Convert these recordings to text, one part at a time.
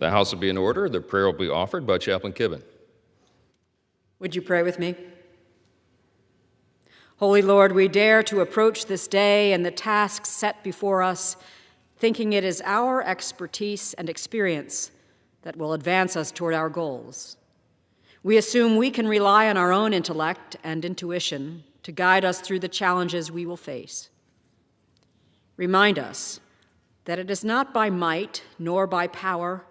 The House will be in order. The prayer will be offered by Chaplain Kibben. Would you pray with me? Holy Lord, we dare to approach this day and the tasks set before us, thinking it is our expertise and experience that will advance us toward our goals. We assume we can rely on our own intellect and intuition to guide us through the challenges we will face. Remind us that it is not by might nor by power,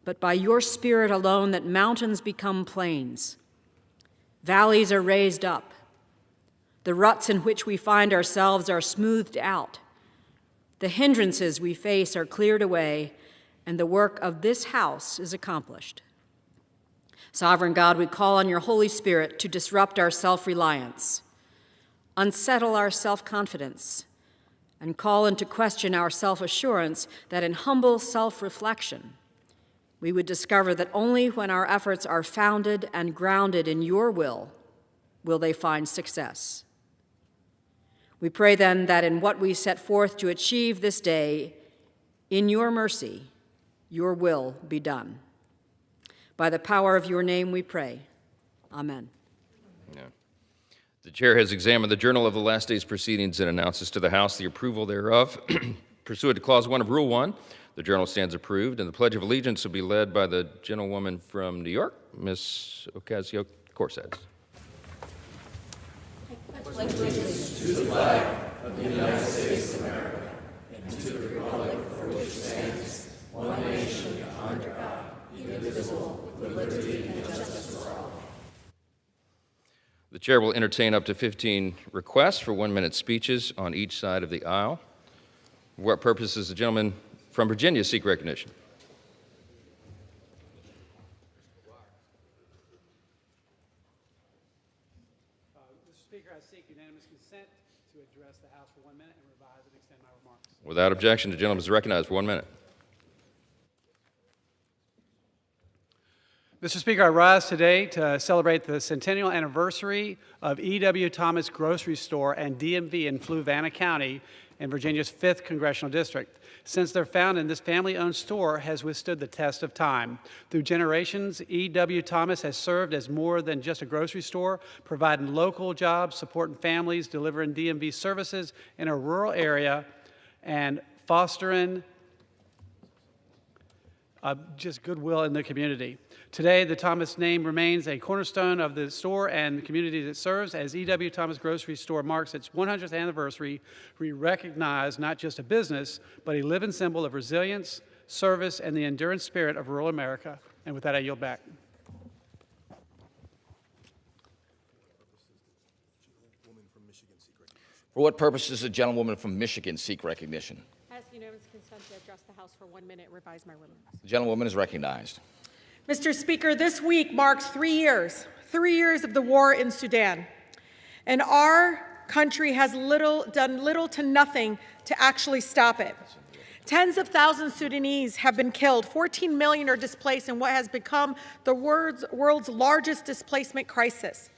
but by your Spirit alone that mountains become plains. Valleys are raised up. The ruts in which we find ourselves are smoothed out. The hindrances we face are cleared away, and the work of this house is accomplished. Sovereign God, we call on your Holy Spirit to disrupt our self-reliance, unsettle our self-confidence, and call into question our self-assurance that in humble self-reflection, we would discover that only when our efforts are founded and grounded in your will they find success. We pray then that in what we set forth to achieve this day, in your mercy, your will be done. By the power of your name we pray. Amen. Yeah. The chair has examined the journal of the last day's proceedings and announces to the House the approval thereof. Pursuant to Clause 1 of Rule 1, the journal stands approved, and the Pledge of Allegiance will be led by the gentlewoman from New York, Ms. Ocasio-Cortez. I pledge allegiance to the flag of the United States of America and to the republic for which it stands, one nation, under God, indivisible, with liberty and justice for all. The chair will entertain up to 15 requests for 1-minute speeches on each side of the aisle. For what purpose does the gentleman from Virginia seek recognition? Mr. Speaker, I seek unanimous consent to address the House for 1 minute and revise and extend my remarks. Without objection, the gentleman is recognized for 1 minute. Mr. Speaker, I rise today to celebrate the centennial anniversary of E.W. Thomas Grocery Store and DMV in Fluvanna County in Virginia's 5th Congressional District. Since their founding, this family-owned store has withstood the test of time. Through generations, E.W. Thomas has served as more than just a grocery store, providing local jobs, supporting families, delivering DMV services in a rural area, and fostering just goodwill in the community. Today, the Thomas name remains a cornerstone of the store and the community that it serves. As E.W. Thomas Grocery Store marks its 100th anniversary, we recognize not just a business, but a living symbol of resilience, service, and the enduring spirit of rural America. And with that, I yield back. For what purpose does the gentlewoman from Michigan seek recognition? I ask unanimous consent to address the House for 1 minute and revise my remarks. The gentlewoman is recognized. Mr. Speaker, this week marks 3 years of the war in Sudan. And our country has done little to nothing to actually stop it. Tens of thousands of Sudanese have been killed. 14 million are displaced in what has become the world's largest displacement crisis.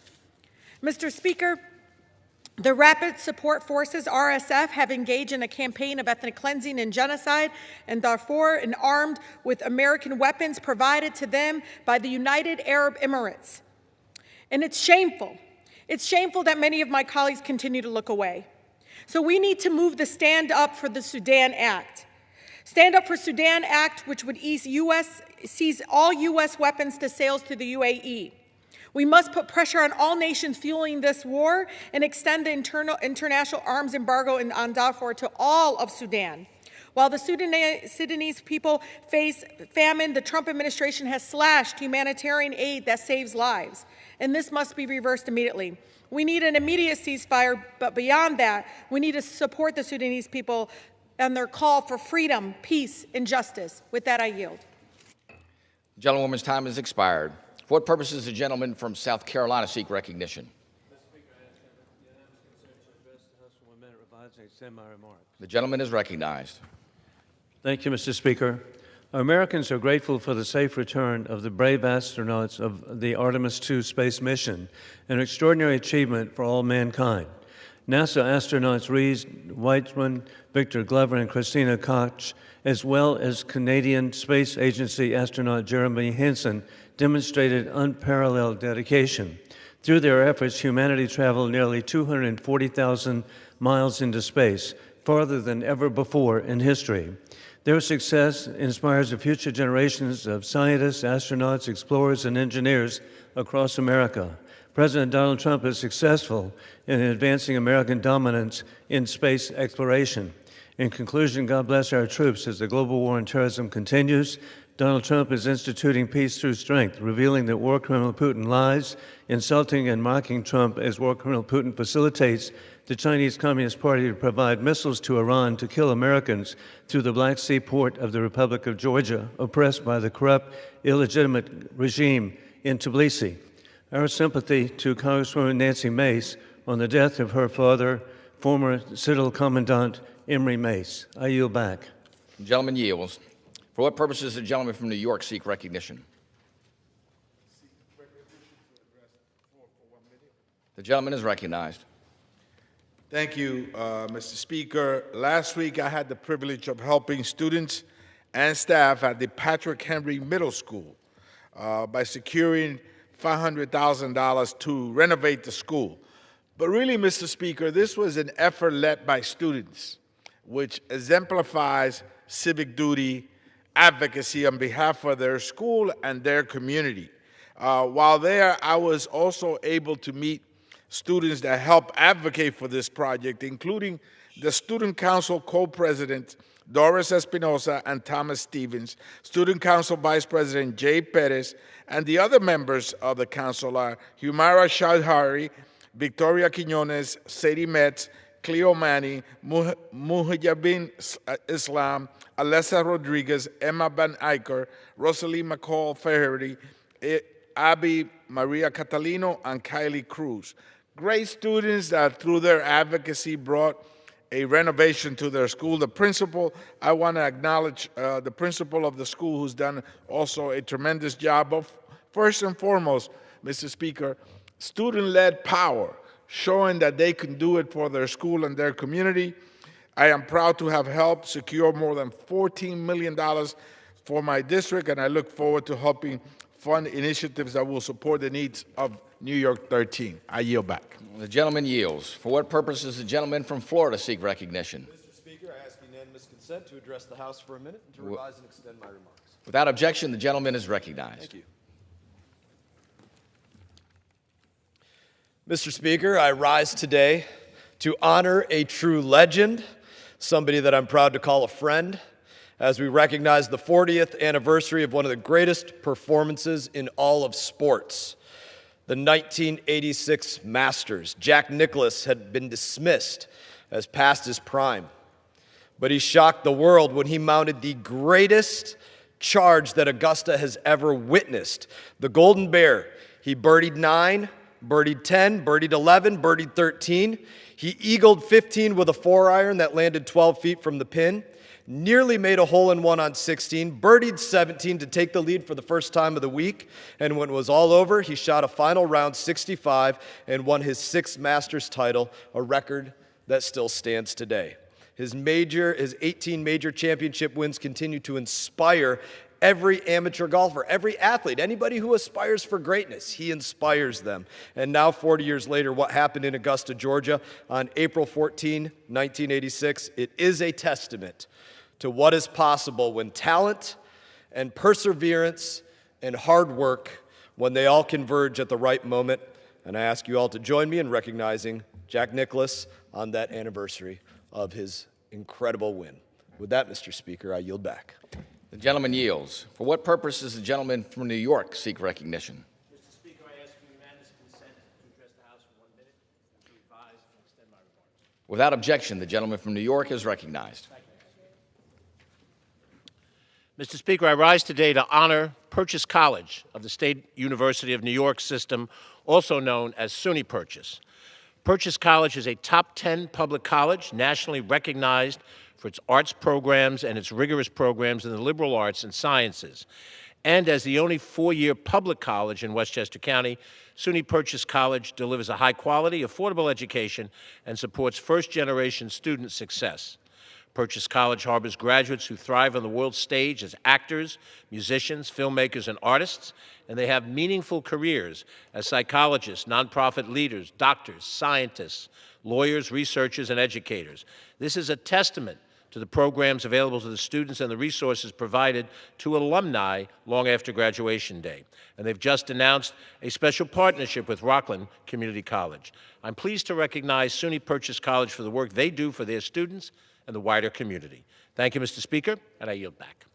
Mr. Speaker, the Rapid Support Forces, RSF, have engaged in a campaign of ethnic cleansing and genocide in Darfur and armed with American weapons provided to them by the United Arab Emirates. And it's shameful. It's shameful that many of my colleagues continue to look away. So we need to move the Stand Up for the Sudan Act. Stand Up for Sudan Act, which would seize all U.S. weapons to sales to the UAE. We must put pressure on all nations fueling this war and extend the international arms embargo on Darfur to all of Sudan. While the Sudanese people face famine, the Trump administration has slashed humanitarian aid that saves lives, and this must be reversed immediately. We need an immediate ceasefire, but beyond that, we need to support the Sudanese people and their call for freedom, peace, and justice. With that, I yield. The gentlewoman's time has expired. For what purpose does the gentleman from South Carolina seek recognition? Mr. Speaker, I ask unanimous consent to address the House for 1 minute, revise and extend my remarks. The gentleman is recognized. Thank you, Mr. Speaker. Americans are grateful for the safe return of the brave astronauts of the Artemis II space mission, an extraordinary achievement for all mankind. NASA astronauts Reese Weitzman, Victor Glover, and Christina Koch, as well as Canadian Space Agency astronaut Jeremy Hansen, demonstrated unparalleled dedication. Through their efforts, humanity traveled nearly 240,000 miles into space, farther than ever before in history. Their success inspires the future generations of scientists, astronauts, explorers, and engineers across America. President Donald Trump is successful in advancing American dominance in space exploration. In conclusion, God bless our troops as the global war on terrorism continues. Donald Trump is instituting peace through strength, revealing that war criminal Putin lies, insulting and mocking Trump as war criminal Putin facilitates the Chinese Communist Party to provide missiles to Iran to kill Americans through the Black Sea port of the Republic of Georgia, oppressed by the corrupt, illegitimate regime in Tbilisi. Our sympathy to Congresswoman Nancy Mace on the death of her father, former Citadel Commandant Emory Mace. I yield back. The gentleman yields. For what purpose does the gentleman from New York seek recognition? The gentleman is recognized. Thank you, Mr. Speaker. Last week, I had the privilege of helping students and staff at the Patrick Henry Middle School by securing $500,000 to renovate the school. But really, Mr. Speaker, this was an effort led by students, which exemplifies civic duty, advocacy on behalf of their school and their community. While there, I was also able to meet students that help advocate for this project, including the Student Council co-president, Doris Espinosa and Thomas Stevens, Student Council Vice President Jay Perez, and the other members of the council are Humaira Shahari, Victoria Quinones, Sadie Metz, Cleo Manny, Mujahideen Islam, Alessa Rodriguez, Emma Van Eycker, Rosalie McCall Faherty, Abby Maria Catalino, and Kylie Cruz. Great students that through their advocacy brought a renovation to their school. The principal, I want to acknowledge the principal of the school who's done also a tremendous job of, first and foremost, Mr. Speaker, student-led power, showing that they can do it for their school and their community. I am proud to have helped secure more than $14 million for my district, and I look forward to helping fund initiatives that will support the needs of New York 13. I yield back. The gentleman yields. For what purpose does the gentleman from Florida seek recognition? Mr. Speaker, I ask unanimous consent to address the House for a minute and to revise and extend my remarks. Without objection, the gentleman is recognized. Thank you. Mr. Speaker, I rise today to honor a true legend, somebody that I'm proud to call a friend, as we recognize the 40th anniversary of one of the greatest performances in all of sports. The 1986 Masters. Jack Nicklaus had been dismissed as past his prime, but he shocked the world when he mounted the greatest charge that Augusta has ever witnessed. The Golden Bear. He birdied 9, birdied 10, birdied 11, birdied 13. He eagled 15 with a 4-iron that landed 12 feet from the pin. Nearly made a hole-in-one on 16, birdied 17 to take the lead for the first time of the week, and when it was all over, he shot a final round 65 and won his 6th Masters title, a record that still stands today. His 18 major championship wins continue to inspire every amateur golfer, every athlete, anybody who aspires for greatness, he inspires them. And now, 40 years later, what happened in Augusta, Georgia on April 14, 1986, it is a testament to what is possible when talent and perseverance and hard work, when they all converge at the right moment. And I ask you all to join me in recognizing Jack Nicklaus on that anniversary of his incredible win. With that, Mr. Speaker, I yield back. The gentleman yields. For what purpose does the gentleman from New York seek recognition? Mr. Speaker, I ask for unanimous consent to address the House for 1 minute and to revise and extend my remarks. Without objection, the gentleman from New York is recognized. Mr. Speaker, I rise today to honor Purchase College of the State University of New York system, also known as SUNY Purchase. Purchase College is a top 10 public college, nationally recognized for its arts programs and its rigorous programs in the liberal arts and sciences. And as the only four-year public college in Westchester County, SUNY Purchase College delivers a high-quality, affordable education and supports first-generation student success. Purchase College harbors graduates who thrive on the world stage as actors, musicians, filmmakers, and artists, and they have meaningful careers as psychologists, nonprofit leaders, doctors, scientists, lawyers, researchers, and educators. This is a testament to the programs available to the students and the resources provided to alumni long after graduation day. And they've just announced a special partnership with Rockland Community College. I'm pleased to recognize SUNY Purchase College for the work they do for their students and the wider community. Thank you, Mr. Speaker, and I yield back.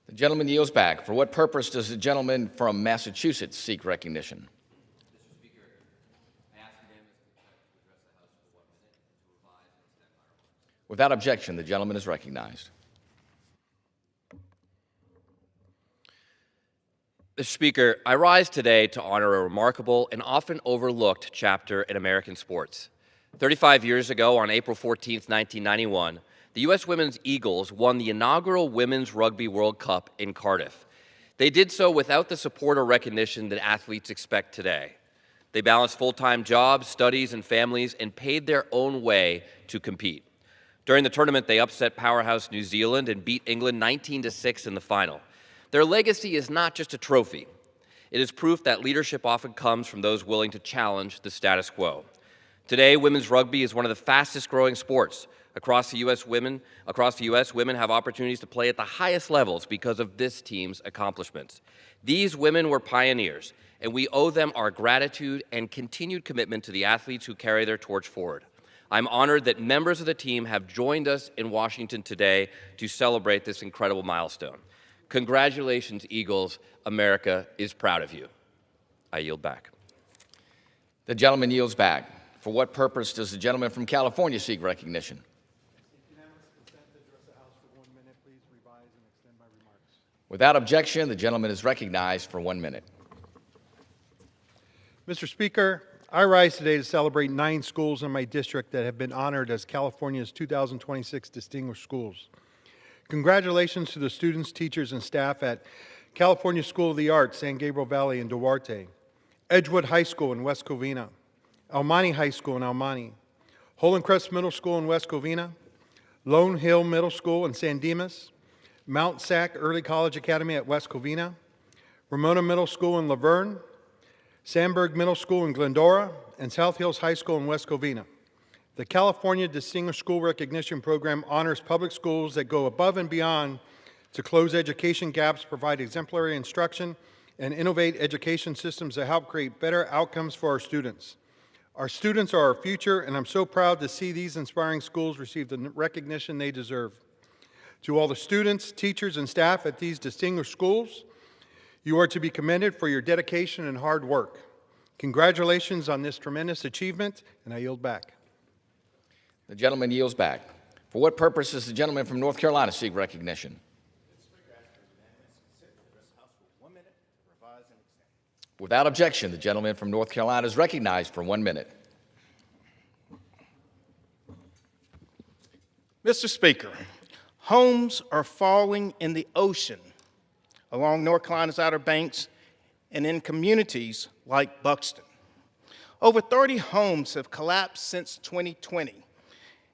The gentleman yields back. For what purpose does the gentleman from Massachusetts seek recognition? Mr. Speaker, I ask unanimous consent to address the House for 1 minute and to revise and extend my remarks. Without objection, the gentleman is recognized. Mr. Speaker, I rise today to honor a remarkable and often overlooked chapter in American sports. 35 years ago, on April 14, 1991, the U.S. Women's Eagles won the inaugural Women's Rugby World Cup in Cardiff. They did so without the support or recognition that athletes expect today. They balanced full-time jobs, studies, and families, and paid their own way to compete. During the tournament, they upset powerhouse New Zealand and beat England 19-6 in the final. Their legacy is not just a trophy. It is proof that leadership often comes from those willing to challenge the status quo. Today, women's rugby is one of the fastest-growing sports. Across the U.S., women have opportunities to play at the highest levels because of this team's accomplishments. These women were pioneers, and we owe them our gratitude and continued commitment to the athletes who carry their torch forward. I'm honored that members of the team have joined us in Washington today to celebrate this incredible milestone. Congratulations, Eagles. America is proud of you. I yield back. The gentleman yields back. For what purpose does the gentleman from California seek recognition? Without objection, the gentleman is recognized for 1 minute. Mr. Speaker, I rise today to celebrate 9 schools in my district that have been honored as California's 2026 Distinguished Schools. Congratulations to the students, teachers, and staff at California School of the Arts, San Gabriel Valley in Duarte, Edgewood High School in West Covina, Almani High School in Almani, Holland Crest Middle School in West Covina, Lone Hill Middle School in San Dimas, Mount Sac Early College Academy at West Covina, Ramona Middle School in Laverne, Sandburg Middle School in Glendora, and South Hills High School in West Covina. The California Distinguished School Recognition Program honors public schools that go above and beyond to close education gaps, provide exemplary instruction, and innovate education systems that help create better outcomes for our students. Our students are our future, and I'm so proud to see these inspiring schools receive the recognition they deserve. To all the students, teachers, and staff at these distinguished schools, you are to be commended for your dedication and hard work. Congratulations on this tremendous achievement, and I yield back. The gentleman yields back. For what purpose does the gentleman from North Carolina seek recognition? Without objection, the gentleman from North Carolina is recognized for 1 minute. Mr. Speaker, homes are falling in the ocean along North Carolina's Outer Banks and in communities like Buxton. Over 30 homes have collapsed since 2020,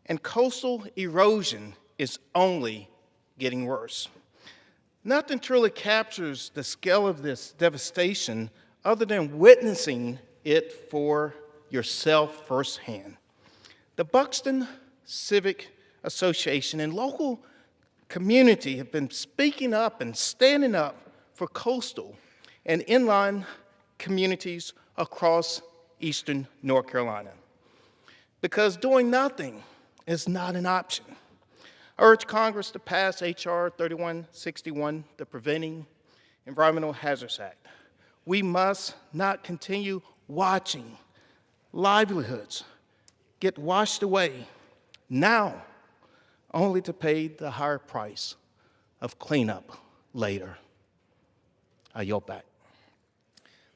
and coastal erosion is only getting worse. Nothing truly captures the scale of this devastation other than witnessing it for yourself firsthand. The Buxton Civic Association and local community have been speaking up and standing up for coastal and inland communities across eastern North Carolina, because doing nothing is not an option. I urge Congress to pass H.R. 3161, the Preventing Environmental Hazards Act. We must not continue watching livelihoods get washed away now, only to pay the higher price of cleanup later. I yield back.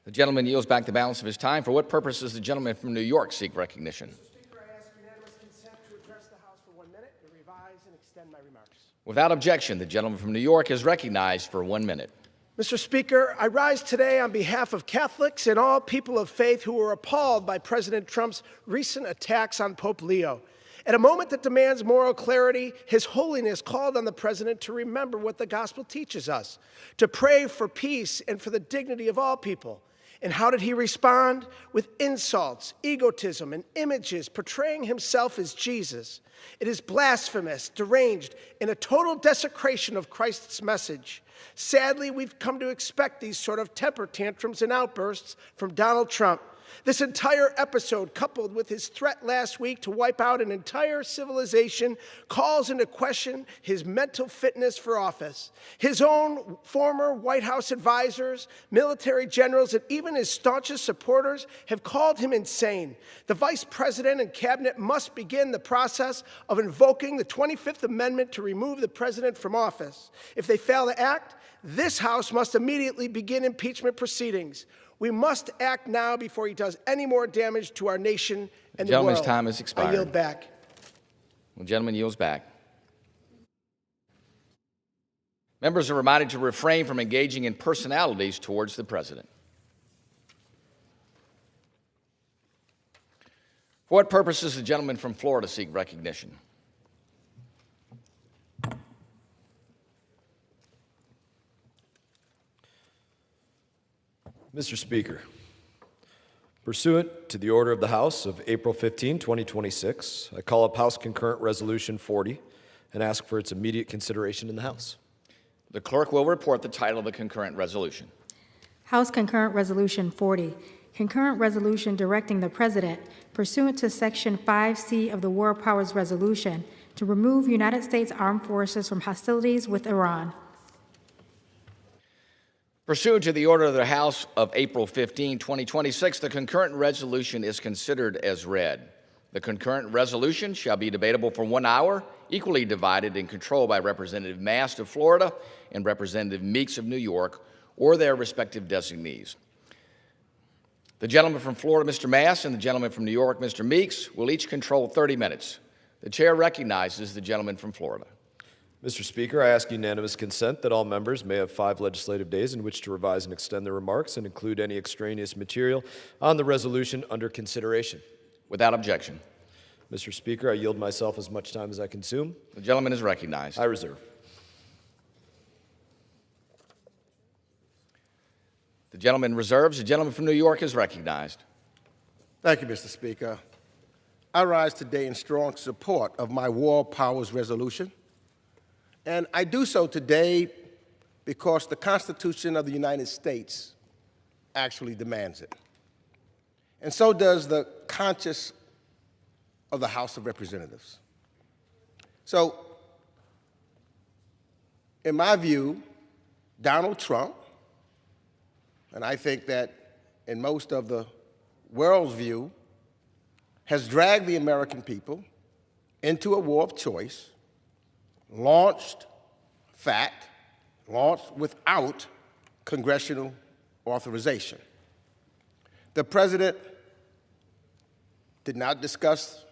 The gentleman yields back the balance of his time. For what purpose does the gentleman from New York seek recognition? Mr. Speaker, I ask unanimous consent to address the House for 1 minute, to revise and extend my remarks. Without objection, the gentleman from New York is recognized for 1 minute. Mr. Speaker, I rise today on behalf of Catholics and all people of faith who were appalled by President Trump's recent attacks on Pope Leo. At a moment that demands moral clarity, His Holiness called on the President to remember what the gospel teaches us, to pray for peace and for the dignity of all people. And how did he respond? With insults, egotism, and images portraying himself as Jesus. It is blasphemous, deranged, and a total desecration of Christ's message. Sadly, we've come to expect these sort of temper tantrums and outbursts from Donald Trump. This entire episode, coupled with his threat last week to wipe out an entire civilization, calls into question his mental fitness for office. His own former White House advisors, military generals, and even his staunchest supporters have called him insane. The Vice President and Cabinet must begin the process of invoking the 25th Amendment to remove the President from office. If they fail to act, this House must immediately begin impeachment proceedings. We must act now before he does any more damage to our nation and the world. Gentleman's time has expired. I yield back. The gentleman yields back. Members are reminded to refrain from engaging in personalities towards the President. For what purpose does the gentleman from Florida seek recognition? Mr. Speaker, pursuant to the order of the House of April 15, 2026, I call up House Concurrent Resolution 40 and ask for its immediate consideration in the House. The clerk will report the title of the concurrent resolution. House Concurrent Resolution 40, concurrent resolution directing the President, pursuant to Section 5C of the War Powers Resolution, to remove United States Armed Forces from hostilities with Iran. Pursuant to the order of the House of April 15, 2026, the concurrent resolution is considered as read. The concurrent resolution shall be debatable for 1 hour, equally divided and controlled by Representative Mast of Florida and Representative Meeks of New York, or their respective designees. The gentleman from Florida, Mr. Mast, and the gentleman from New York, Mr. Meeks, will each control 30 minutes. The chair recognizes the gentleman from Florida. Mr. Speaker, I ask unanimous consent that all members may have 5 legislative days in which to revise and extend their remarks and include any extraneous material on the resolution under consideration. Without objection. Mr. Speaker, I yield myself as much time as I consume. The gentleman is recognized. I reserve. The gentleman reserves. The gentleman from New York is recognized. Thank you, Mr. Speaker. I rise today in strong support of my War Powers Resolution. And I do so today because the Constitution of the United States actually demands it. And so does the conscience of the House of Representatives. So, in my view, Donald Trump, and I think that in most of the world's view, has dragged the American people into a war of choice, launched without congressional authorization. The President did not discuss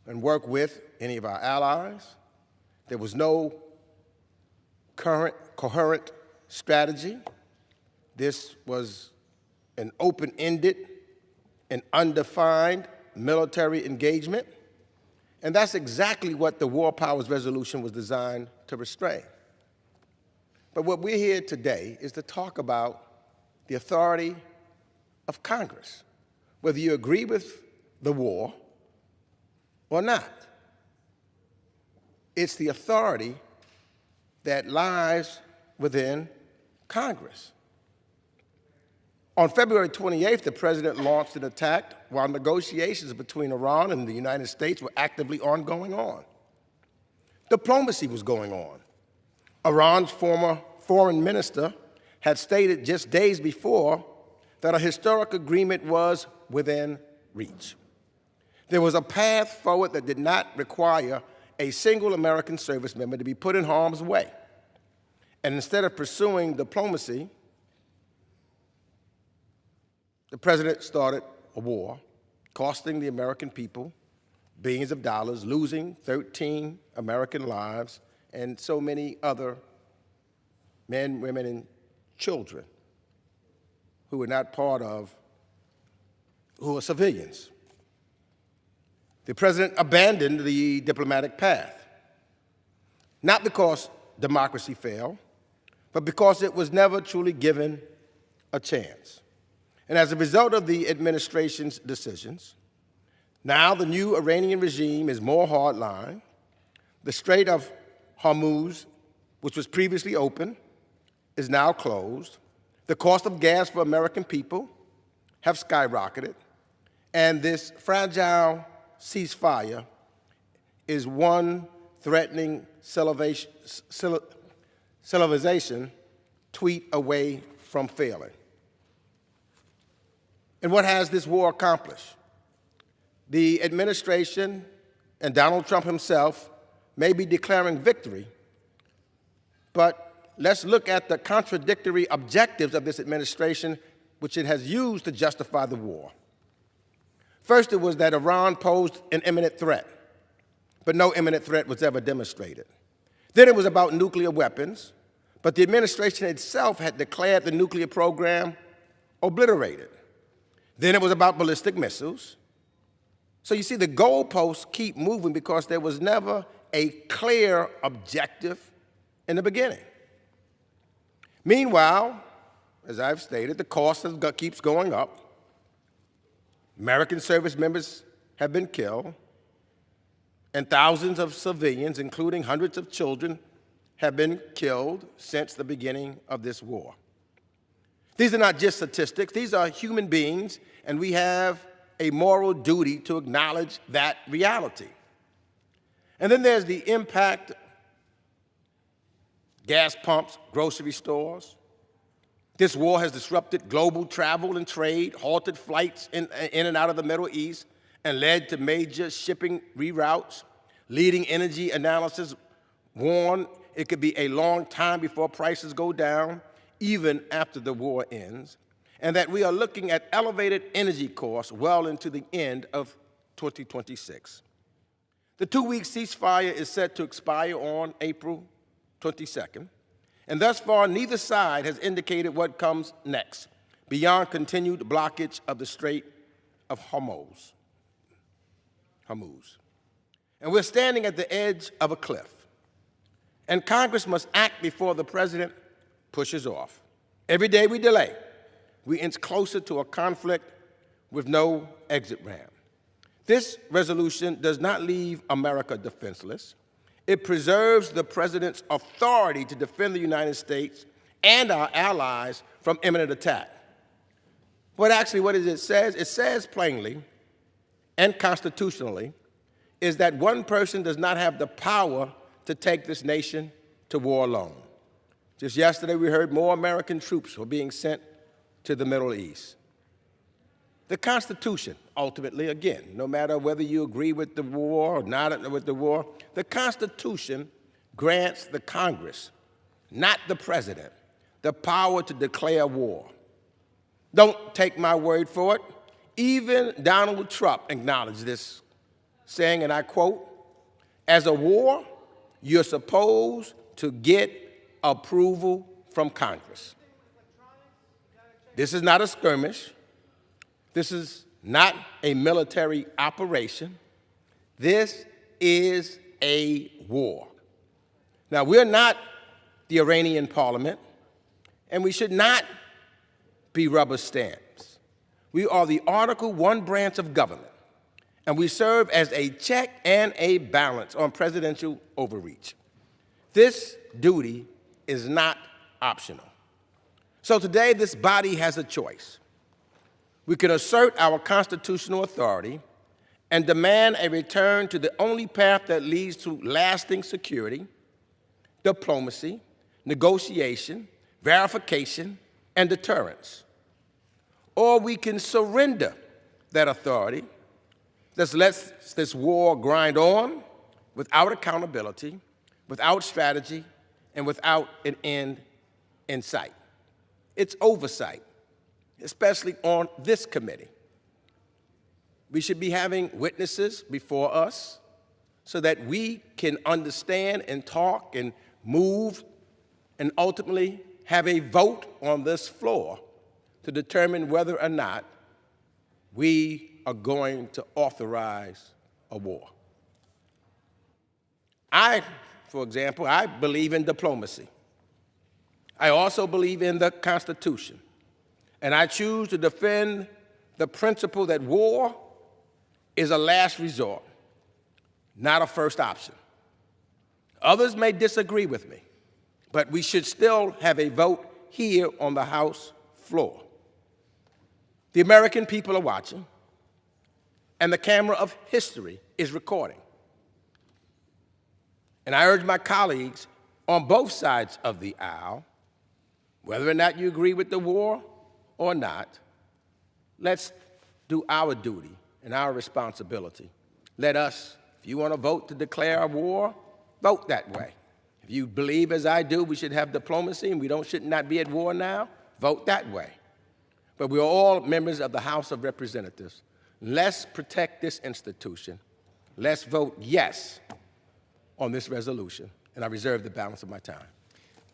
and work with any of our allies. There was no coherent strategy. This was an open-ended and undefined military engagement. And that's exactly what the War Powers Resolution was designed to restrain. But what we're here today is to talk about the authority of Congress, whether you agree with the war or not. It's the authority that lies within Congress. On February 28th, the President launched an attack while negotiations between Iran and the United States were actively going on. Diplomacy was going on. Iran's former foreign minister had stated just days before that a historic agreement was within reach. There was a path forward that did not require a single American service member to be put in harm's way. And instead of pursuing diplomacy, the President started a war, costing the American people billions of dollars, losing 13 American lives, and so many other men, women, and children who were not part of, who were civilians. The president abandoned the diplomatic path, not because democracy failed, but because it was never truly given a chance. And as a result of the administration's decisions, now the new Iranian regime is more hardline. The Strait of Hormuz, which was previously open, is now closed. The cost of gas for American people have skyrocketed, and this fragile ceasefire is one threatening civilization tweet away from failing. And what has this war accomplished? The administration and Donald Trump himself may be declaring victory, but let's look at the contradictory objectives of this administration, which it has used to justify the war. First, it was that Iran posed an imminent threat, but no imminent threat was ever demonstrated. Then it was about nuclear weapons, but the administration itself had declared the nuclear program obliterated. Then it was about ballistic missiles. So you see, the goalposts keep moving because there was never a clear objective in the beginning. Meanwhile, as I've stated, the cost keeps going up. American service members have been killed, and thousands of civilians, including hundreds of children, have been killed since the beginning of this war. These are not just statistics, these are human beings, and we have a moral duty to acknowledge that reality. And then there's the impact: gas pumps, grocery stores. This war has disrupted global travel and trade, halted flights in and out of the Middle East, and led to major shipping reroutes. Leading energy analysis warn it could be a long time before prices go down, even after the war ends, and that we are looking at elevated energy costs well into the end of 2026. The 2-week ceasefire is set to expire on April 22nd, and thus far, neither side has indicated what comes next, beyond continued blockage of the Strait of Hormuz. And we're standing at the edge of a cliff, and Congress must act before the president pushes off. Every day we delay, we inch closer to a conflict with no exit ramp. This resolution does not leave America defenseless. It preserves the president's authority to defend the United States and our allies from imminent attack. What it says? It says plainly and constitutionally is that one person does not have the power to take this nation to war alone. Just yesterday, we heard more American troops were being sent to the Middle East. The Constitution, ultimately, again, no matter whether you agree with the war or not with the war, the Constitution grants the Congress, not the president, the power to declare war. Don't take my word for it. Even Donald Trump acknowledged this, saying, and I quote, "As a war, you're supposed to get approval from Congress." This is not a skirmish. This is not a military operation. This is a war. Now, we're not the Iranian parliament, and we should not be rubber stamps. We are the Article I branch of government, and we serve as a check and a balance on presidential overreach. This duty is not optional. So today, this body has a choice. We can assert our constitutional authority and demand a return to the only path that leads to lasting security, diplomacy, negotiation, verification, and deterrence. Or we can surrender that authority. Let's let this war grind on without accountability, without strategy, and without an end in sight. It's oversight, especially on this committee. We should be having witnesses before us so that we can understand and talk and move and ultimately have a vote on this floor to determine whether or not we are going to authorize a war. For example, I believe in diplomacy. I also believe in the Constitution. And I choose to defend the principle that war is a last resort, not a first option. Others may disagree with me, but we should still have a vote here on the House floor. The American people are watching, and the camera of history is recording. And I urge my colleagues on both sides of the aisle, whether or not you agree with the war or not, let's do our duty and our responsibility. Let us, if you want to vote to declare a war, vote that way. If you believe, as I do, we should have diplomacy and we should not be at war now, vote that way. But we're all members of the House of Representatives. Let's protect this institution. Let's vote yes on this resolution, and I reserve the balance of my time.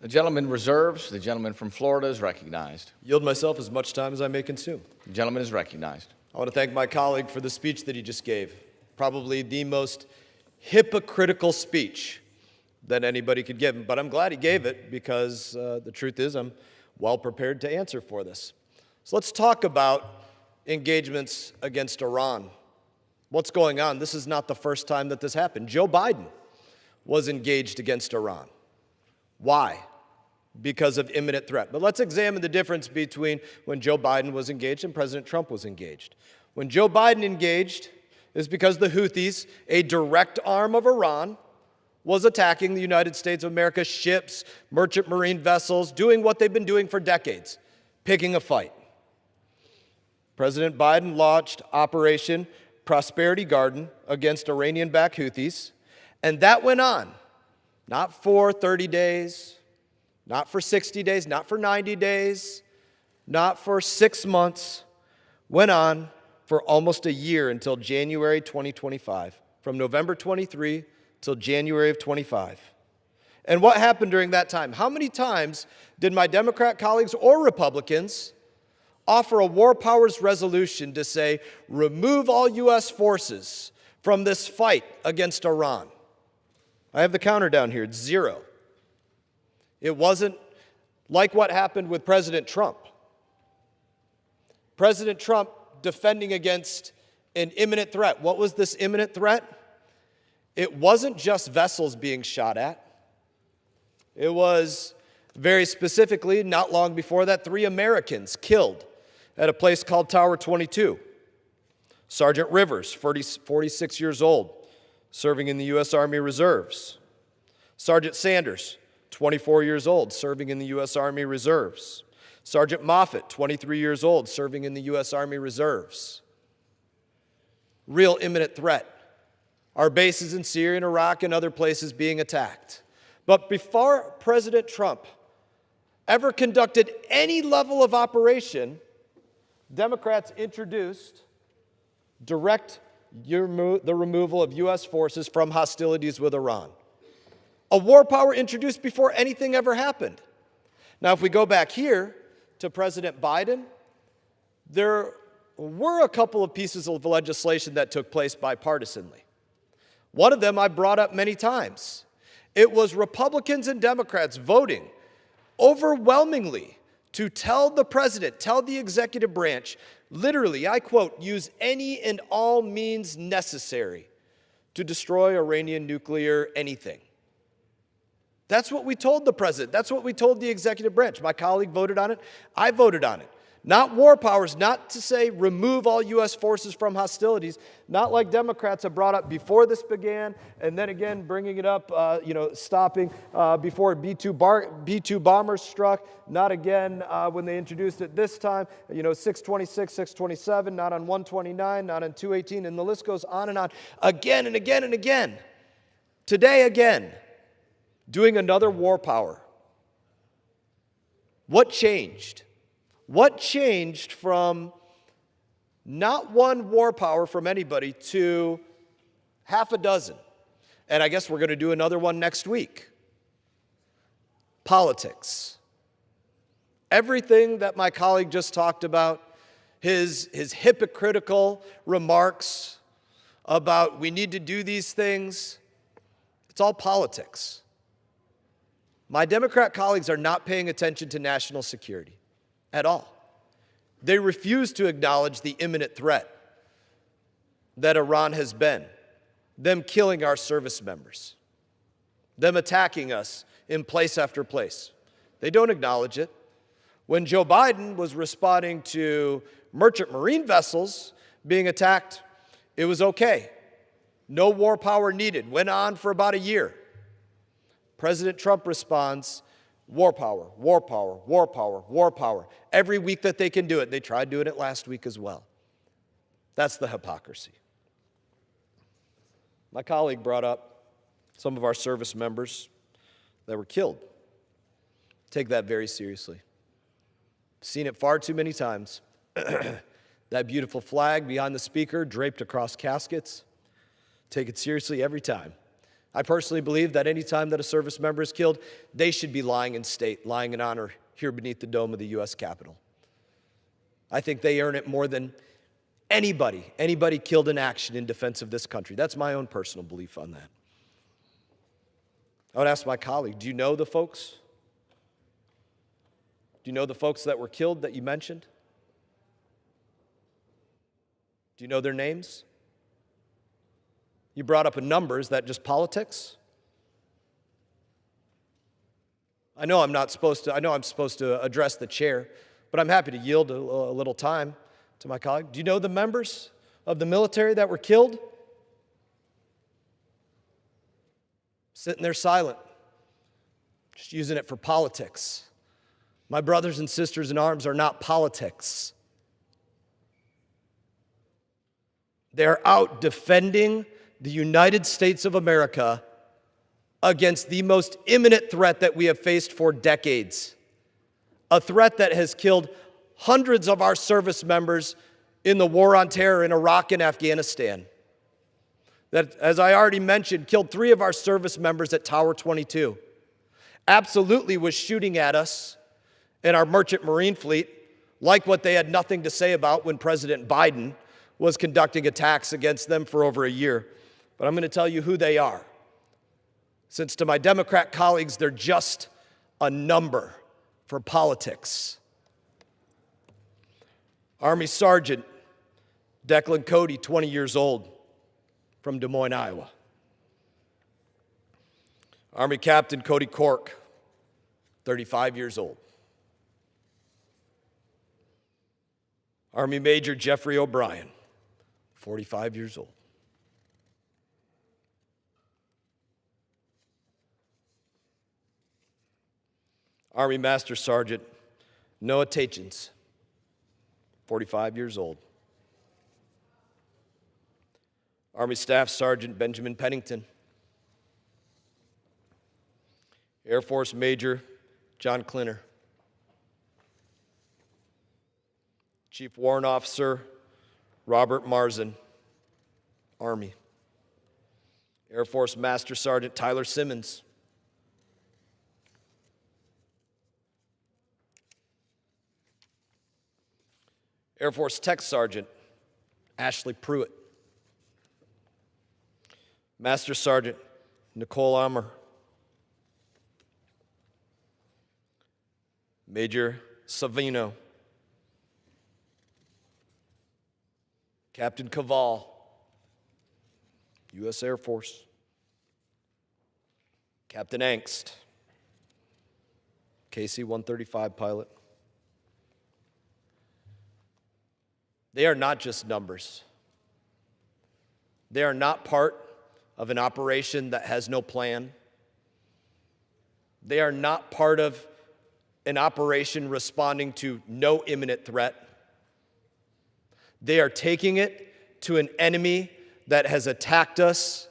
The gentleman reserves. The gentleman from Florida is recognized. Yield myself as much time as I may consume. The gentleman is recognized. I want to thank my colleague for the speech that he just gave. Probably the most hypocritical speech that anybody could give. But I'm glad he gave it because the truth is I'm well prepared to answer for this. So let's talk about engagements against Iran. What's going on? This is not the first time that this happened. Joe Biden was engaged against Iran. Why? Because of imminent threat. But let's examine the difference between when Joe Biden was engaged and President Trump was engaged. When Joe Biden engaged is because the Houthis, a direct arm of Iran, was attacking the United States of America, ships, merchant marine vessels, doing what they've been doing for decades, picking a fight. President Biden launched Operation Prosperity Garden against Iranian-backed Houthis, and that went on, not for 30 days, not for 60 days, not for 90 days, not for 6 months, went on for almost a year until January 2025, from November 23 till January of 25. And what happened during that time? How many times did my Democrat colleagues or Republicans offer a war powers resolution to say, remove all U.S. forces from this fight against Iran? I have the counter down here. It's 0. It wasn't like what happened with President Trump. President Trump defending against an imminent threat. What was this imminent threat? It wasn't just vessels being shot at. It was, very specifically, not long before that, 3 Americans killed at a place called Tower 22. Sergeant Rivers, 46 years old, serving in the U.S. Army Reserves. Sergeant Sanders, 24 years old, serving in the U.S. Army Reserves. Sergeant Moffett, 23 years old, serving in the U.S. Army Reserves. Real imminent threat. Our bases in Syria and Iraq and other places being attacked. But before President Trump ever conducted any level of operation, Democrats introduced the removal of U.S. forces from hostilities with Iran. A war power introduced before anything ever happened. Now, if we go back here to President Biden, there were a couple of pieces of legislation that took place bipartisanly. One of them I brought up many times. It was Republicans and Democrats voting overwhelmingly to tell the president, tell the executive branch, literally, I quote, use any and all means necessary to destroy Iranian nuclear anything. That's what we told the president. That's what we told the executive branch. My colleague voted on it. I voted on it. Not war powers, not to say remove all U.S. forces from hostilities, not like Democrats have brought up before this began, and then again bringing it up, stopping before B-2 bombers struck, not again when they introduced it this time, 626, 627, not on 129, not on 218, and the list goes on, again and again and again. Today again, doing another war power. What changed? What changed from not one war power from anybody to half a dozen? And I guess we're going to do another one next week. Politics. Everything that my colleague just talked about, his hypocritical remarks about we need to do these things, it's all politics. My Democrat colleagues are not paying attention to national security at all. They refuse to acknowledge the imminent threat that Iran has been, them killing our service members, them attacking us in place after place. They don't acknowledge it. When Joe Biden was responding to merchant marine vessels being attacked, it was okay. No war power needed. Went on for about a year. President Trump responds, war power, war power, war power, war power. Every week that they can do it. They tried doing it last week as well. That's the hypocrisy. My colleague brought up some of our service members that were killed. Take that very seriously. Seen it far too many times. That beautiful flag behind the speaker draped across caskets. Take it seriously every time. I personally believe that any time that a service member is killed, they should be lying in state, lying in honor here beneath the dome of the U.S. Capitol. I think they earn it more than anybody killed in action in defense of this country. That's my own personal belief on that. I would ask my colleague, do you know the folks? Do you know the folks that were killed that you mentioned? Do you know their names? You brought up a number. Is that just politics? I know I'm supposed to address the chair, but I'm happy to yield a little time to my colleague. Do you know the members of the military that were killed? Sitting there silent, just using it for politics. My brothers and sisters in arms are not politics. They're out defending the United States of America against the most imminent threat that we have faced for decades. A threat that has killed hundreds of our service members in the war on terror in Iraq and Afghanistan. That, as I already mentioned, killed 3 of our service members at Tower 22. Absolutely was shooting at us in our merchant marine fleet, like what they had nothing to say about when President Biden was conducting attacks against them for over a year. But I'm going to tell you who they are. Since to my Democrat colleagues, they're just a number for politics. Army Sergeant Declan Cody, 20 years old, from Des Moines, Iowa. Army Captain Cody Cork, 35 years old. Army Major Jeffrey O'Brien, 45 years old. Army Master Sergeant Noah Tachins, 45 years old. Army Staff Sergeant Benjamin Pennington. Air Force Major John Klinner. Chief Warrant Officer Robert Marzin, Army. Air Force Master Sergeant Tyler Simmons. Air Force Tech Sergeant Ashley Pruitt. Master Sergeant Nicole Ammer. Major Savino. Captain Caval, U.S. Air Force. Captain Angst, KC-135 pilot. They are not just numbers. They are not part of an operation that has no plan. They are not part of an operation responding to no imminent threat. They are taking it to an enemy that has attacked us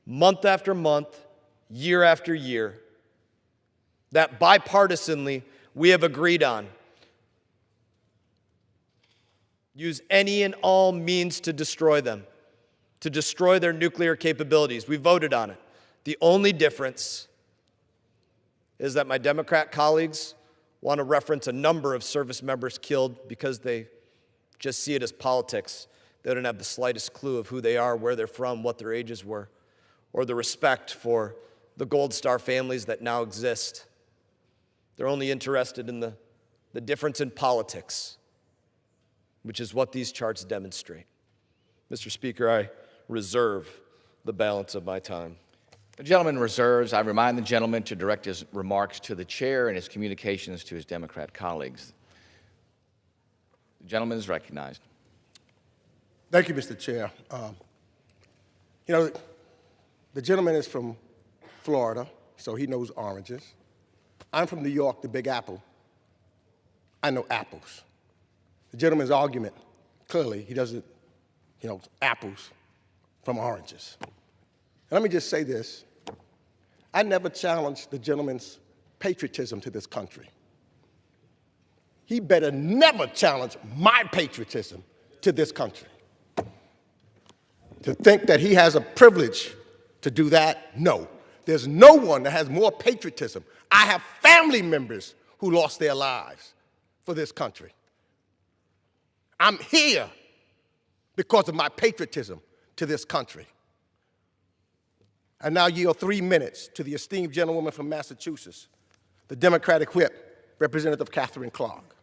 month after month, year after year, that bipartisanly we have agreed on. Use any and all means to destroy them, to destroy their nuclear capabilities. We voted on it. The only difference is that my Democrat colleagues want to reference a number of service members killed because they just see it as politics. They don't have the slightest clue of who they are, where they're from, what their ages were, or the respect for the Gold Star families that now exist. They're only interested in the difference in politics, which is what these charts demonstrate. Mr. Speaker, I reserve the balance of my time. The gentleman reserves. I remind the gentleman to direct his remarks to the chair and his communications to his Democrat colleagues. The gentleman is recognized. Thank you, Mr. Chair. You know, the gentleman is from Florida, so he knows oranges. I'm from New York, the Big Apple. I know apples. The gentleman's argument, clearly, he doesn't, apples from oranges. And let me just say this. I never challenged the gentleman's patriotism to this country. He better never challenge my patriotism to this country. To think that he has a privilege to do that, no. There's no one that has more patriotism. I have family members who lost their lives for this country. I'm here because of my patriotism to this country. I now yield 3 minutes to the esteemed gentlewoman from Massachusetts, the Democratic Whip, Representative Catherine Clark.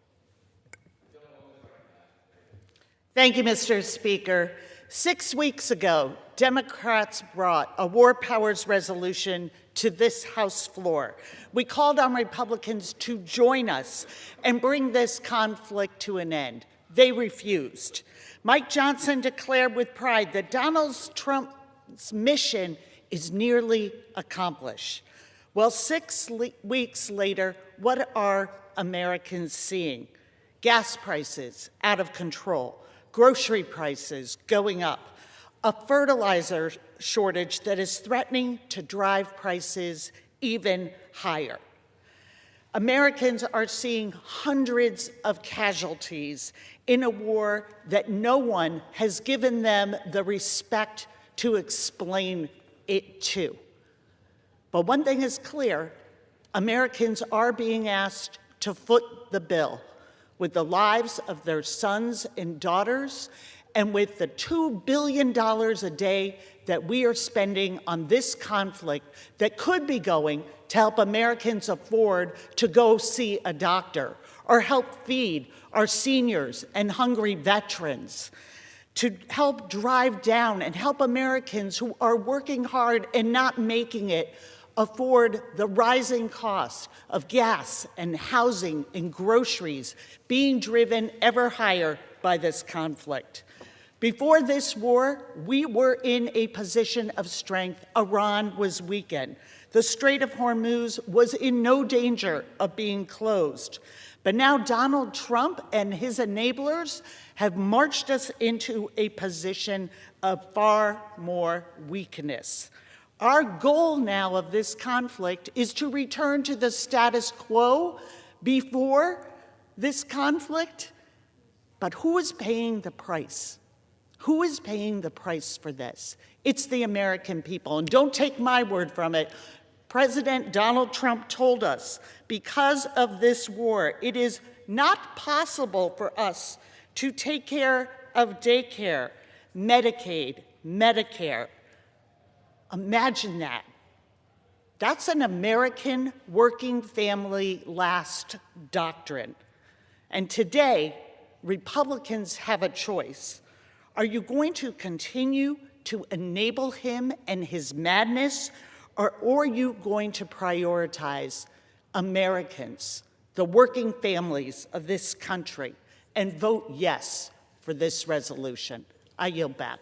Thank you, Mr. Speaker. 6 weeks ago, Democrats brought a war powers resolution to this House floor. We called on Republicans to join us and bring this conflict to an end. They refused. Mike Johnson declared with pride that Donald Trump's mission is nearly accomplished. Well, 6 weeks later, what are Americans seeing? Gas prices out of control, grocery prices going up, a fertilizer shortage that is threatening to drive prices even higher. Americans are seeing hundreds of casualties in a war that no one has given them the respect to explain it to. But one thing is clear, Americans are being asked to foot the bill with the lives of their sons and daughters and with the $2 billion a day that we are spending on this conflict that could be going to help Americans afford to go see a doctor or help feed our seniors and hungry veterans, to help drive down and help Americans who are working hard and not making it afford the rising cost of gas and housing and groceries being driven ever higher by this conflict. Before this war, we were in a position of strength. Iran was weakened. The Strait of Hormuz was in no danger of being closed. But now Donald Trump and his enablers have marched us into a position of far more weakness. Our goal now of this conflict is to return to the status quo before this conflict. But who is paying the price? Who is paying the price for this? It's the American people. And don't take my word from it. President Donald Trump told us, because of this war, it is not possible for us to take care of daycare, Medicaid, Medicare. Imagine that. That's an American working family last doctrine. And today, Republicans have a choice. Are you going to continue to enable him and his madness, or are you going to prioritize Americans, the working families of this country, and vote yes for this resolution? I yield back.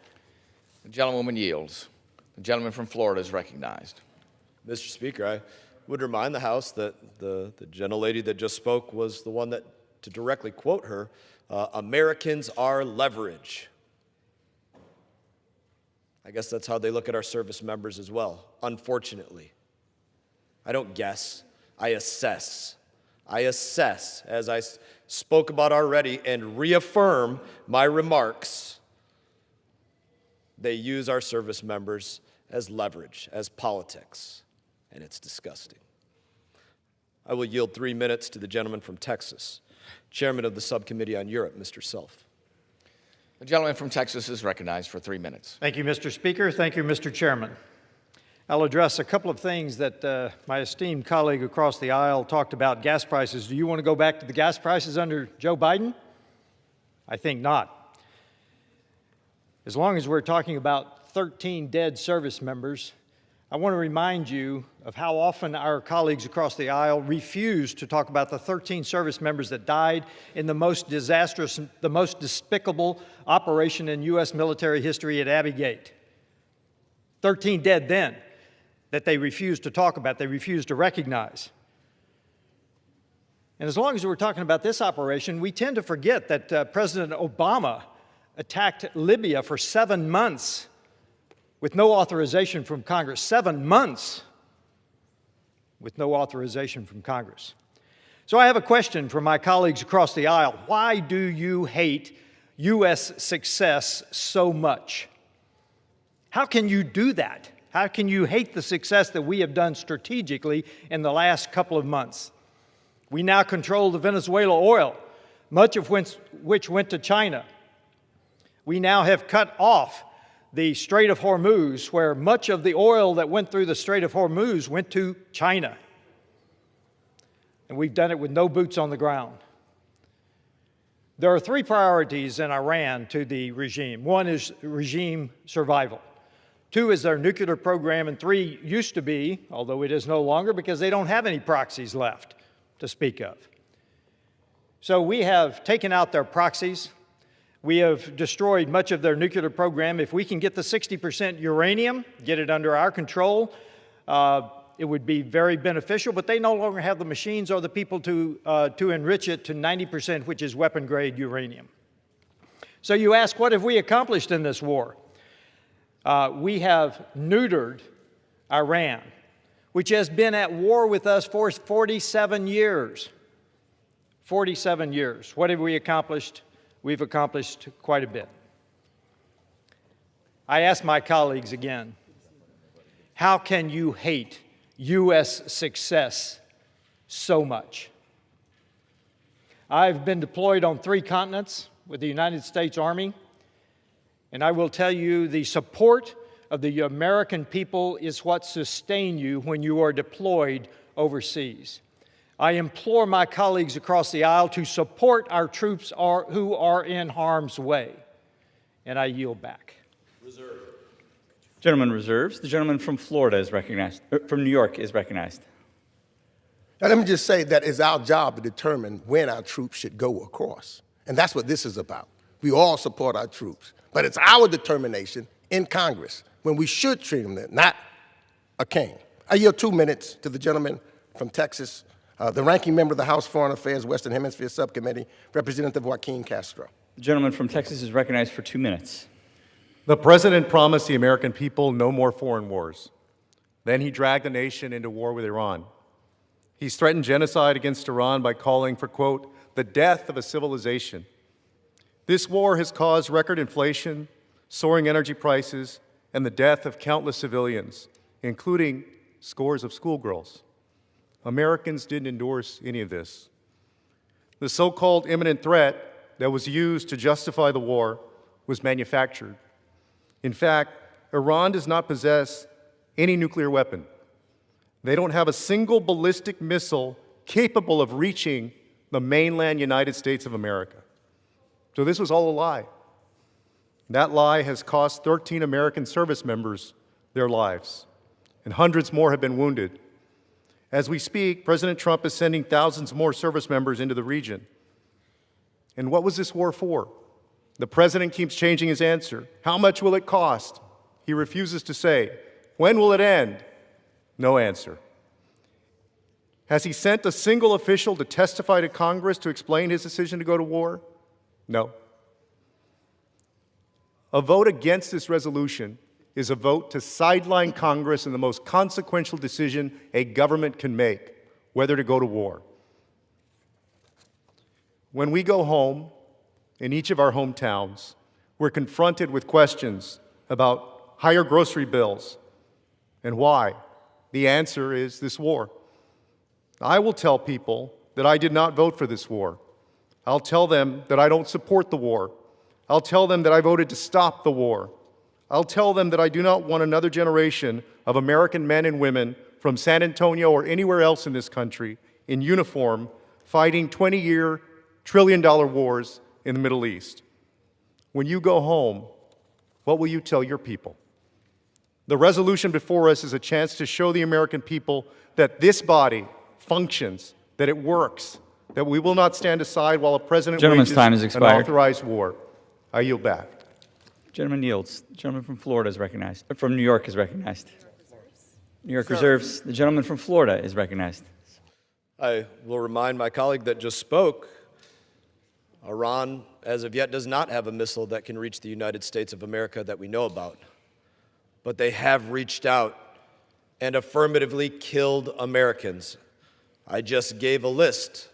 The gentlewoman yields. The gentleman from Florida is recognized. Mr. Speaker, I would remind the House that the gentlelady that just spoke was the one that, to directly quote her, Americans are leverage. I guess that's how they look at our service members as well, unfortunately. I don't guess, I assess. I assess, as I spoke about already, and reaffirm my remarks. They use our service members as leverage, as politics, and it's disgusting. I will yield 3 minutes to the gentleman from Texas, Chairman of the Subcommittee on Europe, Mr. Self. The gentleman from Texas is recognized for 3 minutes. Thank you, Mr. Speaker. Thank you, Mr. Chairman. I'll address a couple of things that my esteemed colleague across the aisle talked about. Gas prices. Do you want to go back to the gas prices under Joe Biden? I think not. As long as we're talking about 13 dead service members, I want to remind you of how often our colleagues across the aisle refuse to talk about the 13 service members that died in the most disastrous, the most despicable operation in U.S. military history at Abbey Gate. 13 dead then that they refused to talk about, they refused to recognize. And as long as we're talking about this operation, we tend to forget that President Obama attacked Libya for 7 months with no authorization from Congress. 7 months with no authorization from Congress. So I have a question for my colleagues across the aisle. Why do you hate U.S. success so much? How can you do that? How can you hate the success that we have done strategically in the last couple of months? We now control the Venezuela oil, much of which went to China. We now have cut off the Strait of Hormuz, where much of the oil that went through the Strait of Hormuz went to China. And we've done it with no boots on the ground. There are 3 priorities in Iran to the regime. 1 is regime survival. 2 is their nuclear program, and 3 used to be, although it is no longer, because they don't have any proxies left to speak of. So we have taken out their proxies. We have destroyed much of their nuclear program. If we can get the 60% uranium, get it under our control, it would be very beneficial, but they no longer have the machines or the people to enrich it to 90%, which is weapon-grade uranium. So you ask, what have we accomplished in this war? We have neutered Iran, which has been at war with us for 47 years. 47 years. What have we accomplished? We've accomplished quite a bit. I ask my colleagues again, how can you hate U.S. success so much? I've been deployed on 3 continents with the United States Army, and I will tell you the support of the American people is what sustains you when you are deployed overseas. I implore my colleagues across the aisle to support our troops who are in harm's way. And I yield back. Reserve. Gentleman reserves. The gentleman from Florida is recognized, from New York is recognized. Now, let me just say that it's our job to determine when our troops should go across. And that's what this is about. We all support our troops. But it's our determination in Congress when we should treat them there, not a king. I yield 2 minutes to the gentleman from Texas, the ranking member of the House Foreign Affairs Western Hemisphere Subcommittee, Representative Joaquin Castro. The gentleman from Texas is recognized for 2 minutes. The president promised the American people no more foreign wars. Then he dragged the nation into war with Iran. He's threatened genocide against Iran by calling for, quote, the death of a civilization. This war has caused record inflation, soaring energy prices, and the death of countless civilians, including scores of schoolgirls. Americans didn't endorse any of this. The so-called imminent threat that was used to justify the war was manufactured. In fact, Iran does not possess any nuclear weapon. They don't have a single ballistic missile capable of reaching the mainland United States of America. So this was all a lie. That lie has cost 13 American service members their lives, and hundreds more have been wounded. As we speak, President Trump is sending thousands more service members into the region. And what was this war for? The president keeps changing his answer. How much will it cost? He refuses to say. When will it end? No answer. Has he sent a single official to testify to Congress to explain his decision to go to war? No. A vote against this resolution is a vote to sideline Congress in the most consequential decision a government can make, whether to go to war. When we go home, in each of our hometowns, we're confronted with questions about higher grocery bills and why. The answer is this war. I will tell people that I did not vote for this war. I'll tell them that I don't support the war. I'll tell them that I voted to stop the war. I'll tell them that I do not want another generation of American men and women from San Antonio or anywhere else in this country in uniform fighting 20-year, trillion-dollar wars in the Middle East. When you go home, what will you tell your people? The resolution before us is a chance to show the American people that this body functions, that it works, that we will not stand aside while a president Gentleman's wages time has an expired. authorized war. I yield back. Gentleman yields. The gentleman from Florida is recognized. From New York is recognized. New York reserves. The gentleman from Florida is recognized. I will remind my colleague that just spoke, Iran, as of yet, does not have a missile that can reach the United States of America that we know about. But they have reached out and affirmatively killed Americans. I just gave a list.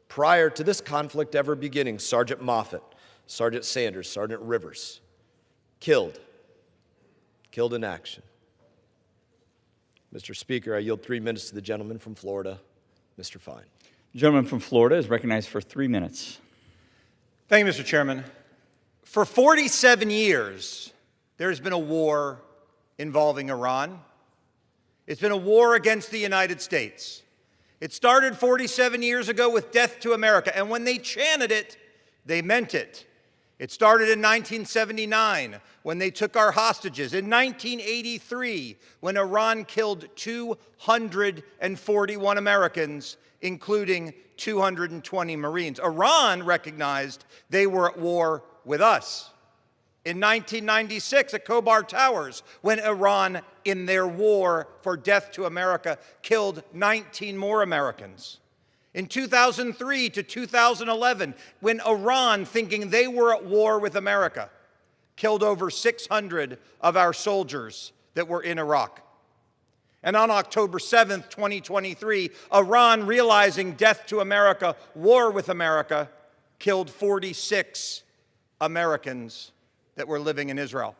Prior to this conflict ever beginning, Sergeant Moffett, Sergeant Sanders, Sergeant Rivers, killed in action. Mr. Speaker, I yield 3 minutes to the gentleman from Florida, Mr. Fine. The gentleman from Florida is recognized for 3 minutes. Thank you, Mr. Chairman. For 47 years, there's been a war involving Iran. It's been a war against the United States. It started 47 years ago with Death to America, and when they chanted it, they meant it. It started in 1979 when they took our hostages. In 1983, when Iran killed 241 Americans, including 220 Marines. Iran recognized they were at war with us. In 1996 at Khobar Towers, when Iran, in their war for Death to America, killed 19 more Americans. In 2003 to 2011, when Iran, thinking they were at war with America, killed over 600 of our soldiers that were in Iraq. And on October 7th, 2023, Iran, realizing Death to America, war with America, killed 46 Americans that were living in Israel.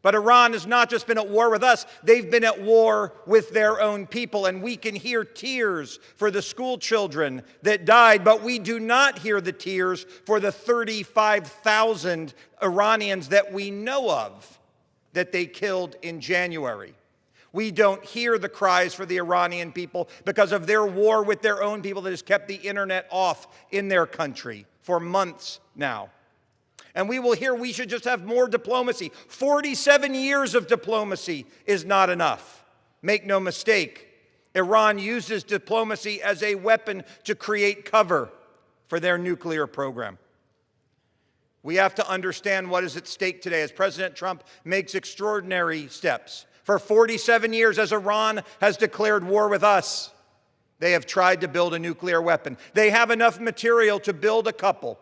But Iran has not just been at war with us, they've been at war with their own people. And we can hear tears for the school children that died, but we do not hear the tears for the 35,000 Iranians that we know of that they killed in January. We don't hear the cries for the Iranian people because of their war with their own people that has kept the internet off in their country for months now. And we will hear we should just have more diplomacy. 47 years of diplomacy is not enough. Make no mistake, Iran uses diplomacy as a weapon to create cover for their nuclear program. We have to understand what is at stake today as President Trump makes extraordinary steps. For 47 years, as Iran has declared war with us, they have tried to build a nuclear weapon. They have enough material to build a couple.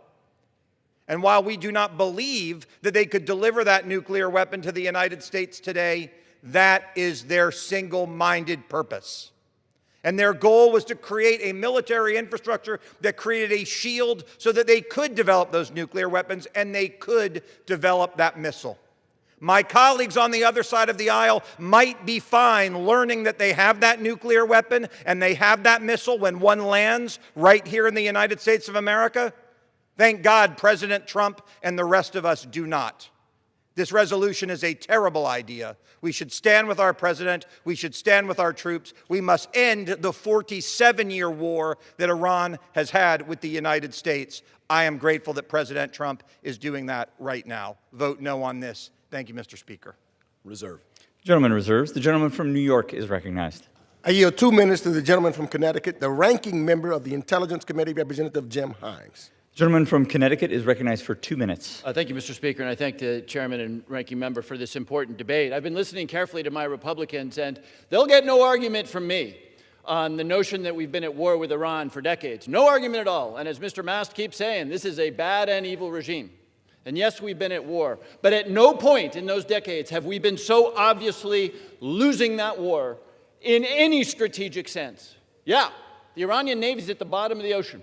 And while we do not believe that they could deliver that nuclear weapon to the United States today, that is their single-minded purpose. And their goal was to create a military infrastructure that created a shield so that they could develop those nuclear weapons and they could develop that missile. My colleagues on the other side of the aisle might be fine learning that they have that nuclear weapon and they have that missile when one lands right here in the United States of America. Thank God President Trump and the rest of us do not. This resolution is a terrible idea. We should stand with our president. We should stand with our troops. We must end the 47-year war that Iran has had with the United States. I am grateful that President Trump is doing that right now. Vote no on this. Thank you, Mr. Speaker. Reserve. Gentleman reserves. The gentleman from New York is recognized. I yield 2 minutes to the gentleman from Connecticut, the ranking member of the Intelligence Committee, Representative Jim Himes. Gentleman from Connecticut is recognized for 2 minutes. Thank you, Mr. Speaker, and I thank the chairman and ranking member for this important debate. I've been listening carefully to my Republicans, and they'll get no argument from me on the notion that we've been at war with Iran for decades. No argument at all. And as Mr. Mast keeps saying, this is a bad and evil regime. And yes, we've been at war, but at no point in those decades have we been so obviously losing that war in any strategic sense. Yeah, the Iranian Navy's at the bottom of the ocean.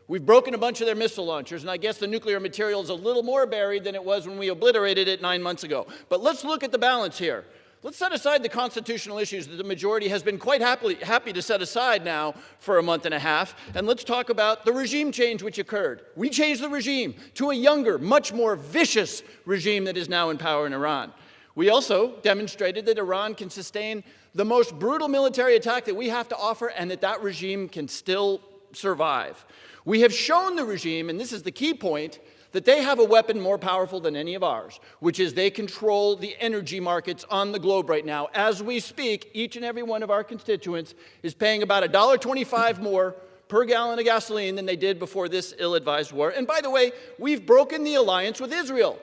We've broken a bunch of their missile launchers, and I guess the nuclear material is a little more buried than it was when we obliterated it 9 months ago. But let's look at the balance here. Let's set aside the constitutional issues that the majority has been quite happy to set aside now for a month and a half, and let's talk about the regime change which occurred. We changed the regime to a younger, much more vicious regime that is now in power in Iran. We also demonstrated that Iran can sustain the most brutal military attack that we have to offer, and that regime can still survive. We have shown the regime, and this is the key point, that they have a weapon more powerful than any of ours, which is they control the energy markets on the globe right now. As we speak, each and every one of our constituents is paying about $1.25 more per gallon of gasoline than they did before this ill-advised war. And by the way, we've broken the alliance with Israel.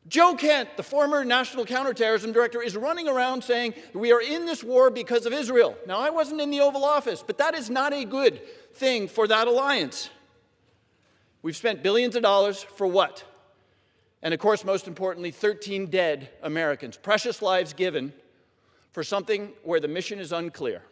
Joe Kent, the former National Counterterrorism Director, is running around saying we are in this war because of Israel. Now, I wasn't in the Oval Office, but that is not a good thing for that alliance. We've spent billions of dollars for what? And of course, most importantly, 13 dead Americans, precious lives given for something where the mission is unclear.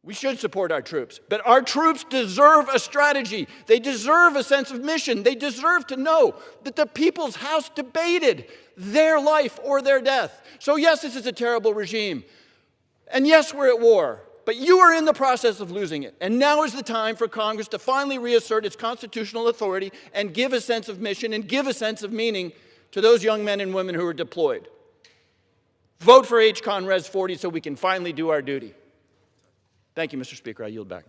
We should support our troops, but our troops deserve a strategy. They deserve a sense of mission. They deserve to know that the People's House debated their life or their death. So yes, this is a terrible regime. And yes, we're at war. But you are in the process of losing it. And now is the time for Congress to finally reassert its constitutional authority and give a sense of mission and give a sense of meaning to those young men and women who are deployed. Vote for HCON Res 40 so we can finally do our duty. Thank you, Mr. Speaker. I yield back.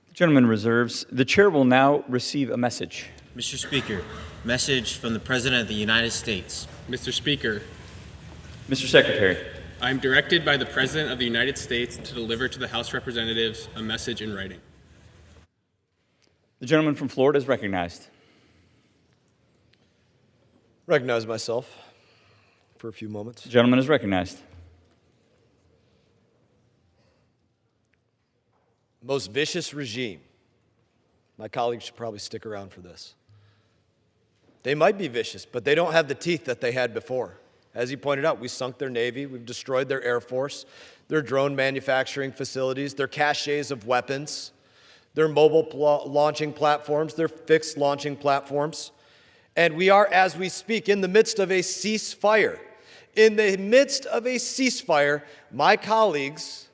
The gentleman reserves. The chair will now receive a message. Mr. Speaker, message from the President of the United States. Mr. Speaker. Mr. Secretary. I am directed by the President of the United States to deliver to the House of Representatives a message in writing. The gentleman from Florida is recognized. Recognize myself for a few moments. The gentleman is recognized. Most vicious regime. My colleagues should probably stick around for this. They might be vicious, but they don't have the teeth that they had before. As he pointed out, we sunk their Navy, we've destroyed their Air Force, their drone manufacturing facilities, their caches of weapons, their mobile launching platforms, their fixed launching platforms. And we are, as we speak, in the midst of a ceasefire. In the midst of a ceasefire, my colleagues,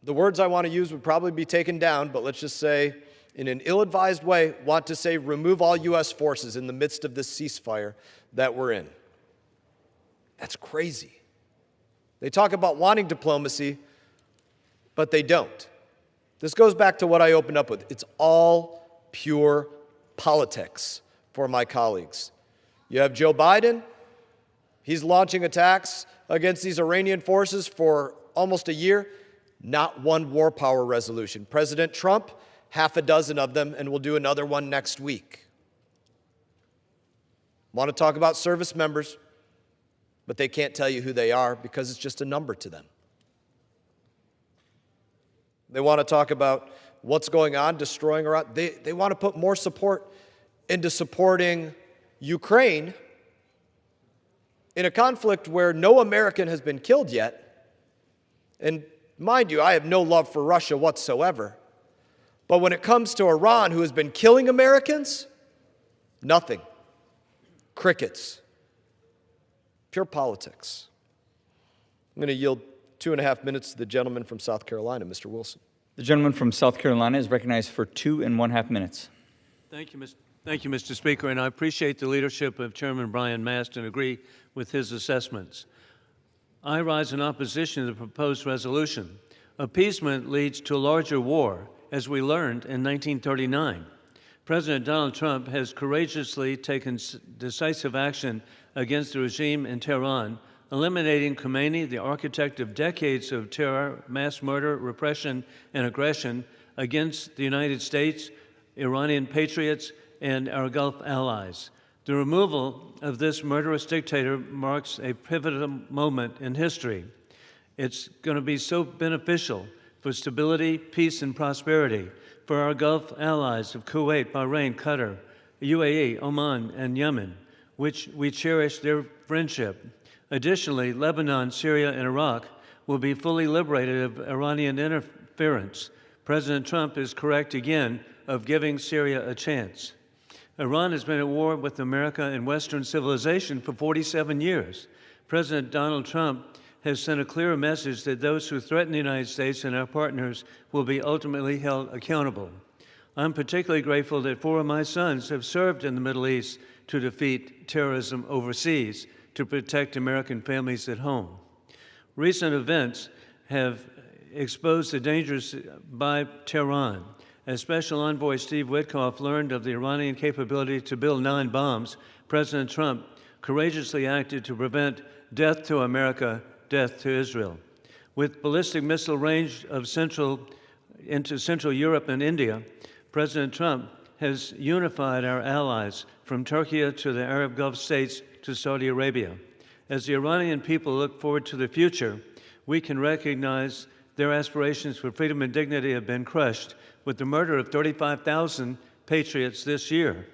the words I want to use would probably be taken down, but let's just say, in an ill-advised way, want to say remove all U.S. forces in the midst of this ceasefire that we're in. That's crazy. They talk about wanting diplomacy, but they don't. This goes back to what I opened up with. It's all pure politics for my colleagues. You have Joe Biden. He's launching attacks against these Iranian forces for almost a year. Not one war power resolution. President Trump, half a dozen of them, and we'll do another one next week. Want to talk about service members, but they can't tell you who they are because it's just a number to them. They want to talk about what's going on, destroying Iran. They want to put more support into supporting Ukraine in a conflict where no American has been killed yet. And mind you, I have no love for Russia whatsoever. But when it comes to Iran, who has been killing Americans, nothing. Crickets. Pure politics. I'm going to yield 2.5 minutes to the gentleman from South Carolina, Mr. Wilson. The gentleman from South Carolina is recognized for 2.5 minutes. Thank you, Mr. Speaker, and I appreciate the leadership of Chairman Brian Mast and agree with his assessments. I rise in opposition to the proposed resolution. Appeasement leads to a larger war, as we learned in 1939. President Donald Trump has courageously taken decisive action against the regime in Tehran, eliminating Khomeini, the architect of decades of terror, mass murder, repression, and aggression against the United States, Iranian patriots, and our Gulf allies. The removal of this murderous dictator marks a pivotal moment in history. It's going to be so beneficial for stability, peace, and prosperity for our Gulf allies of Kuwait, Bahrain, Qatar, UAE, Oman, and Yemen, which we cherish their friendship. Additionally, Lebanon, Syria, and Iraq will be fully liberated of Iranian interference. President Trump is correct again of giving Syria a chance. Iran has been at war with America and Western civilization for 47 years. President Donald Trump has sent a clear message that those who threaten the United States and our partners will be ultimately held accountable. I'm particularly grateful that 4 of my sons have served in the Middle East to defeat terrorism overseas, to protect American families at home. Recent events have exposed the dangers by Tehran. As Special Envoy Steve Witkoff learned of the Iranian capability to build 9 bombs, President Trump courageously acted to prevent death to America, death to Israel. With ballistic missile range of into Central Europe and India, President Trump has unified our allies from Turkey to the Arab Gulf states to Saudi Arabia. As the Iranian people look forward to the future, we can recognize their aspirations for freedom and dignity have been crushed with the murder of 35,000 patriots this year.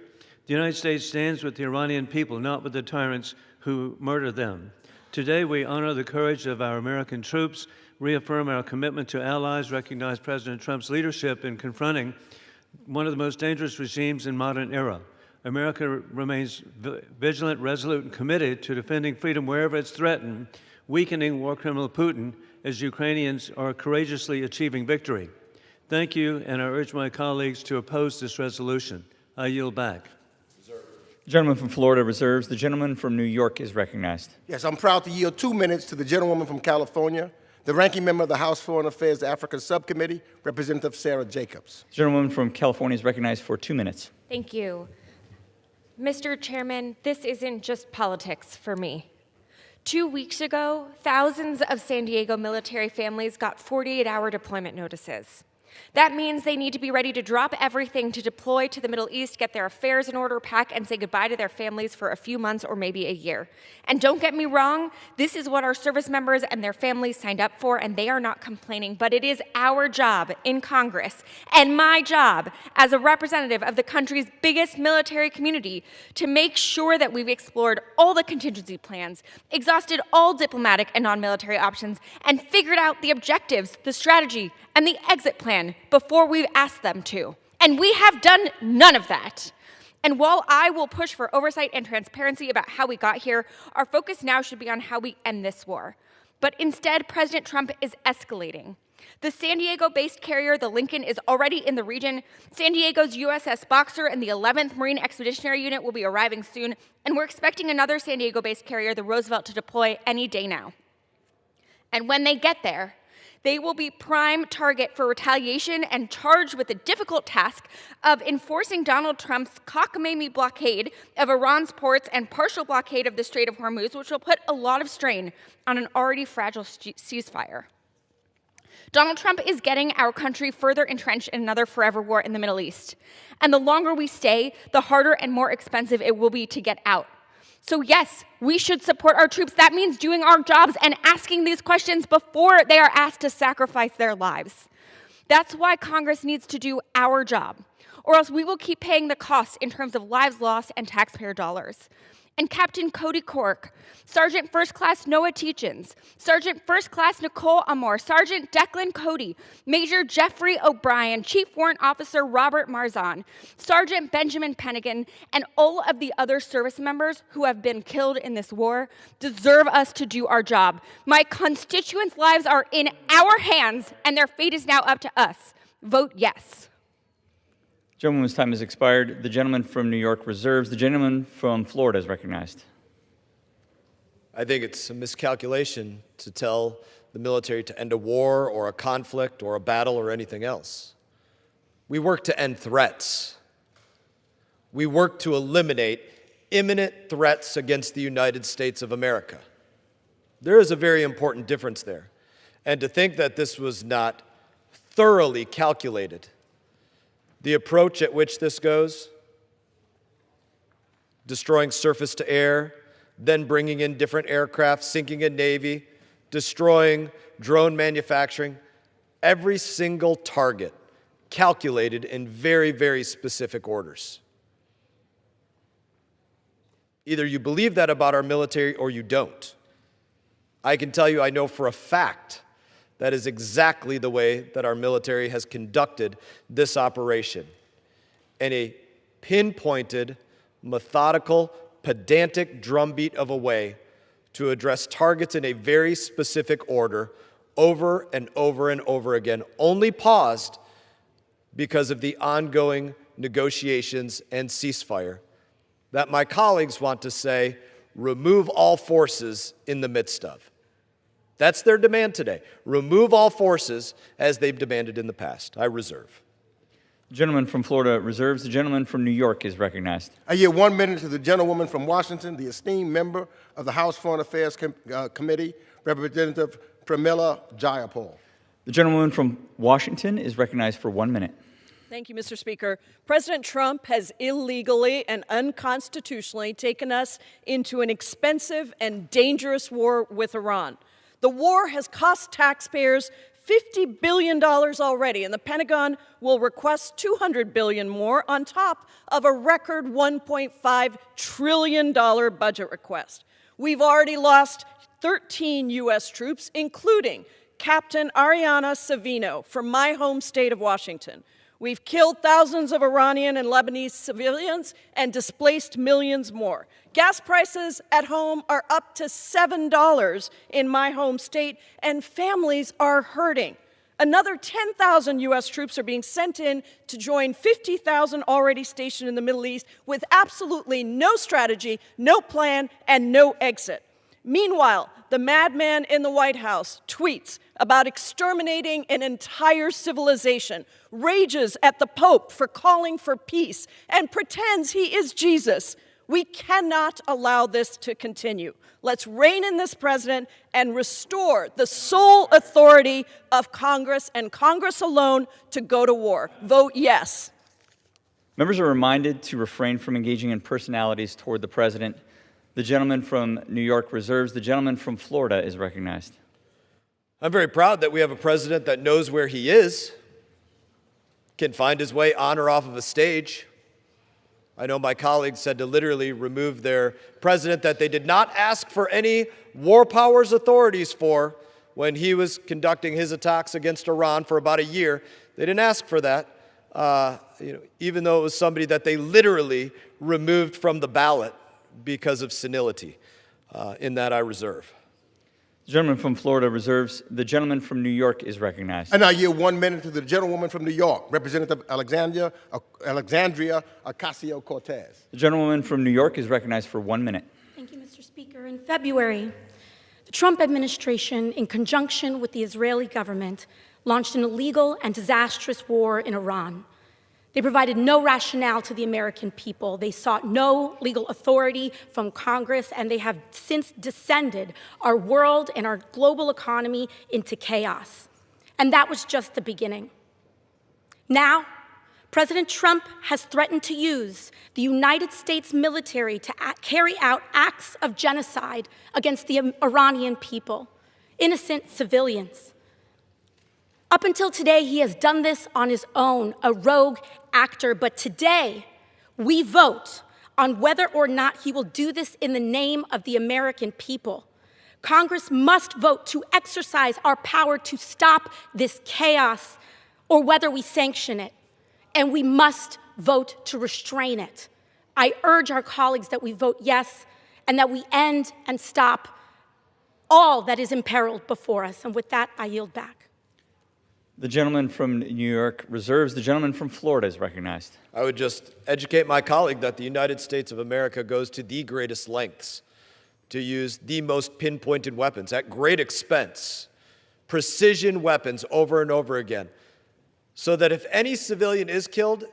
The United States stands with the Iranian people, not with the tyrants who murder them. Today, we honor the courage of our American troops, reaffirm our commitment to allies, recognize President Trump's leadership in confronting one of the most dangerous regimes in modern era. America remains vigilant, resolute, and committed to defending freedom wherever it's threatened, weakening war criminal Putin as Ukrainians are courageously achieving victory. Thank you, and I urge my colleagues to oppose this resolution. I yield back. The gentleman from Florida reserves. The gentleman from New York is recognized. Yes, I'm proud to yield 2 minutes to the gentlewoman from California, the ranking member of the House Foreign Affairs Africa Subcommittee, Representative Sarah Jacobs. The gentleman from California is recognized for 2 minutes. Thank you. Mr. Chairman, this isn't just politics for me. 2 weeks ago, thousands of San Diego military families got 48-hour deployment notices. That means they need to be ready to drop everything to deploy to the Middle East, get their affairs in order, pack, and say goodbye to their families for a few months or maybe a year. And don't get me wrong, this is what our service members and their families signed up for, and they are not complaining. But it is our job in Congress and my job as a representative of the country's biggest military community to make sure that we've explored all the contingency plans, exhausted all diplomatic and non-military options, and figured out the objectives, the strategy, and the exit plan before we've asked them to. And we have done none of that. And while I will push for oversight and transparency about how we got here, our focus now should be on how we end this war. But instead, President Trump is escalating. The San Diego-based carrier, the Lincoln, is already in the region. San Diego's USS Boxer and the 11th Marine Expeditionary Unit will be arriving soon, and we're expecting another San Diego-based carrier, the Roosevelt, to deploy any day now. And when they get there, they will be prime target for retaliation and charged with the difficult task of enforcing Donald Trump's cockamamie blockade of Iran's ports and partial blockade of the Strait of Hormuz, which will put a lot of strain on an already fragile ceasefire. Donald Trump is getting our country further entrenched in another forever war in the Middle East. And the longer we stay, the harder and more expensive it will be to get out. So yes, we should support our troops. That means doing our jobs and asking these questions before they are asked to sacrifice their lives. That's why Congress needs to do our job, or else we will keep paying the cost in terms of lives lost and taxpayer dollars. And Captain Cody Cork, Sergeant First Class Noah Teachins, Sergeant First Class Nicole Amor, Sergeant Declan Cody, Major Jeffrey O'Brien, Chief Warrant Officer Robert Marzon, Sergeant Benjamin Pennigan, and all of the other service members who have been killed in this war deserve us to do our job. My constituents' lives are in our hands, and their fate is now up to us. Vote yes. Gentleman's time has expired. The gentleman from New York reserves. The gentleman from Florida is recognized. I think it's a miscalculation to tell the military to end a war or a conflict or a battle or anything else. We work to end threats. We work to eliminate imminent threats against the United States of America. There is a very important difference there. And to think that this was not thoroughly calculated, the approach at which this goes, destroying surface to air, then bringing in different aircraft, sinking a Navy, destroying drone manufacturing, every single target calculated in very, very specific orders. Either you believe that about our military or you don't. I can tell you I know for a fact that is exactly the way that our military has conducted this operation in a pinpointed, methodical, pedantic drumbeat of a way to address targets in a very specific order over and over and over again, only paused because of the ongoing negotiations and ceasefire that my colleagues want to say, remove all forces in the midst of. That's their demand today. Remove all forces as they've demanded in the past. I reserve. The gentleman from Florida reserves. The gentleman from New York is recognized. I yield 1 minute to the gentlewoman from Washington, the esteemed member of the House Foreign Affairs Committee, Representative Pramila Jayapal. The gentleman from Washington is recognized for 1 minute. Thank you, Mr. Speaker. President Trump has illegally and unconstitutionally taken us into an expensive and dangerous war with Iran. The war has cost taxpayers $50 billion already, and the Pentagon will request $200 billion more on top of a record $1.5 trillion budget request. We've already lost 13 U.S. troops, including Captain Ariana Savino from my home state of Washington. We've killed thousands of Iranian and Lebanese civilians and displaced millions more. Gas prices at home are up to $7 in my home state, and families are hurting. Another 10,000 U.S. troops are being sent in to join 50,000 already stationed in the Middle East with absolutely no strategy, no plan, and no exit. Meanwhile, the madman in the White House tweets about exterminating an entire civilization, rages at the Pope for calling for peace, and pretends he is Jesus. We cannot allow this to continue. Let's rein in this president and restore the sole authority of Congress and Congress alone to go to war. Vote yes. Members are reminded to refrain from engaging in personalities toward the president. The gentleman from New York reserves. The gentleman from Florida is recognized. I'm very proud that we have a president that knows where he is, can find his way on or off of a stage. I know my colleagues said to literally remove their president that they did not ask for any war powers authorities for when he was conducting his attacks against Iran for about a year. They didn't ask for that, even though it was somebody that they literally removed from the ballot because of senility. In that I reserve. The gentleman from Florida reserves. The gentleman from New York is recognized. And I yield 1 minute to the gentlewoman from New York, Representative Alexandria Ocasio-Cortez. The gentlewoman from New York is recognized for 1 minute. Thank you, Mr. Speaker. In February, the Trump administration, in conjunction with the Israeli government, launched an illegal and disastrous war in Iran. They provided no rationale to the American people. They sought no legal authority from Congress, and they have since descended our world and our global economy into chaos. And that was just the beginning. Now, President Trump has threatened to use the United States military to carry out acts of genocide against the Iranian people, innocent civilians. Up until today, he has done this on his own, a rogue actor. But today, we vote on whether or not he will do this in the name of the American people. Congress must vote to exercise our power to stop this chaos, or whether we sanction it. And we must vote to restrain it. I urge our colleagues that we vote yes, and that we end and stop all that is imperiled before us. And with that, I yield back. The gentleman from New York reserves. The gentleman from Florida is recognized. I would just educate my colleague that the United States of America goes to the greatest lengths to use the most pinpointed weapons at great expense, precision weapons over and over again, so that if any civilian is killed,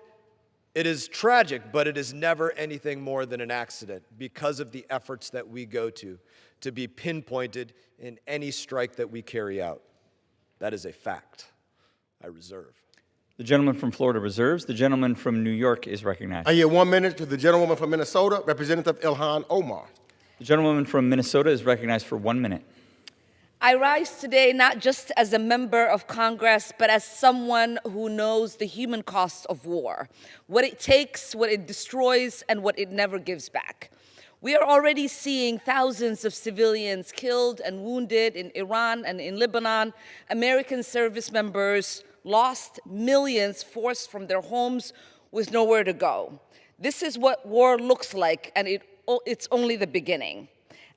it is tragic, but it is never anything more than an accident because of the efforts that we go to be pinpointed in any strike that we carry out. That is a fact. I reserve. The gentleman from Florida reserves. The gentleman from New York is recognized. I yield 1 minute to the gentlewoman from Minnesota, Representative Ilhan Omar. The gentlewoman from Minnesota is recognized for 1 minute. I rise today not just as a member of Congress, but as someone who knows the human cost of war, what it takes, what it destroys, and what it never gives back. We are already seeing thousands of civilians killed and wounded in Iran and in Lebanon, American service members lost, millions forced from their homes with nowhere to go. This is what war looks like, and it's only the beginning.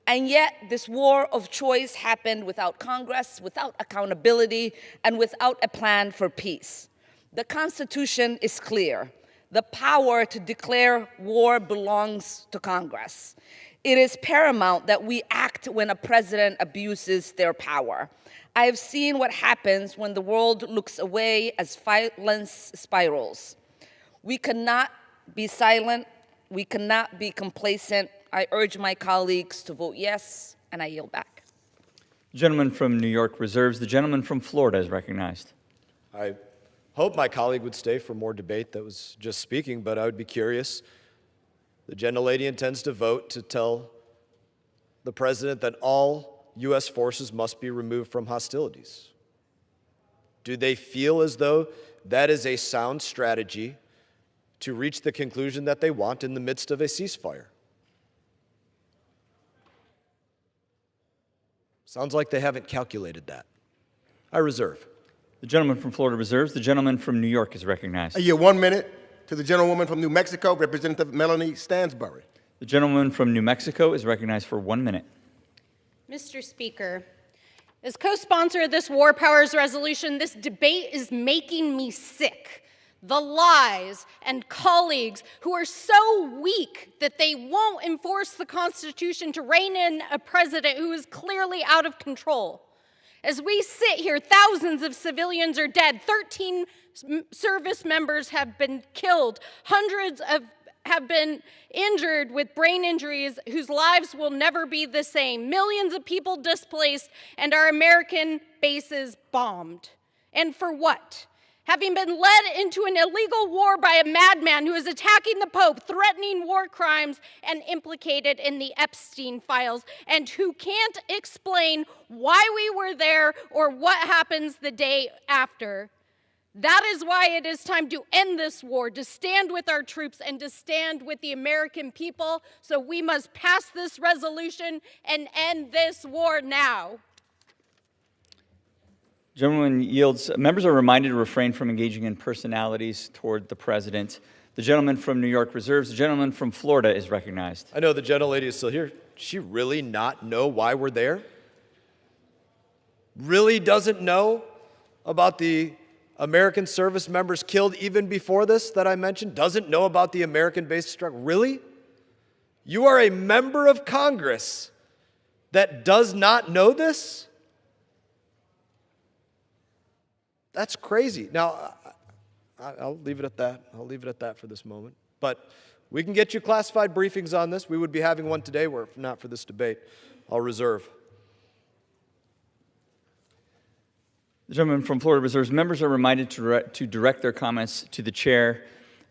And yet, this war of choice happened without Congress, without accountability, and without a plan for peace. The Constitution is clear. The power to declare war belongs to Congress. It is paramount that we act when a president abuses their power. I have seen what happens when the world looks away as violence spirals. We cannot be silent. We cannot be complacent. I urge my colleagues to vote yes, and I yield back. The gentleman from New York reserves. The gentleman from Florida is recognized. I hope my colleague would stay for more debate that was just speaking, but I would be curious. The gentlelady intends to vote to tell the president that all U.S. forces must be removed from hostilities. Do they feel as though that is a sound strategy to reach the conclusion that they want in the midst of a ceasefire? Sounds like they haven't calculated that. I reserve. The gentleman from Florida reserves. The gentleman from New York is recognized. I yield 1 minute to the gentlewoman from New Mexico, Representative Melanie Stansbury. The gentleman from New Mexico is recognized for 1 minute. Mr. Speaker, as co-sponsor of this War Powers Resolution, this debate is making me sick. The lies and colleagues who are so weak that they won't enforce the Constitution to rein in a president who is clearly out of control. As we sit here, thousands of civilians are dead. 13 service members have been killed. Hundreds have been injured with brain injuries whose lives will never be the same. Millions of people displaced and our American bases bombed. And for what? Having been led into an illegal war by a madman who is attacking the Pope, threatening war crimes, and implicated in the Epstein files, and who can't explain why we were there or what happens the day after. That is why it is time to end this war, to stand with our troops and to stand with the American people. So we must pass this resolution and end this war now. Gentleman yields. Members are reminded to refrain from engaging in personalities toward the president. The gentleman from New York reserves. The gentleman from Florida is recognized. I know the gentlelady is still here. Does she really not know why we're there? Really doesn't know about the American service members killed even before this that I mentioned? Doesn't know about the American-based struggle? Really? You are a member of Congress that does not know this? That's crazy. Now, I'll leave it at that. I'll leave it at that for this moment. But we can get you classified briefings on this. We would be having one today, were it not for this debate. I'll reserve. The gentleman from Florida reserves. Members are reminded to direct their comments to the chair.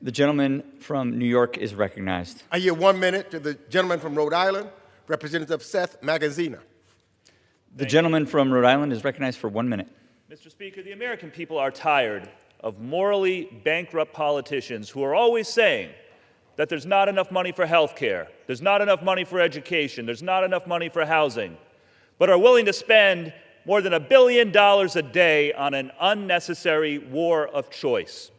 The gentleman from New York is recognized. I yield 1 minute to the gentleman from Rhode Island, Representative Seth Magaziner. The gentleman from Rhode Island is recognized for 1 minute. Mr. Speaker, the American people are tired of morally bankrupt politicians who are always saying that there's not enough money for health care, there's not enough money for education, there's not enough money for housing, but are willing to spend more than $1 billion a day on an unnecessary war of choice.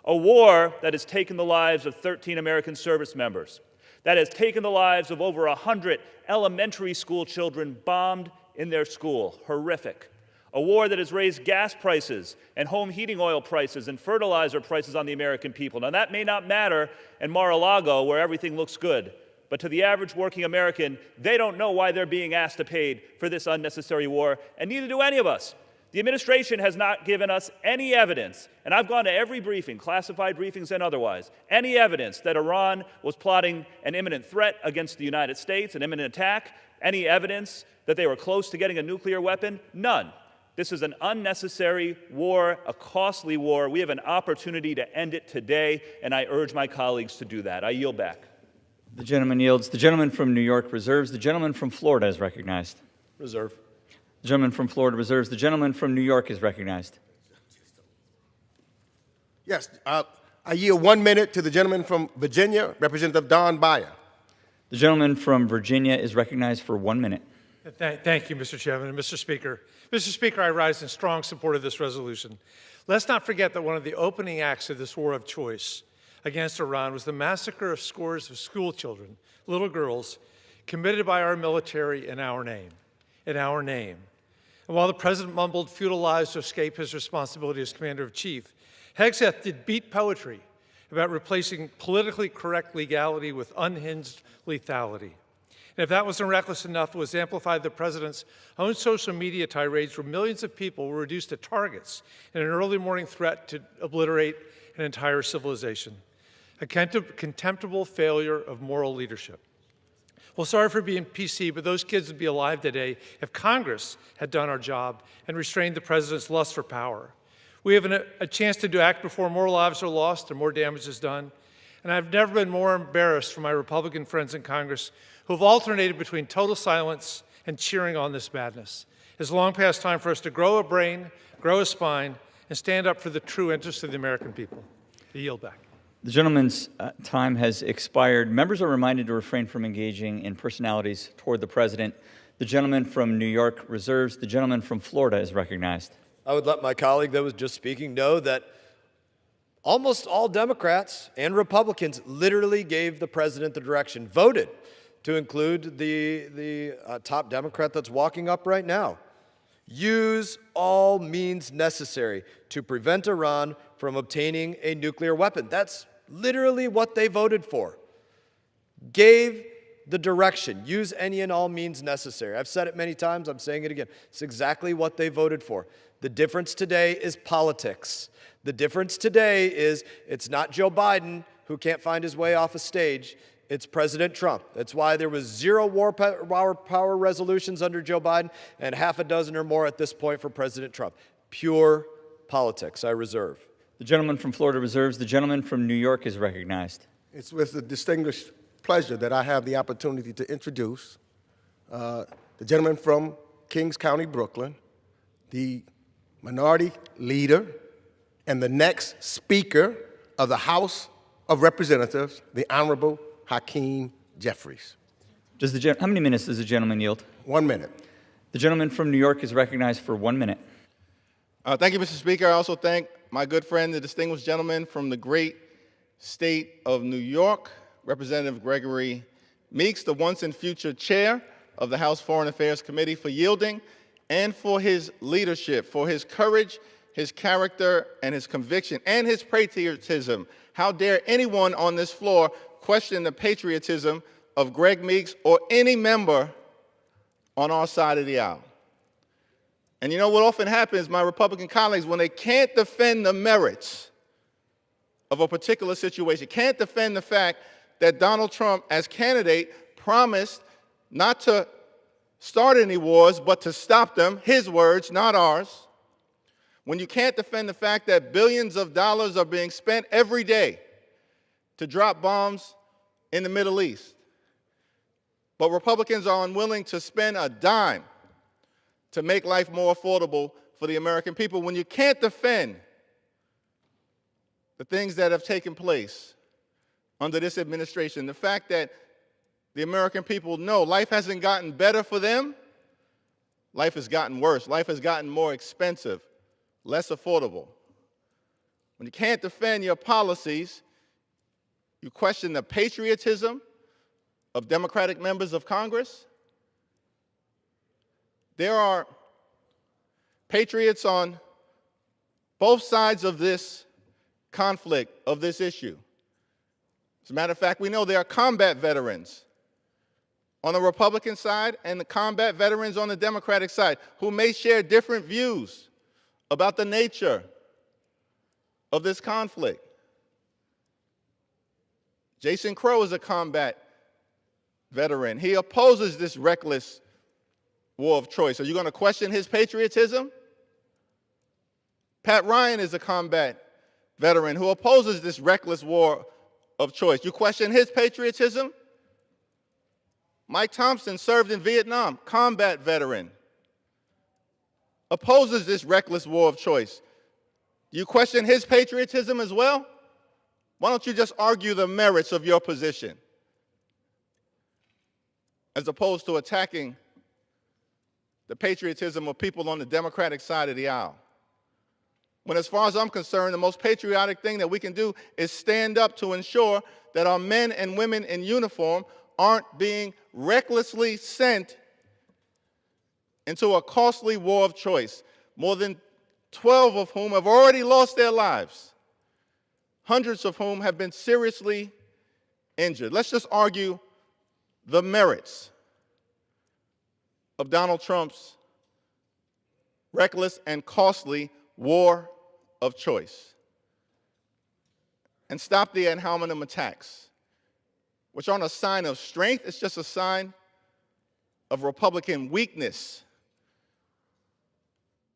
A war that has taken the lives of 13 American service members, that has taken the lives of over 100 elementary school children bombed in their school. Horrific. A war that has raised gas prices and home heating oil prices and fertilizer prices on the American people. Now, that may not matter in Mar-a-Lago, where everything looks good, but to the average working American, they don't know why they're being asked to pay for this unnecessary war, and neither do any of us. The administration has not given us any evidence, and I've gone to every briefing, classified briefings and otherwise, any evidence that Iran was plotting an imminent threat against the United States, an imminent attack, any evidence that they were close to getting a nuclear weapon, none. This is an unnecessary war, a costly war. We have an opportunity to end it today, and I urge my colleagues to do that. I yield back. The gentleman yields. The gentleman from New York reserves. The gentleman from Florida is recognized. Reserve. The gentleman from Florida reserves. The gentleman from New York is recognized. Yes, I yield 1 minute to the gentleman from Virginia, Representative Don Beyer. The gentleman from Virginia is recognized for 1 minute. Thank you, Mr. Chairman and Mr. Speaker. Mr. Speaker, I rise in strong support of this resolution. Let's not forget that one of the opening acts of this war of choice against Iran was the massacre of scores of school children, little girls, committed by our military in our name. In our name. And while the president mumbled futile lies to escape his responsibility as commander-in-chief, Hegseth did beat poetry about replacing politically correct legality with unhinged lethality. And if that wasn't reckless enough, it was amplified the president's own social media tirades where millions of people were reduced to targets in an early morning threat to obliterate an entire civilization. A contemptible failure of moral leadership. Well, sorry for being PC, but those kids would be alive today if Congress had done our job and restrained the president's lust for power. We have a chance to act before more lives are lost and more damage is done. And I've never been more embarrassed for my Republican friends in Congress who have alternated between total silence and cheering on this madness. It's long past time for us to grow a brain, grow a spine, and stand up for the true interests of the American people. I yield back. The gentleman's time has expired. Members are reminded to refrain from engaging in personalities toward the president. The gentleman from New York reserves. The gentleman from Florida is recognized. I would let my colleague that was just speaking know that almost all Democrats and Republicans literally gave the president the direction, voted to include the top Democrat that's walking up right now. Use all means necessary to prevent Iran from obtaining a nuclear weapon. That's literally what they voted for. Gave the direction, use any and all means necessary. I've said it many times, I'm saying it again. It's exactly what they voted for. The difference today is politics. The difference today is it's not Joe Biden who can't find his way off a stage. It's President Trump. That's why there was 0 war power resolutions under Joe Biden and half a dozen or more at this point for President Trump. Pure politics. I reserve. The gentleman from Florida reserves. The gentleman from New York is recognized. It's with a distinguished pleasure that I have the opportunity to introduce the gentleman from Kings County, Brooklyn, the minority leader and the next Speaker of the House of Representatives, the Honorable Hakeem Jeffries. How many minutes does the gentleman yield? 1 minute. The gentleman from New York is recognized for 1 minute. Thank you, Mr. Speaker. I also thank my good friend, the distinguished gentleman from the great state of New York, Representative Gregory Meeks, the once and future chair of the House Foreign Affairs Committee, for yielding and for his leadership, for his courage, his character, and his conviction, and his patriotism. How dare anyone on this floor question the patriotism of Greg Meeks or any member on our side of the aisle? And you know what often happens, my Republican colleagues, when they can't defend the merits of a particular situation, can't defend the fact that Donald Trump, as candidate, promised not to start any wars, but to stop them, his words, not ours. When you can't defend the fact that billions of dollars are being spent every day to drop bombs in the Middle East, but Republicans are unwilling to spend a dime to make life more affordable for the American people, when you can't defend the things that have taken place under this administration, the fact that the American people know life hasn't gotten better for them, life has gotten worse, life has gotten more expensive, less affordable. When you can't defend your policies, you question the patriotism of Democratic members of Congress. There are patriots on both sides of this conflict, of this issue. As a matter of fact, we know there are combat veterans on the Republican side and the combat veterans on the Democratic side who may share different views about the nature of this conflict. Jason Crow is a combat veteran. He opposes this reckless war of choice. Are you going to question his patriotism? Pat Ryan is a combat veteran who opposes this reckless war of choice. You question his patriotism? Mike Thompson served in Vietnam, combat veteran, opposes this reckless war of choice. You question his patriotism as well? Why don't you just argue the merits of your position as opposed to attacking the patriotism of people on the Democratic side of the aisle? when, as far as I'm concerned, the most patriotic thing that we can do is stand up to ensure that our men and women in uniform aren't being recklessly sent into a costly war of choice, more than 12 of whom have already lost their lives, hundreds of whom have been seriously injured. Let's just argue the merits of Donald Trump's reckless and costly war of choice and stop the ad hominem attacks, which aren't a sign of strength. It's just a sign of Republican weakness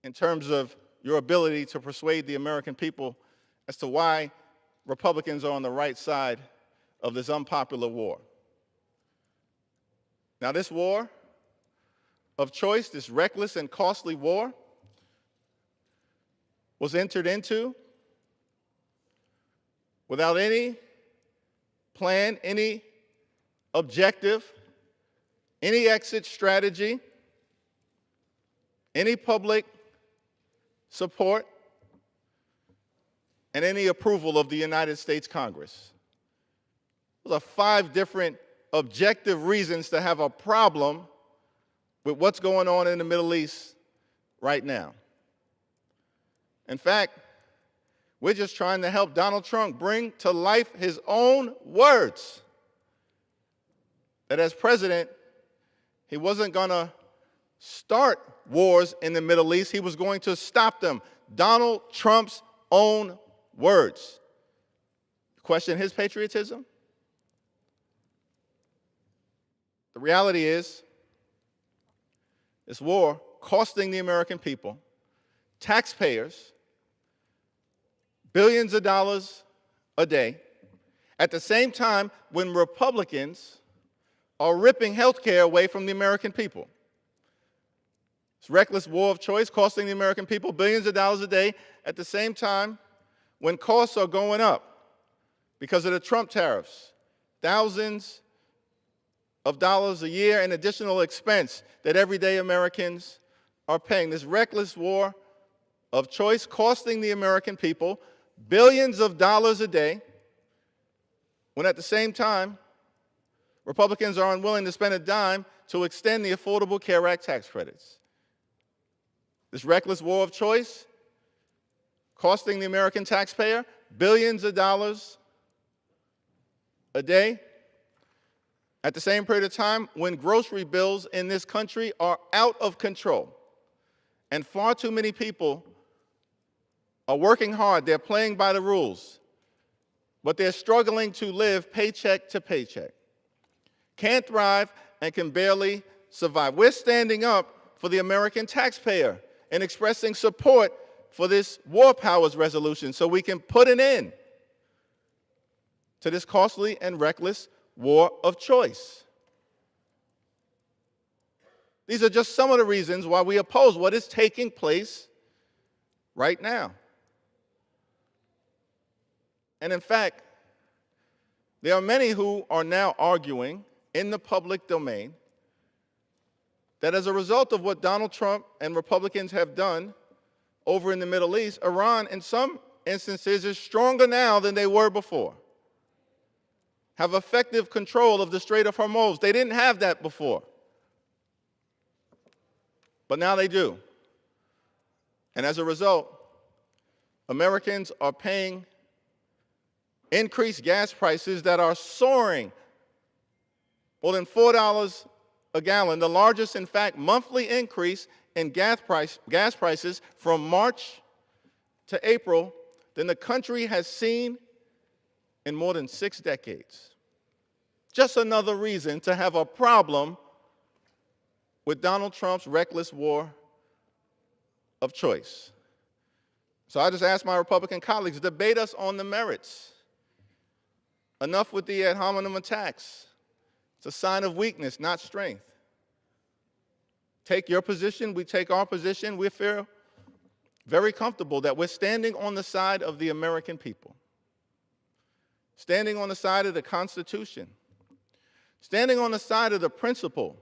in terms of your ability to persuade the American people as to why Republicans are on the right side of this unpopular war. Now, this war of choice, this reckless and costly war, was entered into without any plan, any objective, any exit strategy, any public support, and any approval of the United States Congress. Those are 5 different objective reasons to have a problem with what's going on in the Middle East right now. In fact, we're just trying to help Donald Trump bring to life his own words that as president, he wasn't going to start wars in the Middle East, he was going to stop them. Donald Trump's own words. Question his patriotism? The reality is, this war costing the American people, taxpayers, billions of dollars a day, at the same time when Republicans are ripping health care away from the American people. This reckless war of choice costing the American people billions of dollars a day at the same time when costs are going up because of the Trump tariffs, thousands of dollars a year in additional expense that everyday Americans are paying. This reckless war of choice costing the American people billions of dollars a day, when at the same time, Republicans are unwilling to spend a dime to extend the Affordable Care Act tax credits. This reckless war of choice costing the American taxpayer billions of dollars a day, at the same period of time when grocery bills in this country are out of control. And far too many people are working hard, they're playing by the rules, but they're struggling to live paycheck to paycheck. Can't thrive and can barely survive. We're standing up for the American taxpayer and expressing support for this War Powers resolution so we can put an end to this costly and reckless war of choice. These are just some of the reasons why we oppose what is taking place right now. And in fact, there are many who are now arguing in the public domain that as a result of what Donald Trump and Republicans have done over in the Middle East, Iran in some instances is stronger now than they were before, have effective control of the Strait of Hormuz. They didn't have that before, but now they do. And as a result, Americans are paying increased gas prices that are soaring more than $4 a gallon, the largest, in fact, monthly increase in gas prices from March to April than the country has seen in more than 6 decades. Just another reason to have a problem with Donald Trump's reckless war of choice. So I just ask my Republican colleagues, debate us on the merits. Enough with the ad hominem attacks. It's a sign of weakness, not strength. Take your position, we take our position. We feel very comfortable that we're standing on the side of the American people, standing on the side of the Constitution, standing on the side of the principle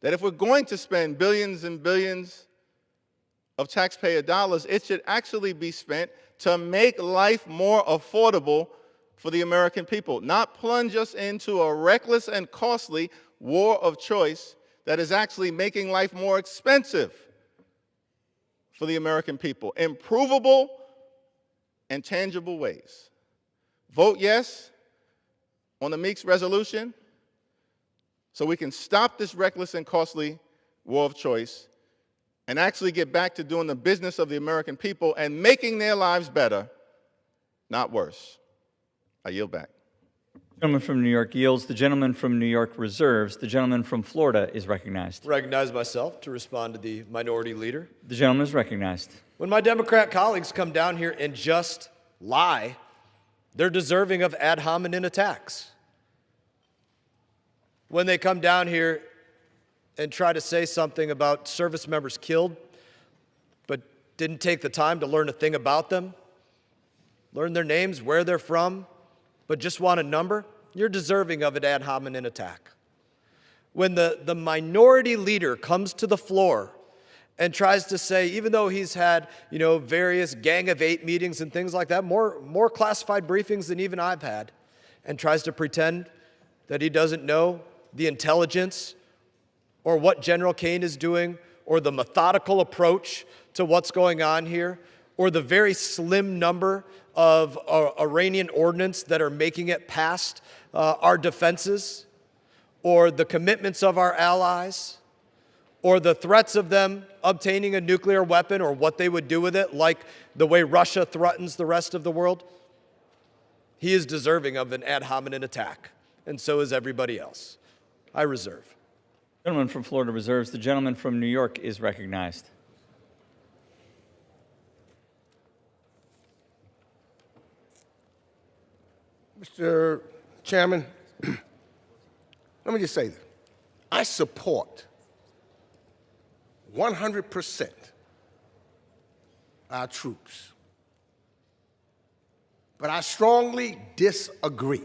that if we're going to spend billions and billions of taxpayer dollars, it should actually be spent to make life more affordable for the American people, not plunge us into a reckless and costly war of choice that is actually making life more expensive for the American people in provable and tangible ways. Vote yes on the Meeks resolution so we can stop this reckless and costly war of choice and actually get back to doing the business of the American people and making their lives better, not worse. I yield back. The gentleman from New York yields. The gentleman from New York reserves. The gentleman from Florida is recognized. Recognize myself to respond to the minority leader. The gentleman is recognized. When my Democrat colleagues come down here and just lie, they're deserving of ad hominem attacks. When they come down here and try to say something about service members killed, but didn't take the time to learn a thing about them, learn their names, where they're from, but just want a number, you're deserving of an ad hominem attack. When the minority leader comes to the floor and tries to say, even though he's had, various Gang of Eight meetings and things like that, more classified briefings than even I've had, and tries to pretend that he doesn't know the intelligence or what General Kane is doing or the methodical approach to what's going on here, or the very slim number of Iranian ordnance that are making it past our defenses, or the commitments of our allies, or the threats of them obtaining a nuclear weapon or what they would do with it, like the way Russia threatens the rest of the world, he is deserving of an ad hominem attack, and so is everybody else. I reserve. The gentleman from Florida reserves. The gentleman from New York is recognized. Mr. Chairman, let me just say this. I support 100% our troops. But I strongly disagree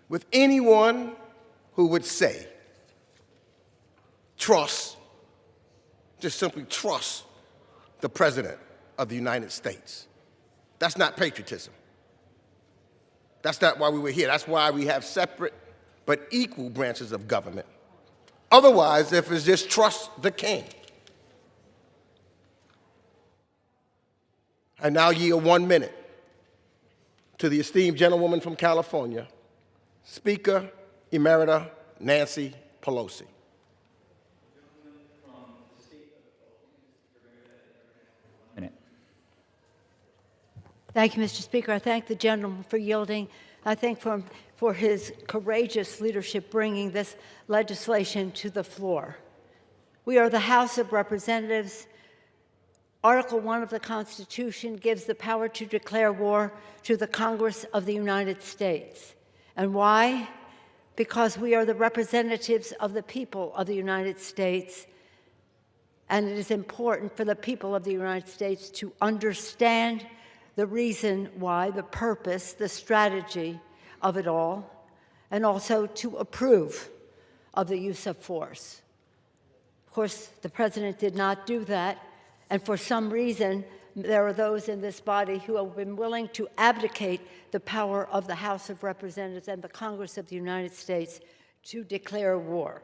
with anyone who would say, just simply trust the President of the United States. That's not patriotism. That's not why we were here. That's why we have separate but equal branches of government. Otherwise, if it's just trust the king. I now yield 1 minute to the esteemed gentlewoman from California, Speaker Emerita Nancy Pelosi. Thank you, Mr. Speaker. I thank the gentleman for yielding. I thank for his courageous leadership bringing this legislation to the floor. We are the House of Representatives. Article 1 of the Constitution gives the power to declare war to the Congress of the United States. And why? Because we are the representatives of the people of the United States, and it is important for the people of the United States to understand the reason why, the purpose, the strategy of it all, and also to approve of the use of force. Of course, the President did not do that, and for some reason, there are those in this body who have been willing to abdicate the power of the House of Representatives and the Congress of the United States to declare war.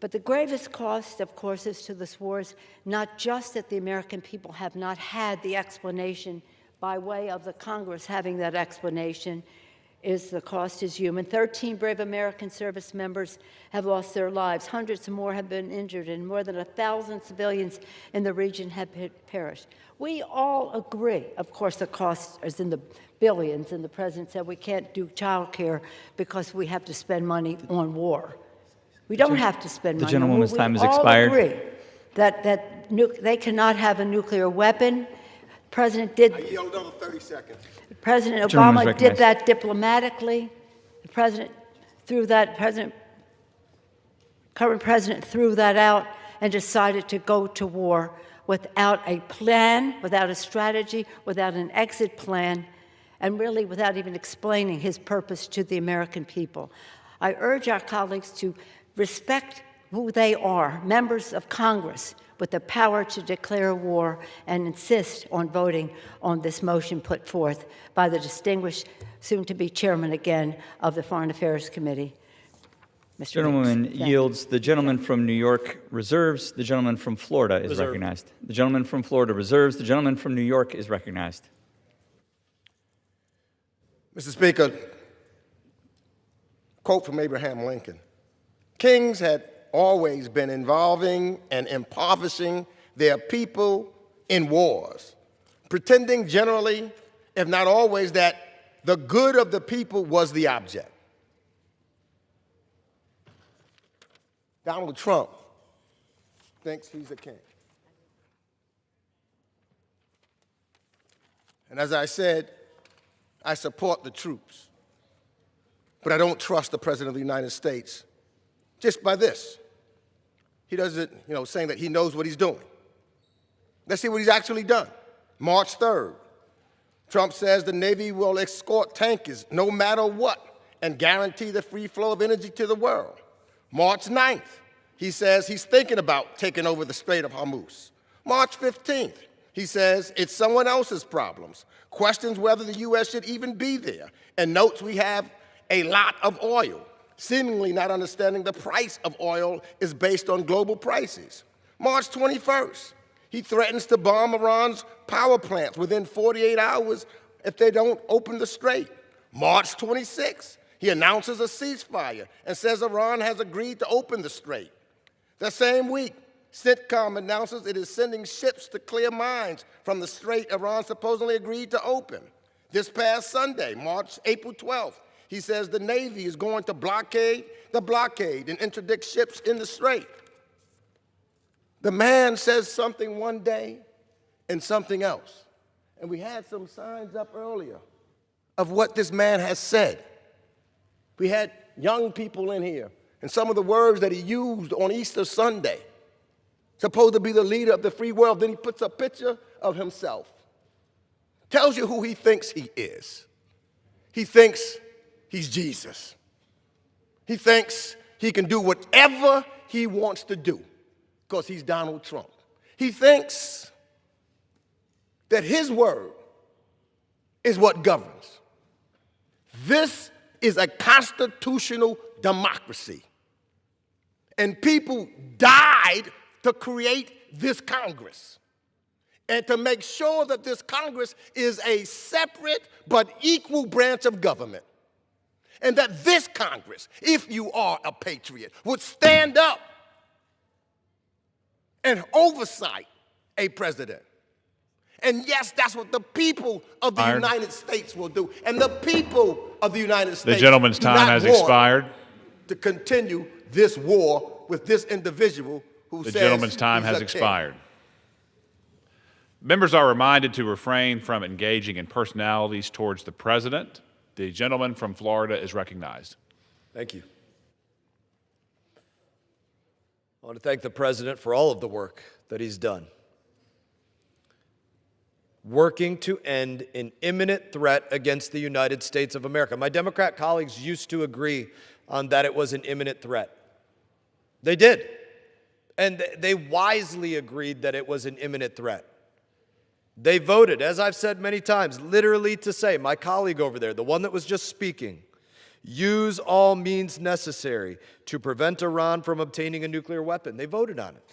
But the gravest cost, of course, is to this war is not just that the American people have not had the explanation by way of the Congress having that explanation, is the cost is human. 13 brave American service members have lost their lives. Hundreds more have been injured, and more than 1,000 civilians in the region have perished. We all agree. Of course, the cost is in the billions, and the President said we can't do child care because we have to spend money on war. We don't have to spend money. The gentlewoman's time has We expired. all agree that they cannot have a nuclear weapon. President did. I yield another 30 seconds. President Obama did that diplomatically. The President threw that. Current President threw that out and decided to go to war without a plan, without a strategy, without an exit plan, and really without even explaining his purpose to the American people. I urge our colleagues to respect who they are, members of Congress with the power to declare war, and insist on voting on this motion put forth by the distinguished, soon-to-be chairman again of the Foreign Affairs Committee. Mr. Gentlewoman yields. The gentleman from New York reserves. The gentleman from Florida is recognized. The gentleman from Florida reserves. The gentleman from New York is recognized. Mr. Speaker, quote from Abraham Lincoln: "Kings had always been involving and impoverishing their people in wars, pretending generally, if not always, that the good of the people was the object." Donald Trump thinks he's a king. And as I said, I support the troops, but I don't trust the President of the United States just by this. He doesn't, saying that he knows what he's doing. Let's see what he's actually done. March 3rd, Trump says the Navy will escort tankers no matter what and guarantee the free flow of energy to the world. March 9th, he says he's thinking about taking over the Strait of Hormuz. March 15th, he says it's someone else's problems, questions whether the U.S. should even be there, and notes we have a lot of oil, seemingly not understanding the price of oil is based on global prices. March 21st, he threatens to bomb Iran's power plants within 48 hours if they don't open the strait. March 26th, he announces a ceasefire and says Iran has agreed to open the strait. The same week, CENTCOM announces it is sending ships to clear mines from the strait Iran supposedly agreed to open. This past Sunday, April 12th, he says the Navy is going to blockade the blockade and interdict ships in the strait. The man says something one day and something else. And we had some signs up earlier of what this man has said. We had young people in here, and some of the words that he used on Easter Sunday, supposed to be the leader of the free world. Then he puts a picture of himself. Tells you who he thinks he is. He thinks he's Jesus. He thinks he can do whatever he wants to do because he's Donald Trump. He thinks that his word is what governs. This is a constitutional democracy. And people died to create this Congress and to make sure that this Congress is a separate but equal branch of government. And that this Congress, if you are a patriot, would stand up and oversight a president. And yes, that's what the people of the United States will do. And the people of the United States, the gentleman's time has expired, to continue this war with this individual who says the gentleman's time has expired. Members are reminded to refrain from engaging in personalities towards the president. The gentleman from Florida is recognized. Thank you. I want to thank the president for all of the work that he's done, working to end an imminent threat against the United States of America. My Democrat colleagues used to agree on that it was an imminent threat. They did. And they wisely agreed that it was an imminent threat. They voted, as I've said many times, literally to say, my colleague over there, the one that was just speaking, use all means necessary to prevent Iran from obtaining a nuclear weapon. They voted on it.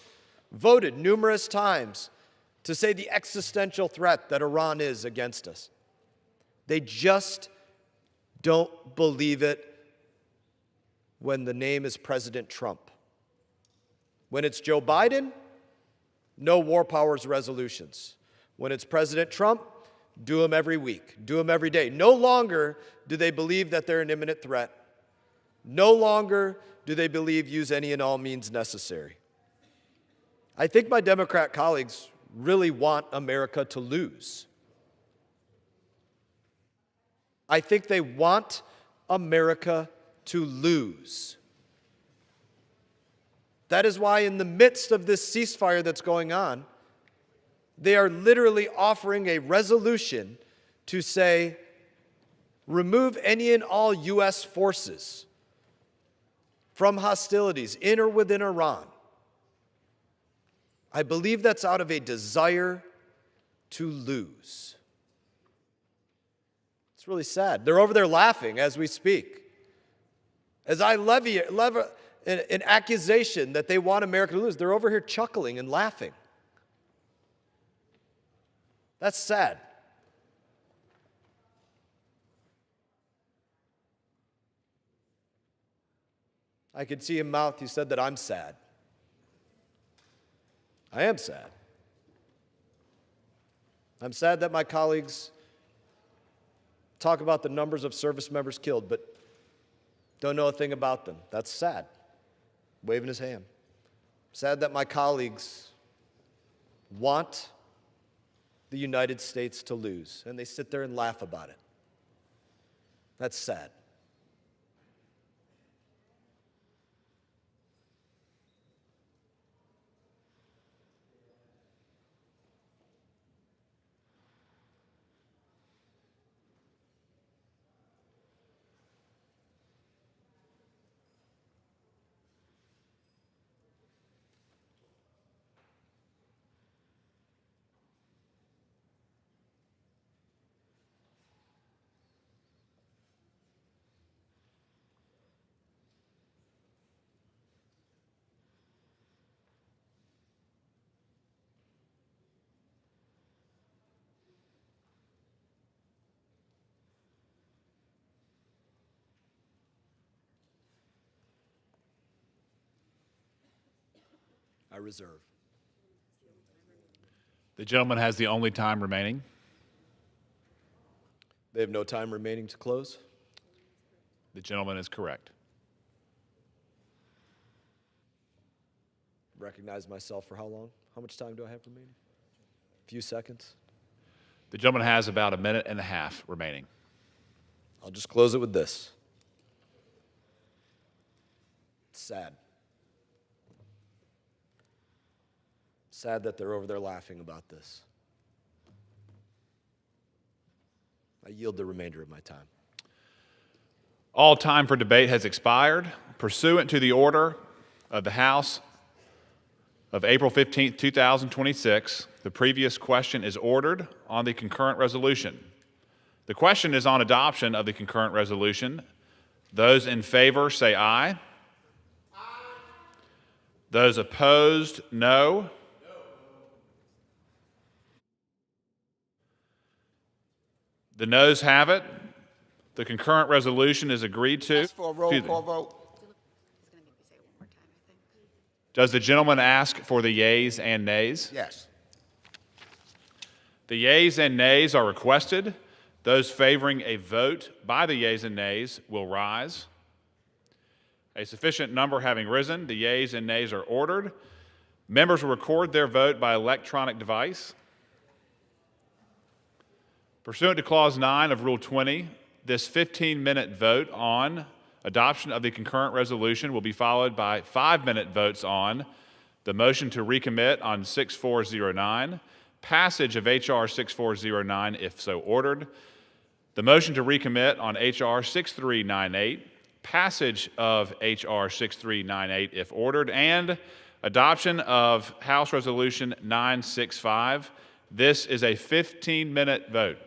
Voted numerous times to say the existential threat that Iran is against us. They just don't believe it when the name is President Trump. When it's Joe Biden, no war powers resolutions. When it's President Trump, do them every week, do them every day. No longer do they believe that they're an imminent threat. No longer do they believe use any and all means necessary. I think my Democrat colleagues really want America to lose. I think they want America to lose. That is why in the midst of this ceasefire that's going on, they are literally offering a resolution to say, remove any and all U.S. forces from hostilities in or within Iran, I believe that's out of a desire to lose. It's really sad. They're over there laughing as we speak. As I levy an accusation that they want America to lose, they're over here chuckling and laughing. That's sad. I could see him mouth, he said that I'm sad. I am sad. I'm sad that my colleagues talk about the numbers of service members killed, but don't know a thing about them. That's sad. Waving his hand. Sad that my colleagues want the United States to lose, and they sit there and laugh about it. That's sad. I reserve. The gentleman has the only time remaining. They have no time remaining to close? The gentleman is correct. Recognize myself for how long? How much time do I have remaining? A few seconds? The gentleman has about a minute and a half remaining. I'll just close it with this. It's sad. Sad that they're over there laughing about this. I yield the remainder of my time. All time for debate has expired. Pursuant to the order of the House of April 15, 2026, the previous question is ordered on the concurrent resolution. The question is on adoption of the concurrent resolution. Those in favor say aye. Aye. Those opposed, no. The noes have it. The concurrent resolution is agreed to. Ask for a roll call vote. Does the gentleman ask for the yeas and nays? Yes. The yeas and nays are requested. Those favoring a vote by the yeas and nays will rise. A sufficient number having risen, the yeas and nays are ordered. Members will record their vote by electronic device. Pursuant to Clause 9 of Rule 20, this 15-minute vote on adoption of the concurrent resolution will be followed by 5-minute votes on the motion to recommit on 6409, passage of H.R. 6409 if so ordered, the motion to recommit on H.R. 6398, passage of H.R. 6398 if ordered, and adoption of House Resolution 965. This is a 15-minute vote.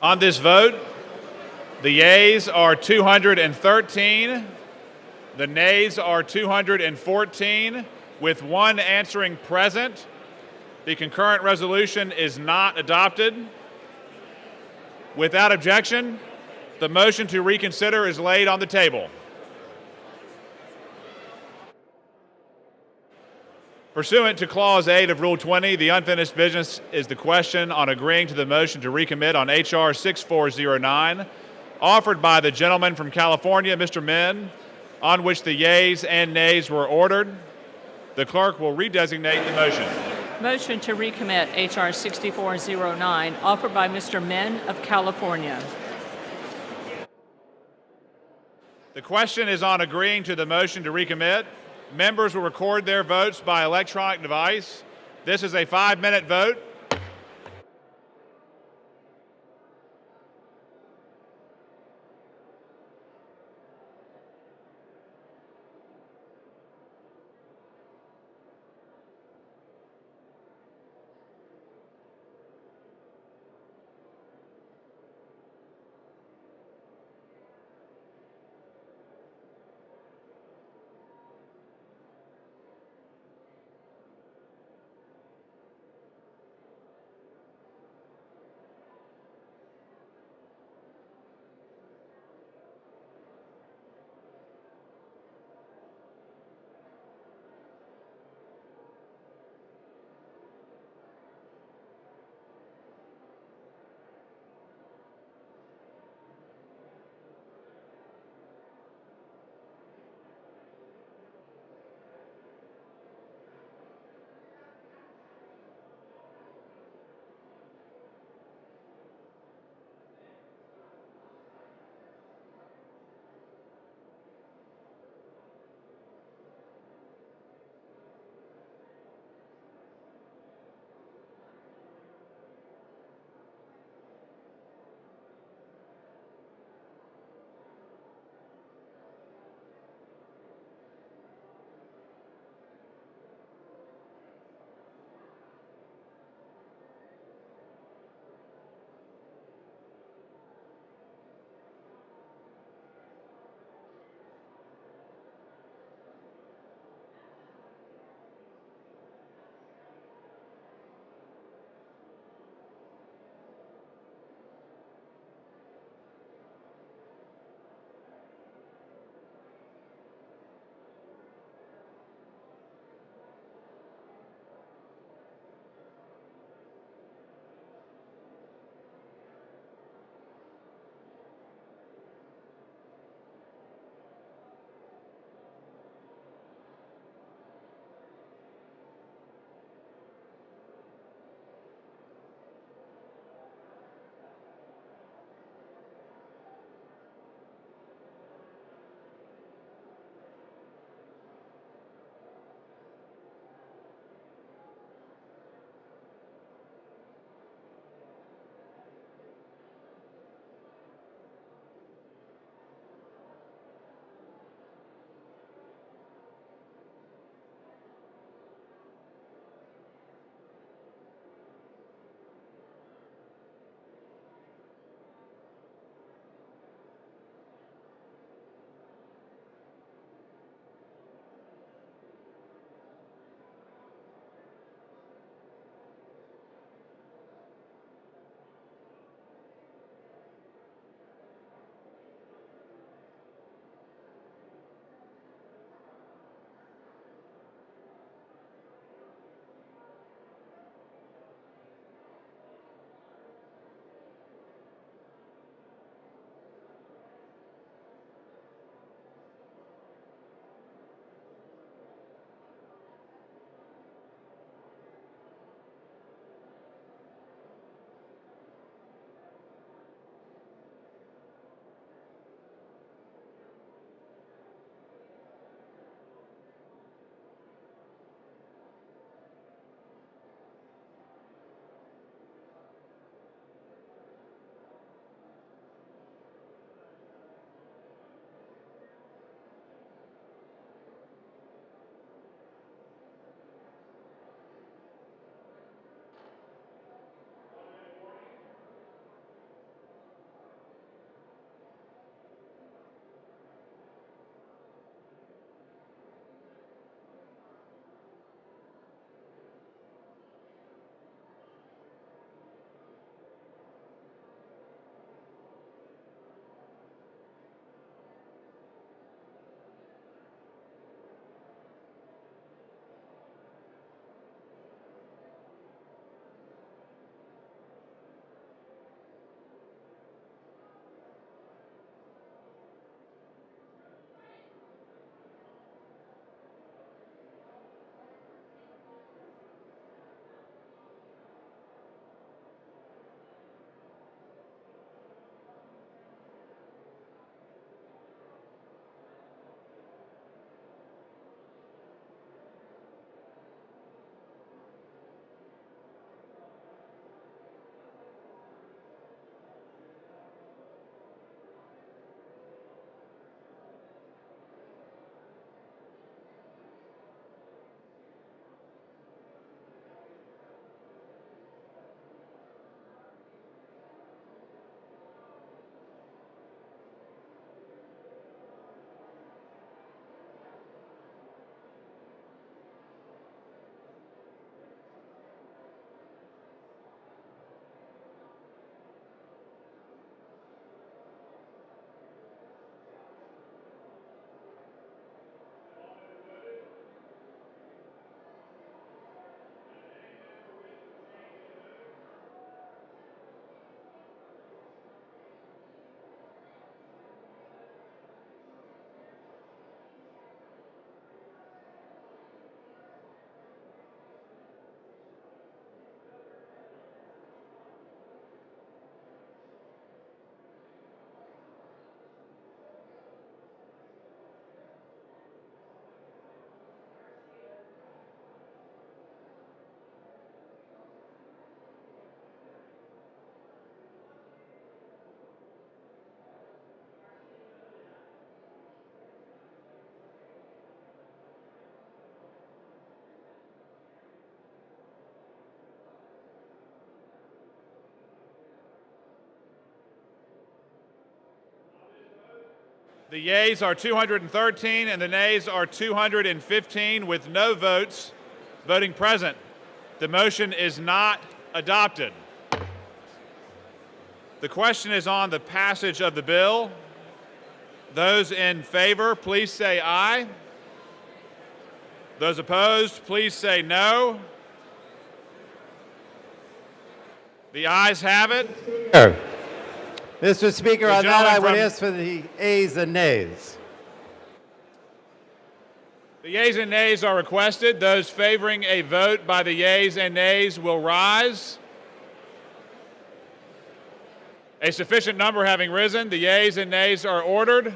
On this vote, the yeas are 213, the nays are 214, with one answering present. The concurrent resolution is not adopted. Without objection, the motion to reconsider is laid on the table. Pursuant to Clause 8 of Rule 20, the unfinished business is the question on agreeing to the motion to recommit on H.R. 6409, offered by the gentleman from California, Mr. Min, on which the yeas and nays were ordered. The clerk will redesignate the motion. Motion to recommit H.R. 6409, offered by Mr. Min of California. The question is on agreeing to the motion to recommit. Members will record their votes by electronic device. This is a 5-minute vote. The yeas are 213 and the nays are 215 with no votes voting present. The motion is not adopted. The question is on the passage of the bill. Those in favor, please say aye. Those opposed, please say no. The ayes have it. Mr. Speaker, on that I would ask for the ayes and nays. The yeas and nays are requested. Those favoring a vote by the yeas and nays will rise. A sufficient number having risen, the yeas and nays are ordered.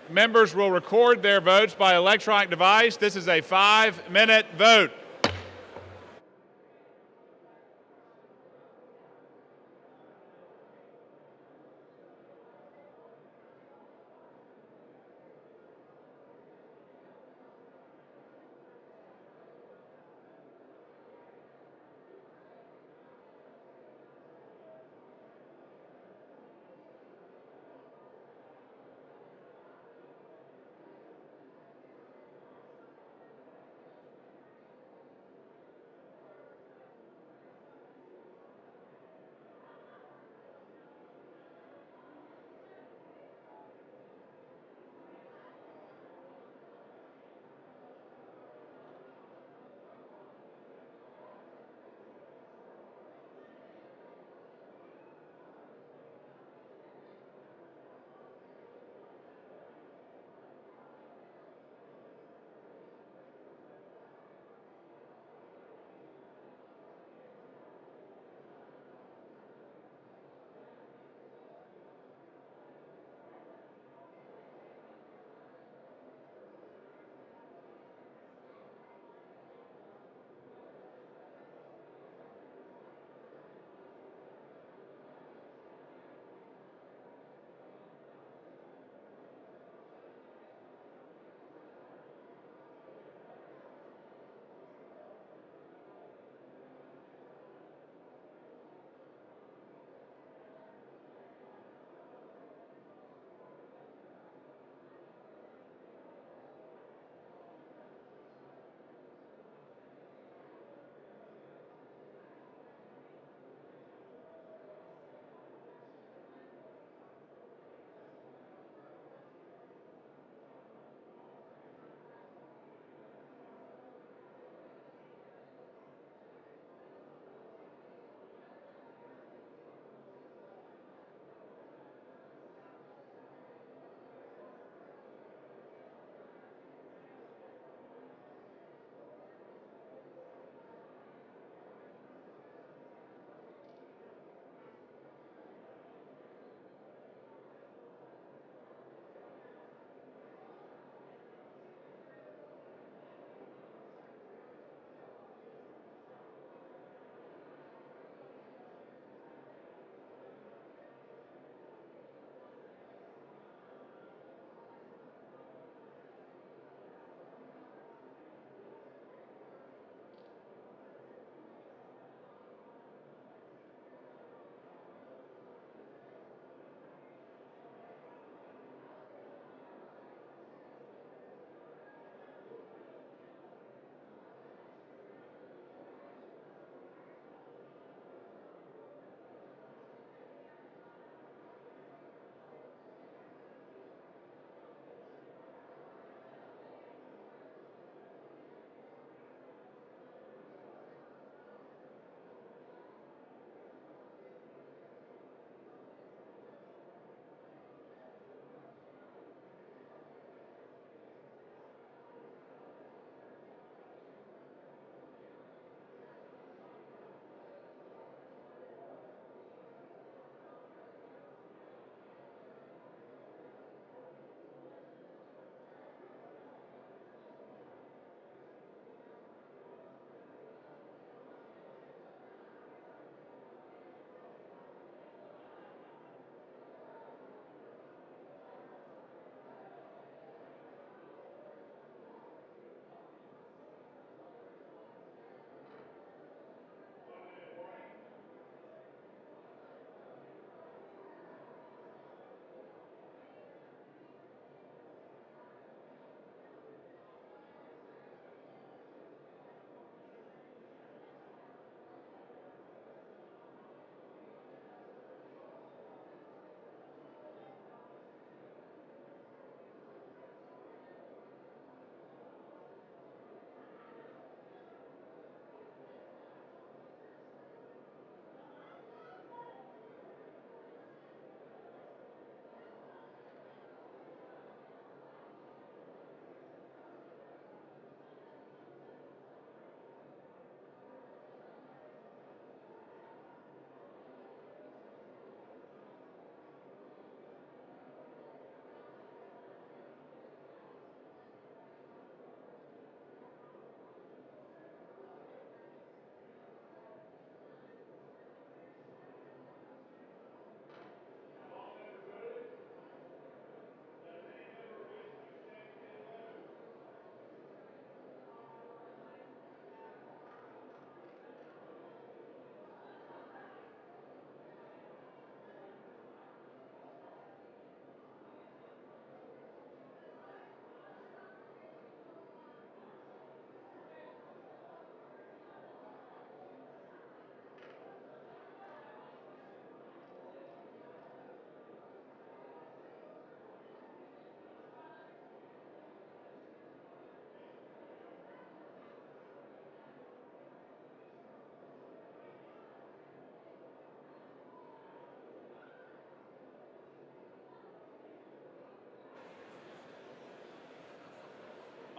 Members will record their votes by electronic device. This is a 5-minute vote.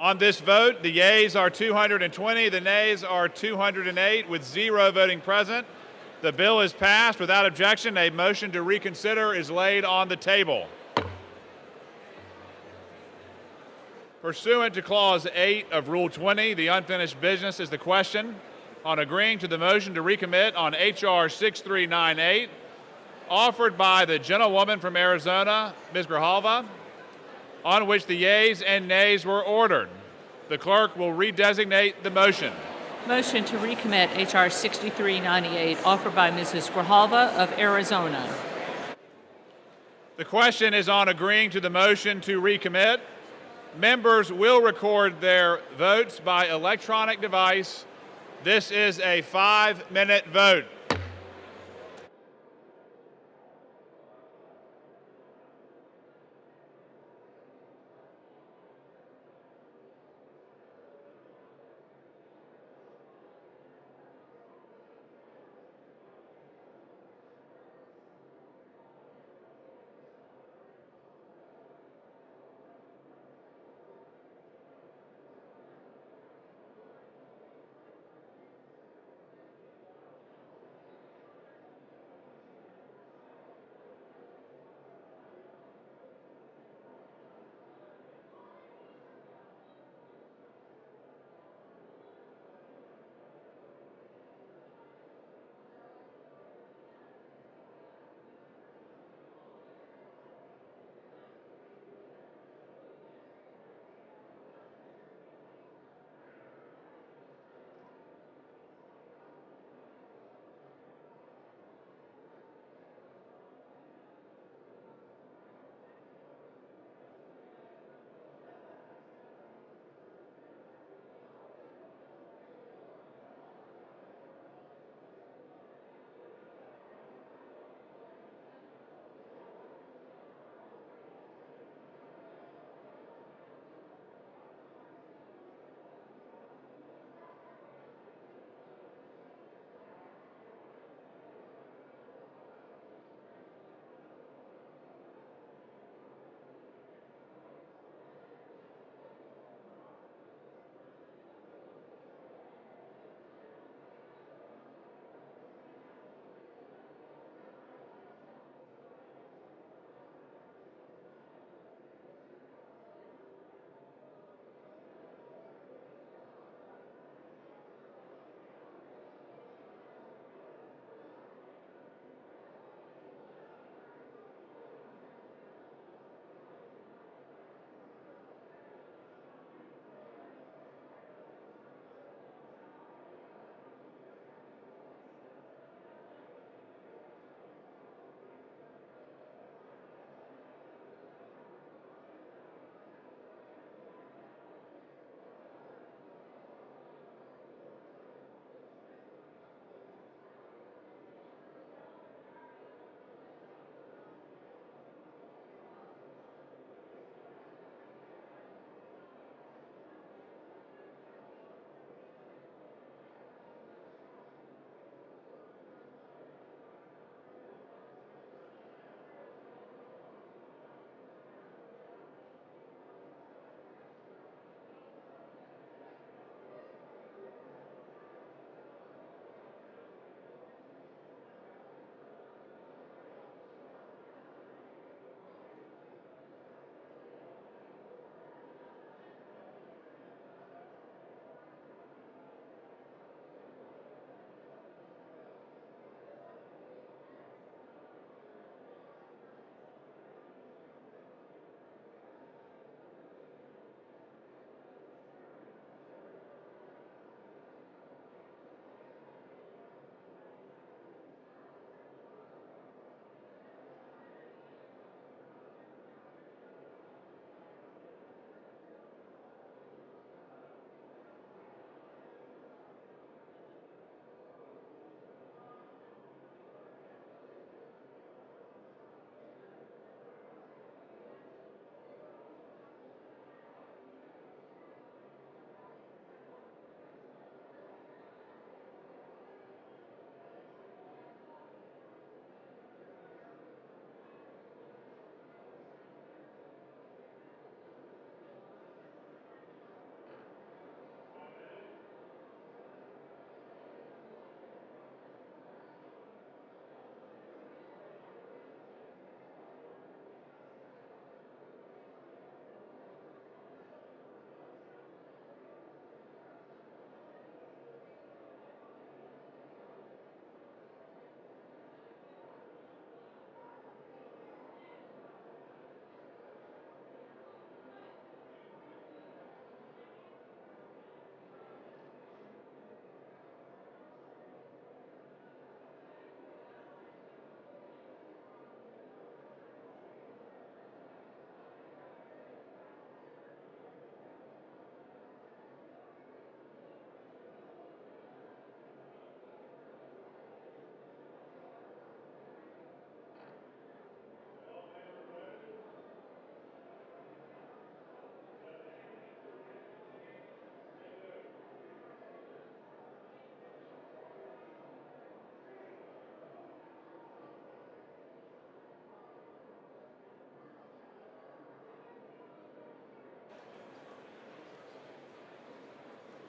On this vote, the yeas are 220, the nays are 208, with 0 voting present. The bill is passed without objection. A motion to reconsider is laid on the table. Pursuant to Clause 8 of Rule 20, the unfinished business is the question on agreeing to the motion to recommit on H.R. 6398, offered by the gentlewoman from Arizona, Ms. Grijalva, on which the yeas and nays were ordered. The clerk will redesignate the motion. Motion to recommit H.R. 6398, offered by Mrs. Grijalva of Arizona. The question is on agreeing to the motion to recommit. Members will record their votes by electronic device. This is a 5-minute vote.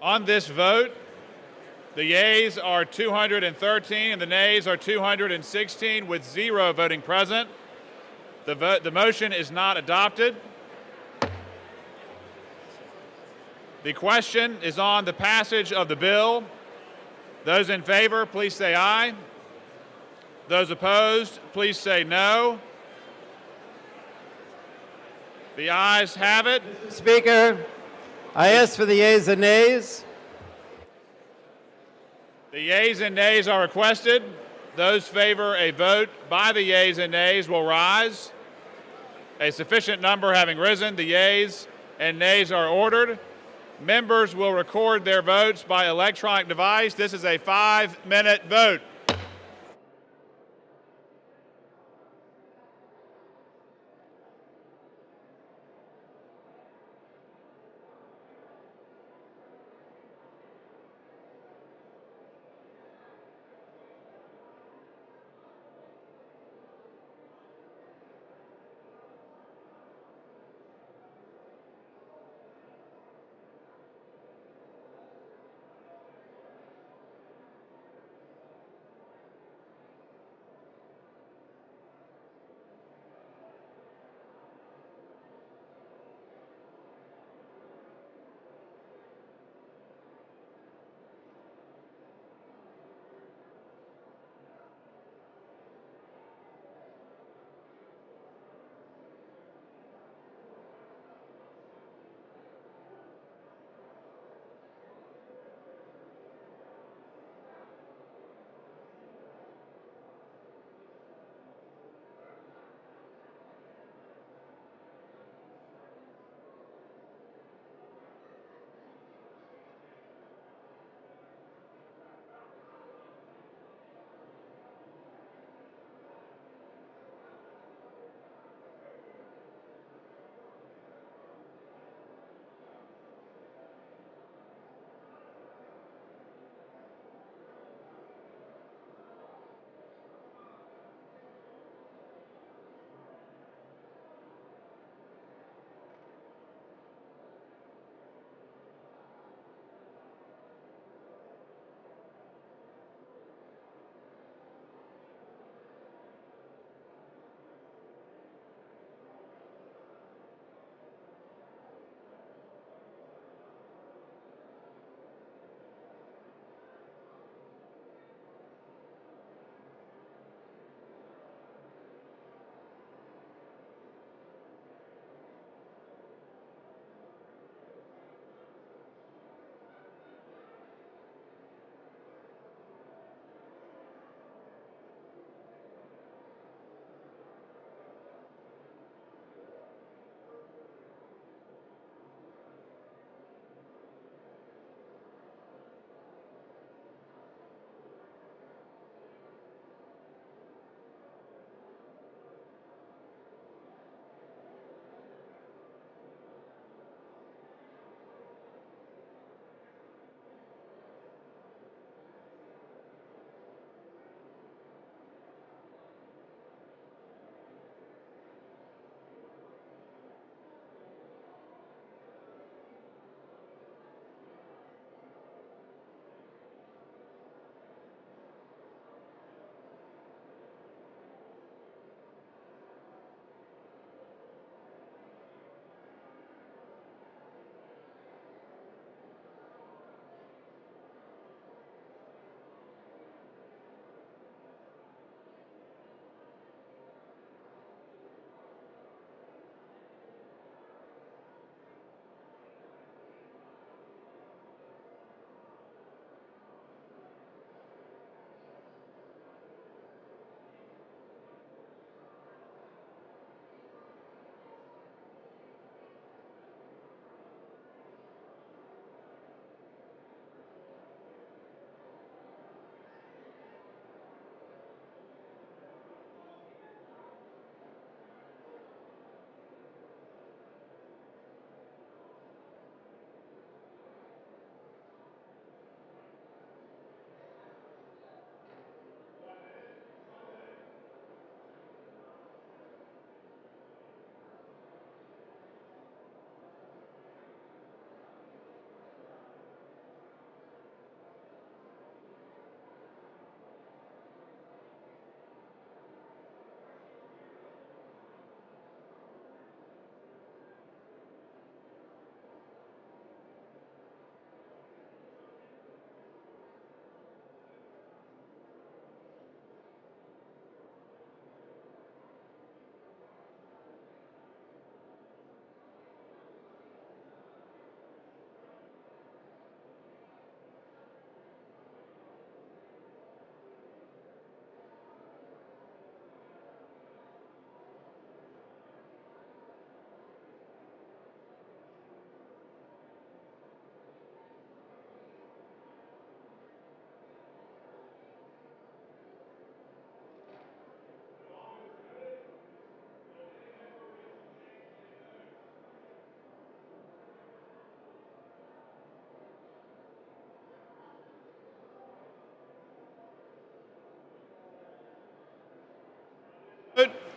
On this vote, the yeas are 213 and the nays are 216 with 0 voting present. The motion is not adopted. The question is on the passage of the bill. Those in favor, please say aye. Those opposed, please say no. The ayes have it. Speaker, I ask for the yeas and nays. The yeas and nays are requested. Those favor a vote by the yeas and nays will rise. A sufficient number having risen, the yeas and nays are ordered. Members will record their votes by electronic device. This is a 5-minute vote.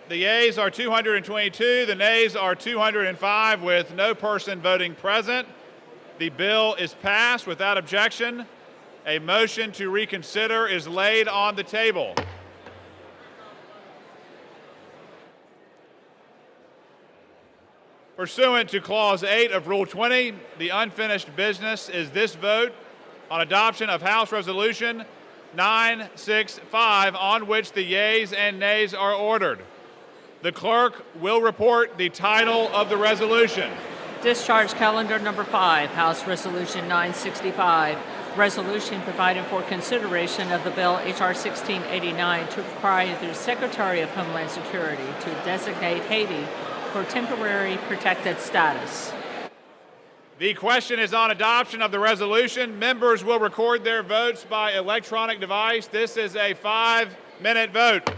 The yeas are 222, the nays are 205, with no person voting present. The bill is passed without objection. A motion to reconsider is laid on the table. Pursuant to Clause 8 of Rule 20, the unfinished business is this vote on adoption of House Resolution 965, on which the yeas and nays are ordered. The clerk will report the title of the resolution. Discharge calendar number 5, House Resolution 965, resolution providing for consideration of the bill H.R. 1689 to require the Secretary of Homeland Security to designate Haiti for temporary protected status. The question is on adoption of the resolution. Members will record their votes by electronic device. This is a 5-minute vote.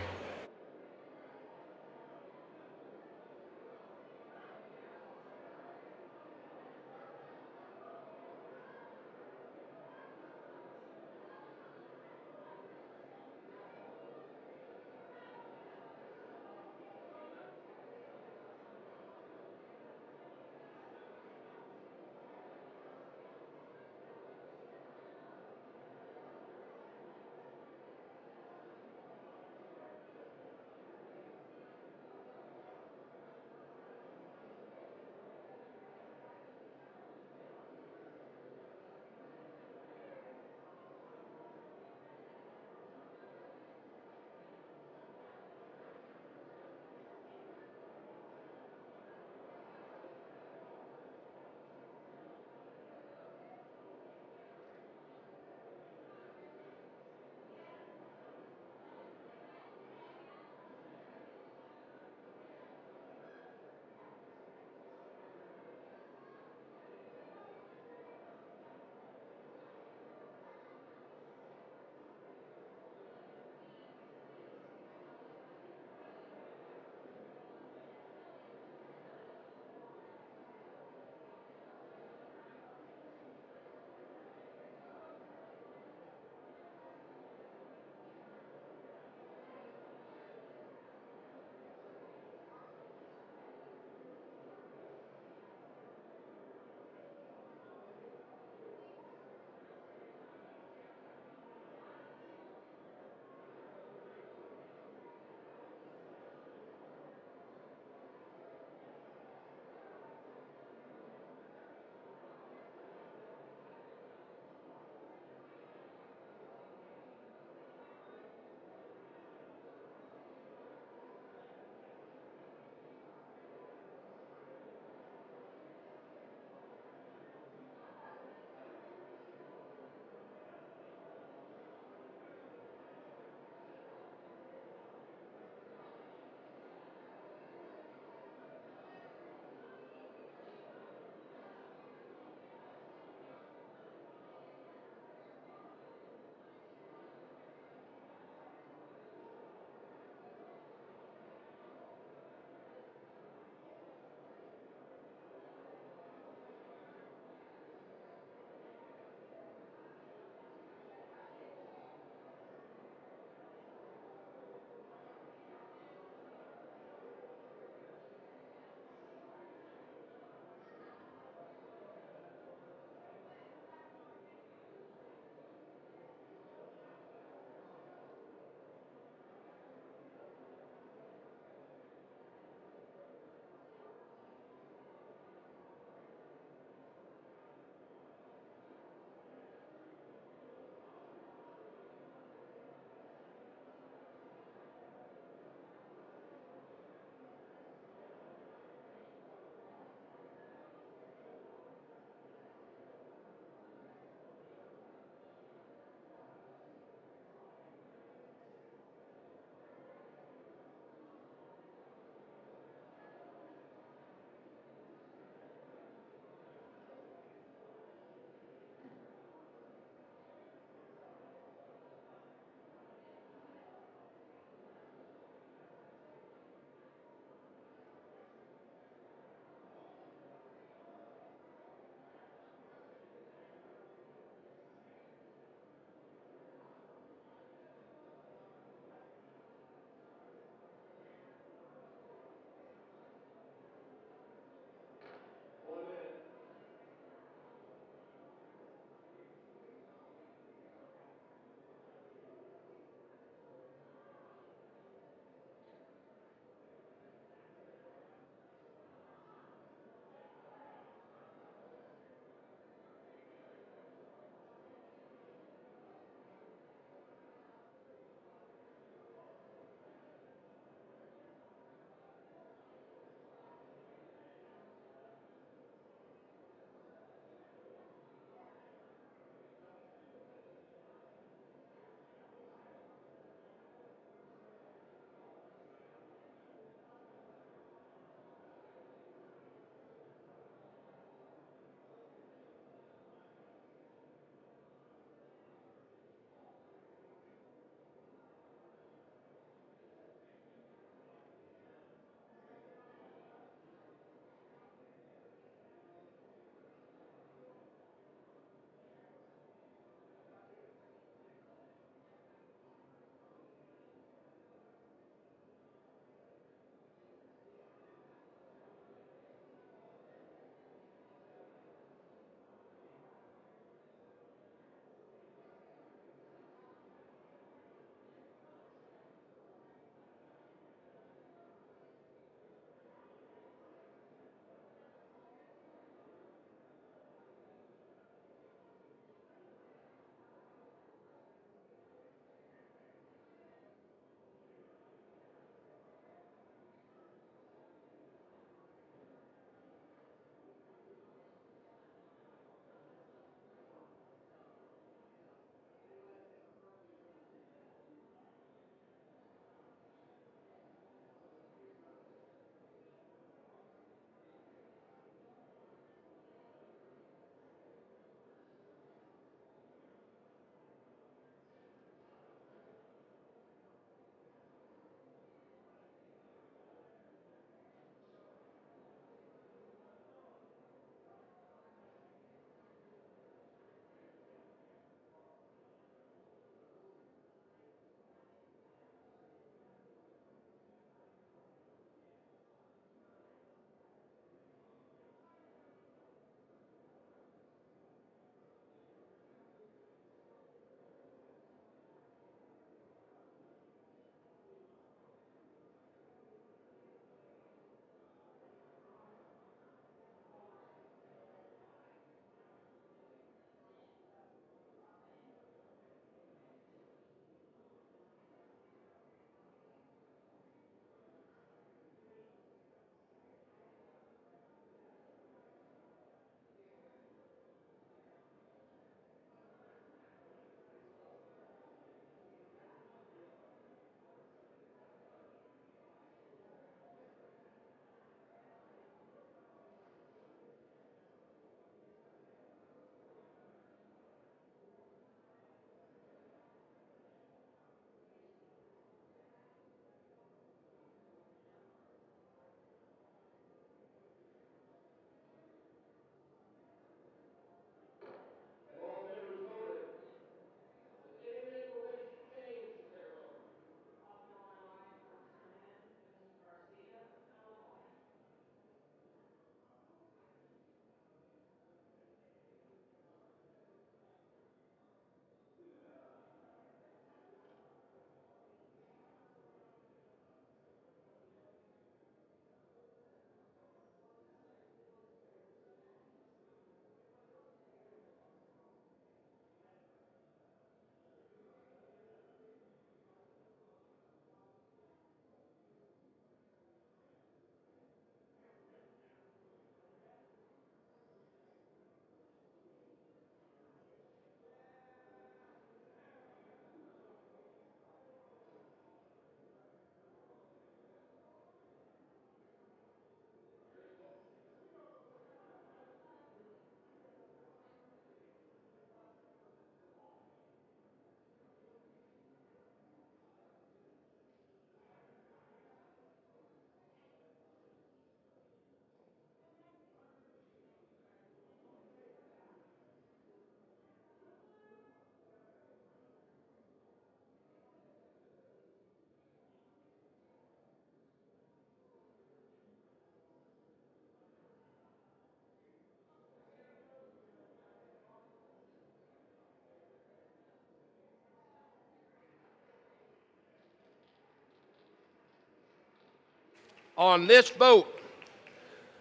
on this vote.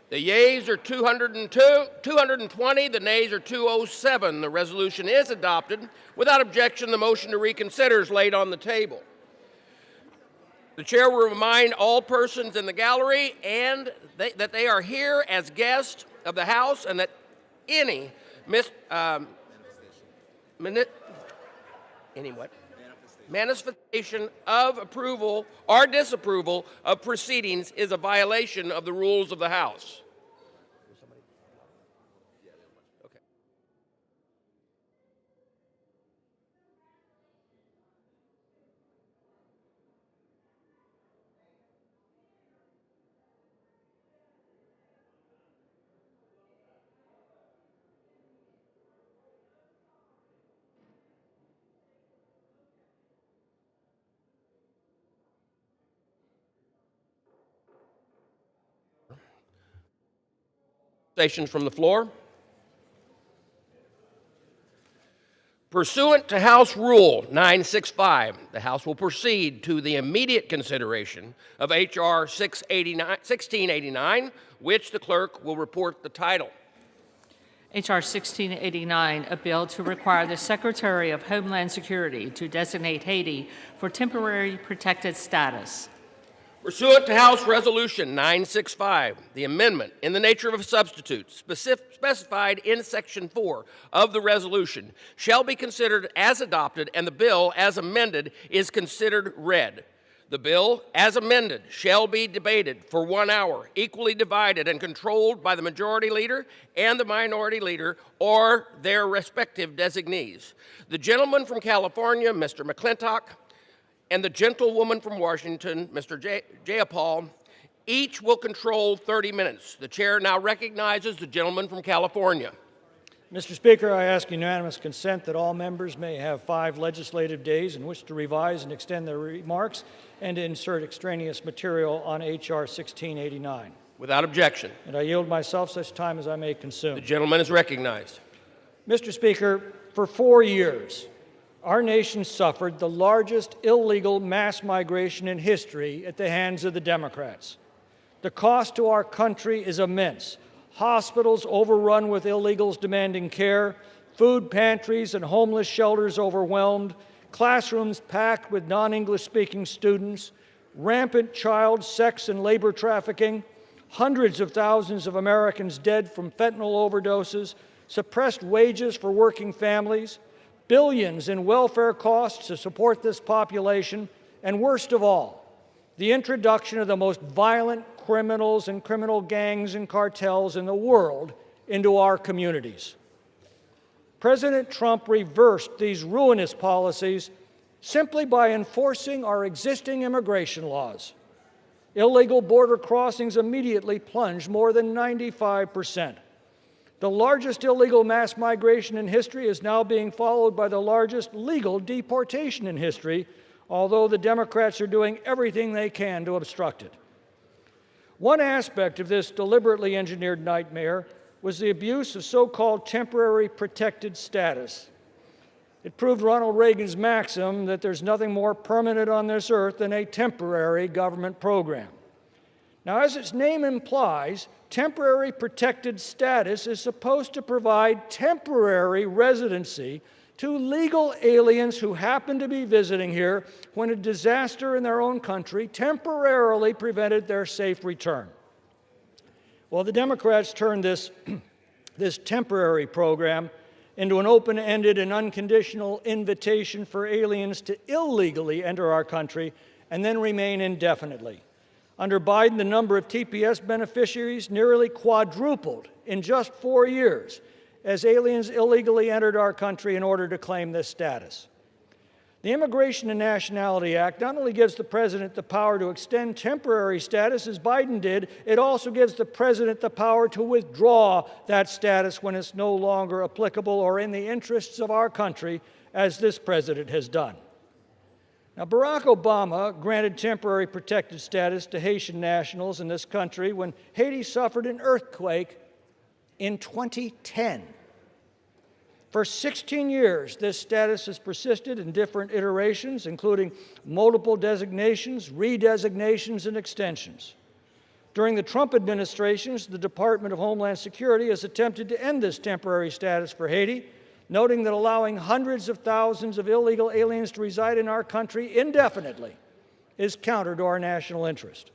The yeas are 220, the nays are 207. The resolution is adopted. Without objection, the motion to reconsider is laid on the table. The chair will remind all persons in the gallery that they are here as guests of the House and that any manifestation of approval or disapproval of proceedings is a violation of the rules of the House. Stations from the floor. Pursuant to House Rule 965, the House will proceed to the immediate consideration of H.R. 1689, which the clerk will report the title. H.R. 1689, a bill to require the Secretary of Homeland Security to designate Haiti for temporary protected status. Pursuant to House Resolution 965, the amendment in the nature of a substitute specified in Section 4 of the resolution shall be considered as adopted, and the bill as amended is considered read. The bill as amended shall be debated for 1 hour, equally divided and controlled by the majority leader and the minority leader or their respective designees. The gentleman from California, Mr. McClintock, and the gentlewoman from Washington, Mr. Jayapal, each will control 30 minutes. The chair now recognizes the gentleman from California. Mr. Speaker, I ask unanimous consent that all members may have 5 legislative days in which to revise and extend their remarks and to insert extraneous material on H.R. 1689. Without objection. And I yield myself such time as I may consume. The gentleman is recognized. Mr. Speaker, for 4 years, our nation suffered the largest illegal mass migration in history at the hands of the Democrats. The cost to our country is immense. Hospitals overrun with illegals demanding care, food pantries and homeless shelters overwhelmed, classrooms packed with non-English speaking students, rampant child sex and labor trafficking, hundreds of thousands of Americans dead from fentanyl overdoses, suppressed wages for working families, billions in welfare costs to support this population, and worst of all, the introduction of the most violent criminals and criminal gangs and cartels in the world into our communities. President Trump reversed these ruinous policies simply by enforcing our existing immigration laws. Illegal border crossings immediately plunged more than 95%. The largest illegal mass migration in history is now being followed by the largest legal deportation in history, although the Democrats are doing everything they can to obstruct it. One aspect of this deliberately engineered nightmare was the abuse of so-called temporary protected status. It proved Ronald Reagan's maxim that there's nothing more permanent on this earth than a temporary government program. Now, as its name implies, temporary protected status is supposed to provide temporary residency to legal aliens who happen to be visiting here when a disaster in their own country temporarily prevented their safe return. Well, the Democrats turned this temporary program into an open-ended and unconditional invitation for aliens to illegally enter our country and then remain indefinitely. Under Biden, the number of TPS beneficiaries nearly quadrupled in just 4 years as aliens illegally entered our country in order to claim this status. The Immigration and Nationality Act not only gives the president the power to extend temporary status, as Biden did, it also gives the president the power to withdraw that status when it's no longer applicable or in the interests of our country, as this president has done. Now, Barack Obama granted temporary protected status to Haitian nationals in this country when Haiti suffered an earthquake in 2010. For 16 years, this status has persisted in different iterations, including multiple designations, redesignations, and extensions. During the Trump administrations, the Department of Homeland Security has attempted to end this temporary status for Haiti, noting that allowing hundreds of thousands of illegal aliens to reside in our country indefinitely is counter to our national interest.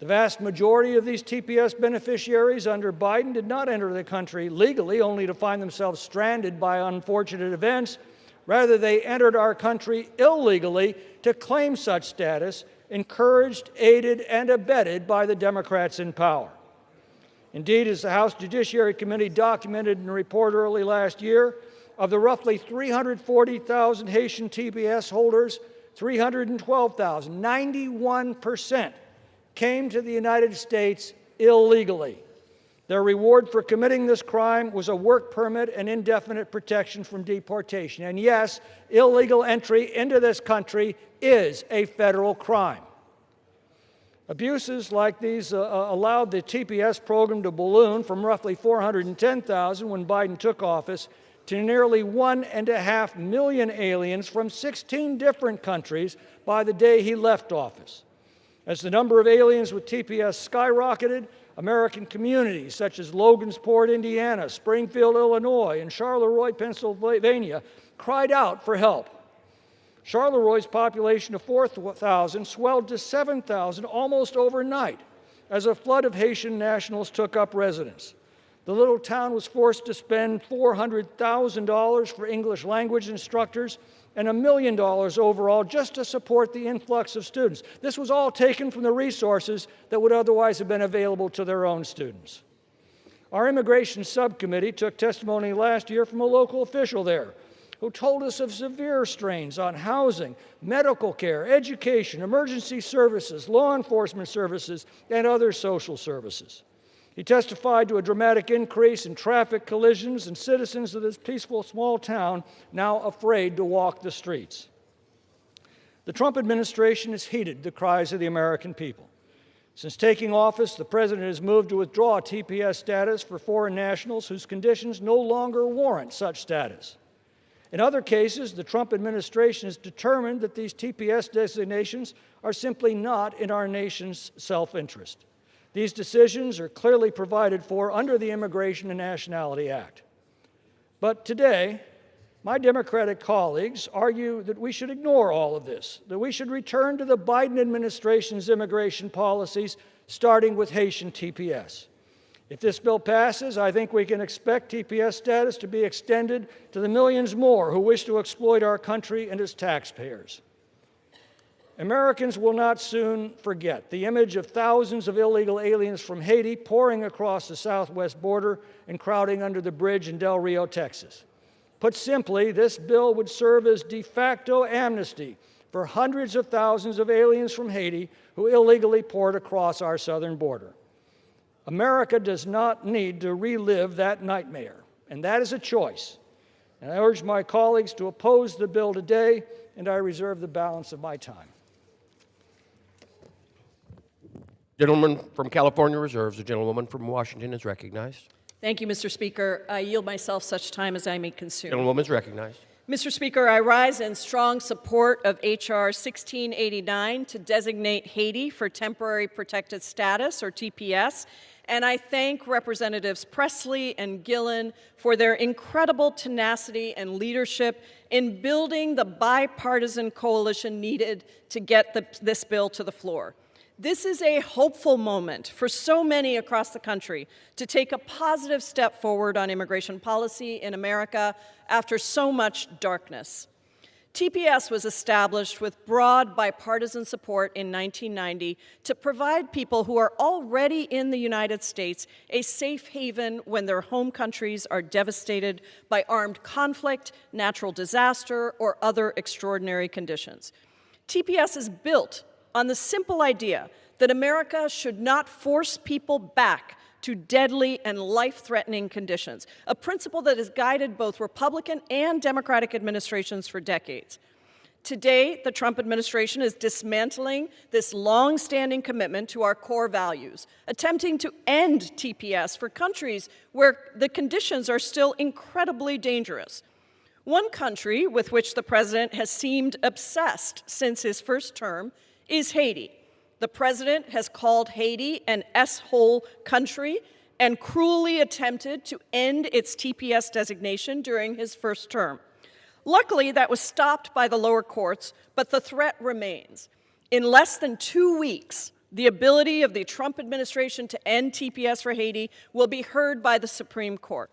The vast majority of these TPS beneficiaries under Biden did not enter the country legally, only to find themselves stranded by unfortunate events. Rather, they entered our country illegally to claim such status, encouraged, aided, and abetted by the Democrats in power. Indeed, as the House Judiciary Committee documented in a report early last year, of the roughly 340,000 Haitian TPS holders, 312,000, 91%, came to the United States illegally. Their reward for committing this crime was a work permit and indefinite protection from deportation. And yes, illegal entry into this country is a federal crime. Abuses like these allowed the TPS program to balloon from roughly 410,000 when Biden took office to nearly 1.5 million aliens from 16 different countries by the day he left office. As the number of aliens with TPS skyrocketed, American communities such as Logansport, Indiana, Springfield, Illinois, and Charleroi, Pennsylvania, cried out for help. Charleroi population of 4,000 swelled to 7,000 almost overnight as a flood of Haitian nationals took up residence. The little town was forced to spend $400,000 for English language instructors and $1 million overall just to support the influx of students. This was all taken from the resources that would otherwise have been available to their own students. Our immigration subcommittee took testimony last year from a local official there who told us of severe strains on housing, medical care, education, emergency services, law enforcement services, and other social services. He testified to a dramatic increase in traffic collisions and citizens of this peaceful small town now afraid to walk the streets. The Trump administration has heeded the cries of the American people. Since taking office, the president has moved to withdraw TPS status for foreign nationals whose conditions no longer warrant such status. In other cases, the Trump administration has determined that these TPS designations are simply not in our nation's self-interest. These decisions are clearly provided for under the Immigration and Nationality Act. But today, my Democratic colleagues argue that we should ignore all of this, that we should return to the Biden administration's immigration policies, starting with Haitian TPS. If this bill passes, I think we can expect TPS status to be extended to the millions more who wish to exploit our country and its taxpayers. Americans will not soon forget the image of thousands of illegal aliens from Haiti pouring across the southwest border and crowding under the bridge in Del Rio, Texas. Put simply, this bill would serve as de facto amnesty for hundreds of thousands of aliens from Haiti who illegally poured across our southern border. America does not need to relive that nightmare, and that is a choice. And I urge my colleagues to oppose the bill today, and I reserve the balance of my time. Gentleman from California reserves. The gentlewoman from Washington is recognized. Thank you, Mr. Speaker. I yield myself such time as I may consume. Gentlewoman is recognized. Mr. Speaker, I rise in strong support of H.R. 1689 to designate Haiti for temporary protected status, or TPS, and I thank Representatives Presley and Gillen for their incredible tenacity and leadership in building the bipartisan coalition needed to get this bill to the floor. This is a hopeful moment for so many across the country to take a positive step forward on immigration policy in America after so much darkness. TPS was established with broad bipartisan support in 1990 to provide people who are already in the United States a safe haven when their home countries are devastated by armed conflict, natural disaster, or other extraordinary conditions. TPS is built on the simple idea that America should not force people back to deadly and life-threatening conditions, a principle that has guided both Republican and Democratic administrations for decades. Today, the Trump administration is dismantling this long-standing commitment to our core values, attempting to end TPS for countries where the conditions are still incredibly dangerous. One country with which the president has seemed obsessed since his first term is Haiti. The president has called Haiti an S-hole country and cruelly attempted to end its TPS designation during his first term. Luckily, that was stopped by the lower courts, but the threat remains. In less than 2 weeks, the ability of the Trump administration to end TPS for Haiti will be heard by the Supreme Court.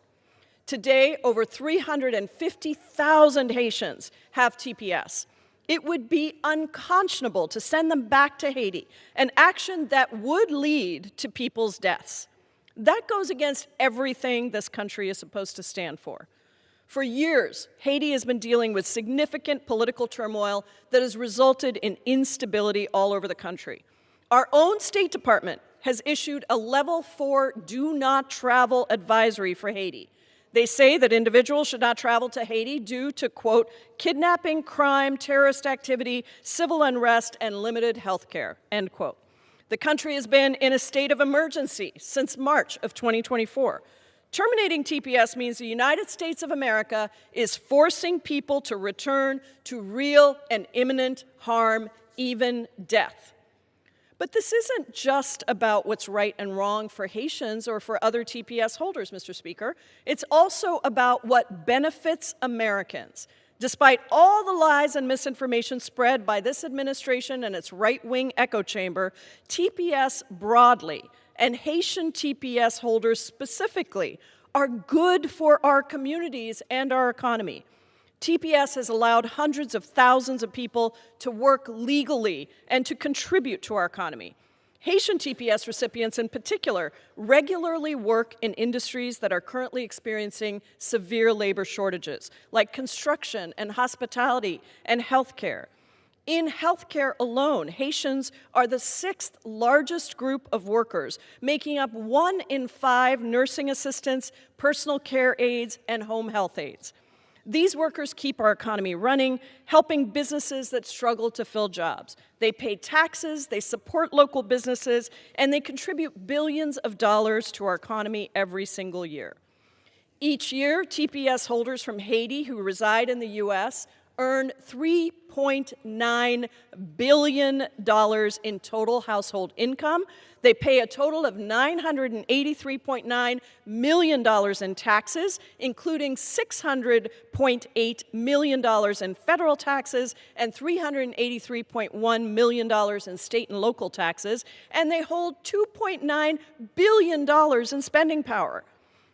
Today, over 350,000 Haitians have TPS. It would be unconscionable to send them back to Haiti, an action that would lead to people's deaths. That goes against everything this country is supposed to stand for. For years, Haiti has been dealing with significant political turmoil that has resulted in instability all over the country. Our own State Department has issued a level 4 do not travel advisory for Haiti. They say that individuals should not travel to Haiti due to, quote, kidnapping, crime, terrorist activity, civil unrest, and limited health care, end quote. The country has been in a state of emergency since March of 2024. Terminating TPS means the United States of America is forcing people to return to real and imminent harm, even death. But this isn't just about what's right and wrong for Haitians or for other TPS holders, Mr. Speaker. It's also about what benefits Americans. Despite all the lies and misinformation spread by this administration and its right-wing echo chamber, TPS broadly, and Haitian TPS holders specifically, are good for our communities and our economy. TPS has allowed hundreds of thousands of people to work legally and to contribute to our economy. Haitian TPS recipients in particular regularly work in industries that are currently experiencing severe labor shortages, like construction and hospitality and healthcare. In healthcare alone, Haitians are the 6th largest group of workers, making up 1 in 5 nursing assistants, personal care aides, and home health aides. These workers keep our economy running, helping businesses that struggle to fill jobs. They pay taxes, they support local businesses, and they contribute billions of dollars to our economy every single year. Each year, TPS holders from Haiti who reside in the U.S. earn $3.9 billion in total household income. They pay a total of $983.9 million in taxes, including $600.8 million in federal taxes and $383.1 million in state and local taxes, and they hold $2.9 billion in spending power.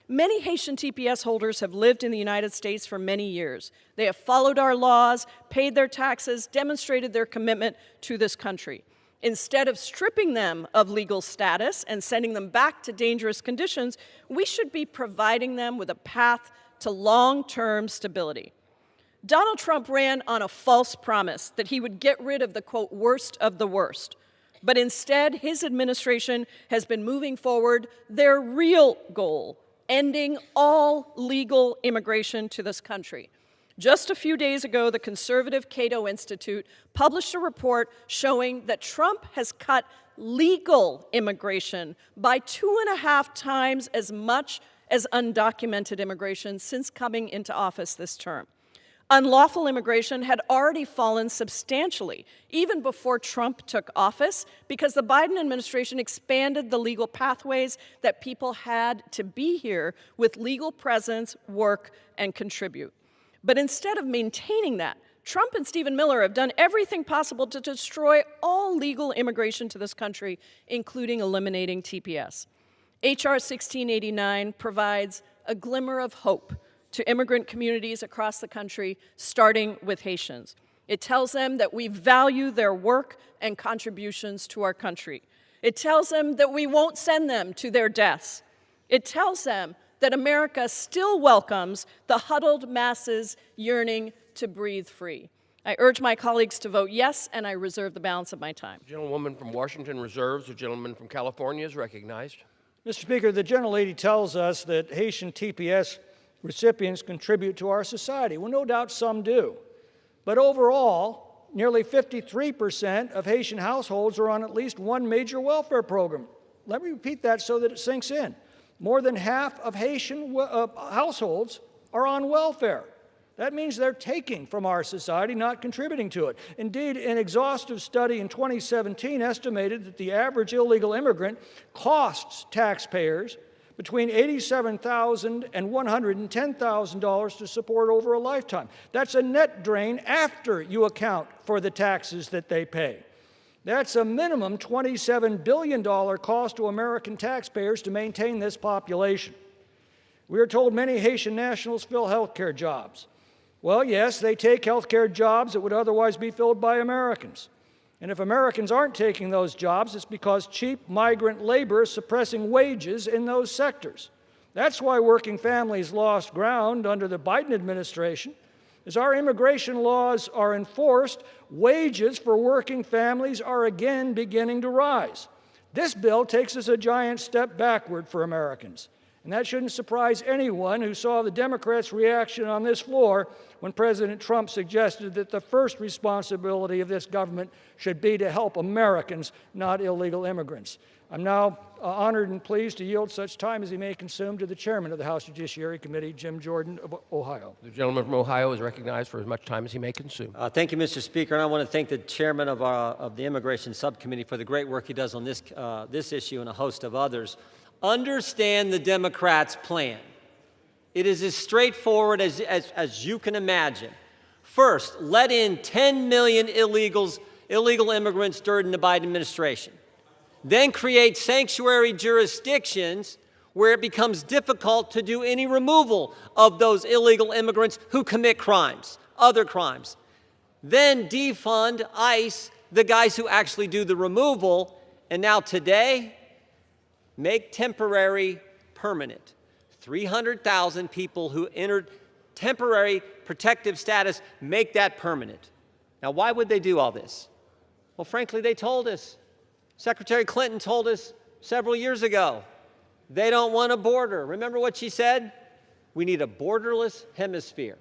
Many Haitian TPS holders have lived in the United States for many years. They have followed our laws, paid their taxes, demonstrated their commitment to this country. Instead of stripping them of legal status and sending them back to dangerous conditions, we should be providing them with a path to long-term stability. Donald Trump ran on a false promise that he would get rid of the, quote, worst of the worst. But instead, his administration has been moving forward their real goal, ending all legal immigration to this country. Just a few days ago, the conservative Cato Institute published a report showing that Trump has cut legal immigration by 2.5 times as much as undocumented immigration since coming into office this term. Unlawful immigration had already fallen substantially, even before Trump took office, because the Biden administration expanded the legal pathways that people had to be here with legal presence, work, and contribute. But instead of maintaining that, Trump and Stephen Miller have done everything possible to destroy all legal immigration to this country, including eliminating TPS. H.R. 1689 provides a glimmer of hope to immigrant communities across the country, starting with Haitians. It tells them that we value their work and contributions to our country. It tells them that we won't send them to their deaths. It tells them that America still welcomes the huddled masses yearning to breathe free. I urge my colleagues to vote yes, and I reserve the balance of my time. The gentlewoman from Washington reserves. The gentleman from California is recognized. Mr. Speaker, the gentlelady tells us that Haitian TPS recipients contribute to our society. Well, no doubt some do. But overall, nearly 53% of Haitian households are on at least one major welfare program. Let me repeat that so that it sinks in. More than half of Haitian households are on welfare. That means they're taking from our society, not contributing to it. Indeed, an exhaustive study in 2017 estimated that the average illegal immigrant costs taxpayers between $87,000 and $110,000 to support over a lifetime. That's a net drain after you account for the taxes that they pay. That's a minimum $27 billion cost to American taxpayers to maintain this population. We are told many Haitian nationals fill healthcare jobs. Well, yes, they take healthcare jobs that would otherwise be filled by Americans. And if Americans aren't taking those jobs, it's because cheap migrant labor is suppressing wages in those sectors. That's why working families lost ground under the Biden administration. As our immigration laws are enforced, wages for working families are again beginning to rise. This bill takes us a giant step backward for Americans. And that shouldn't surprise anyone who saw the Democrats' reaction on this floor when President Trump suggested that the first responsibility of this government should be to help Americans, not illegal immigrants. I'm now honored and pleased to yield such time as he may consume to the chairman of the House Judiciary Committee, Jim Jordan of Ohio. The gentleman from Ohio is recognized for as much time as he may consume. Thank you, Mr. Speaker. And I want to thank the chairman of the Immigration Subcommittee for the great work he does on this issue and a host of others. Understand the Democrats' plan. It is as straightforward as you can imagine. First, let in 10 million illegal immigrants during the Biden administration. Then create sanctuary jurisdictions where it becomes difficult to do any removal of those illegal immigrants who commit crimes, other crimes. Then defund ICE, the guys who actually do the removal. And now today, make temporary permanent. 300,000 people who entered temporary protective status, make that permanent. Now, why would they do all this? Well, frankly, they told us. Secretary Clinton told us several years ago, they don't want a border. Remember what she said? We need a borderless hemisphere.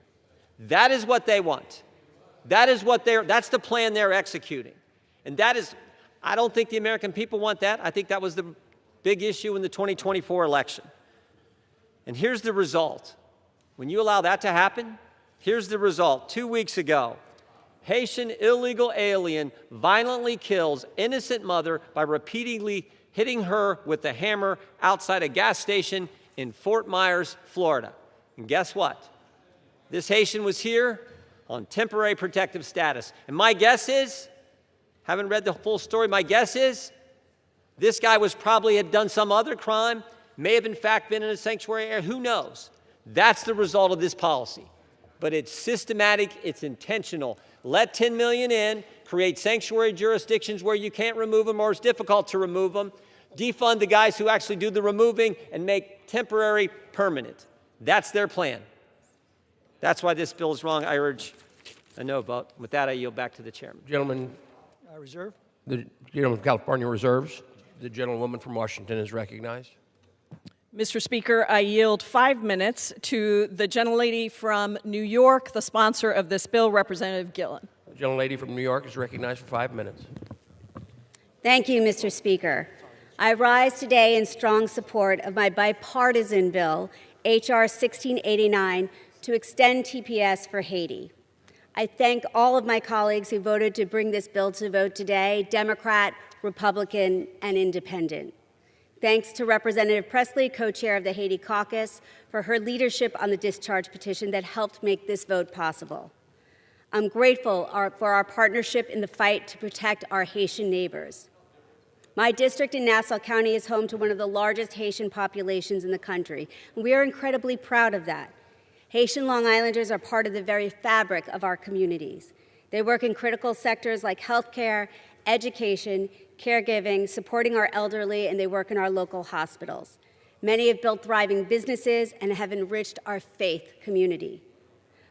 That is what they want. That's the plan they're executing. And that is, I don't think the American people want that. I think that was the big issue in the 2024 election. And here's the result. When you allow that to happen, here's the result. 2 weeks ago, Haitian illegal alien violently kills innocent mother by repeatedly hitting her with a hammer outside a gas station in Fort Myers, Florida. And guess what? This Haitian was here on temporary protective status. And my guess is, haven't read the full story, my guess is this guy had done some other crime, may have in fact been in a sanctuary area, who knows? That's the result of this policy. But it's systematic, it's intentional. Let 10 million in, create sanctuary jurisdictions where you can't remove them or it's difficult to remove them, defund the guys who actually do the removing, and make temporary permanent. That's their plan. That's why this bill is wrong. I urge a no vote. With that, I yield back to the chairman. Gentleman. I reserve. The gentleman from California reserves. The gentlewoman from Washington is recognized. Mr. Speaker, I yield 5 minutes to the gentlelady from New York, the sponsor of this bill, Representative Gillen. The gentlelady from New York is recognized for 5 minutes. Thank you, Mr. Speaker. I rise today in strong support of my bipartisan bill, H.R. 1689, to extend TPS for Haiti. I thank all of my colleagues who voted to bring this bill to vote today, Democrat, Republican, and Independent. Thanks to Representative Presley, co-chair of the Haiti Caucus, for her leadership on the discharge petition that helped make this vote possible. I'm grateful for our partnership in the fight to protect our Haitian neighbors. My district in Nassau County is home to one of the largest Haitian populations in the country, and we are incredibly proud of that. Haitian Long Islanders are part of the very fabric of our communities. They work in critical sectors like healthcare, education, caregiving, supporting our elderly, and they work in our local hospitals. Many have built thriving businesses and have enriched our faith community.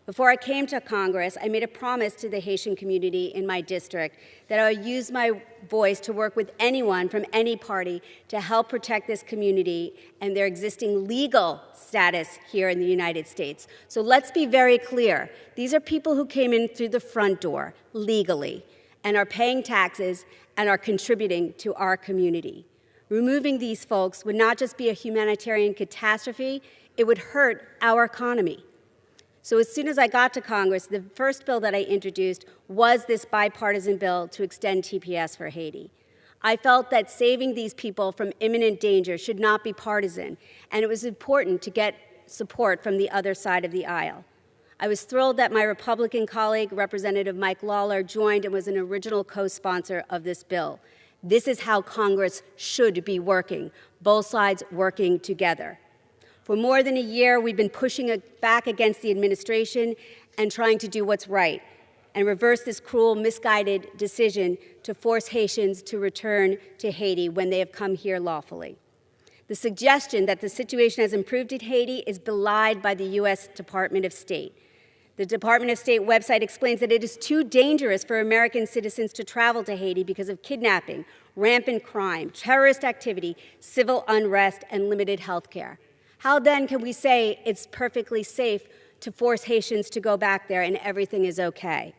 Before I came to Congress, I made a promise to the Haitian community in my district that I would use my voice to work with anyone from any party to help protect this community and their existing legal status here in the United States. So let's be very clear. These are people who came in through the front door legally and are paying taxes and are contributing to our community. Removing these folks would not just be a humanitarian catastrophe, it would hurt our economy. So as soon as I got to Congress, the first bill that I introduced was this bipartisan bill to extend TPS for Haiti. I felt that saving these people from imminent danger should not be partisan, and it was important to get support from the other side of the aisle. I was thrilled that my Republican colleague, Representative Mike Lawler, joined and was an original co-sponsor of this bill. This is how Congress should be working, both sides working together. For more than a year, we've been pushing back against the administration and trying to do what's right and reverse this cruel, misguided decision to force Haitians to return to Haiti when they have come here lawfully. The suggestion that the situation has improved in Haiti is belied by the U.S. Department of State. The Department of State website explains that it is too dangerous for American citizens to travel to Haiti because of kidnapping, rampant crime, terrorist activity, civil unrest, and limited health care. How then can we say it's perfectly safe to force Haitians to go back there and everything is okay?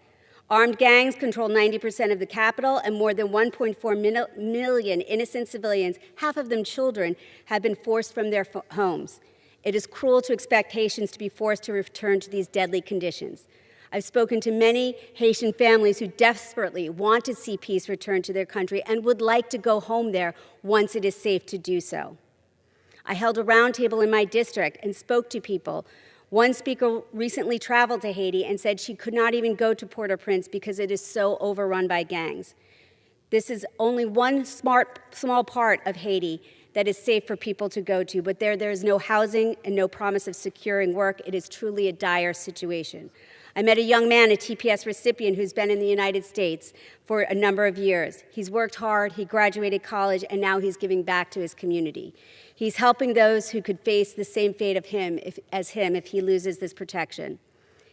Armed gangs control 90% of the capital, and more than 1.4 million innocent civilians, half of them children, have been forced from their homes. It is cruel to expect Haitians to be forced to return to these deadly conditions. I've spoken to many Haitian families who desperately want to see peace return to their country and would like to go home there once it is safe to do so. I held a roundtable in my district and spoke to people. One speaker recently traveled to Haiti and said she could not even go to Port-au-Prince because it is so overrun by gangs. This is only one small part of Haiti that is safe for people to go to, but there is no housing and no promise of securing work. It is truly a dire situation. I met a young man, a TPS recipient, who's been in the United States for a number of years. He's worked hard, he graduated college, and now he's giving back to his community. He's helping those who could face the same fate as him if he loses this protection.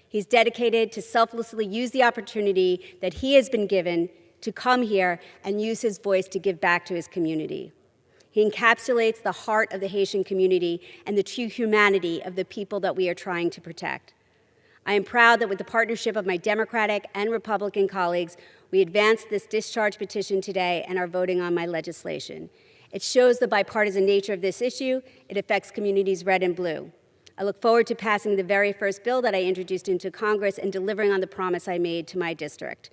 He's dedicated to selflessly use the opportunity that he has been given to come here and use his voice to give back to his community. He encapsulates the heart of the Haitian community and the true humanity of the people that we are trying to protect. I am proud that with the partnership of my Democratic and Republican colleagues, we advanced this discharge petition today and are voting on my legislation. It shows the bipartisan nature of this issue. It affects communities red and blue. I look forward to passing the very first bill that I introduced into Congress and delivering on the promise I made to my district.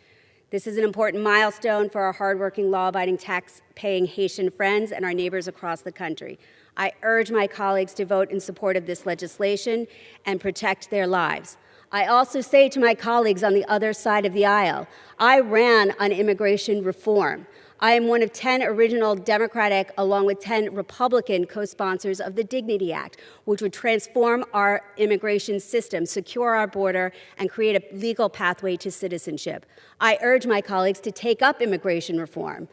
This is an important milestone for our hardworking, law-abiding, tax-paying Haitian friends and our neighbors across the country. I urge my colleagues to vote in support of this legislation and protect their lives. I also say to my colleagues on the other side of the aisle, I ran on immigration reform. I am one of 10 original Democratic, along with 10 Republican co-sponsors of the Dignity Act, which would transform our immigration system, secure our border, and create a legal pathway to citizenship. I urge my colleagues to take up immigration reform.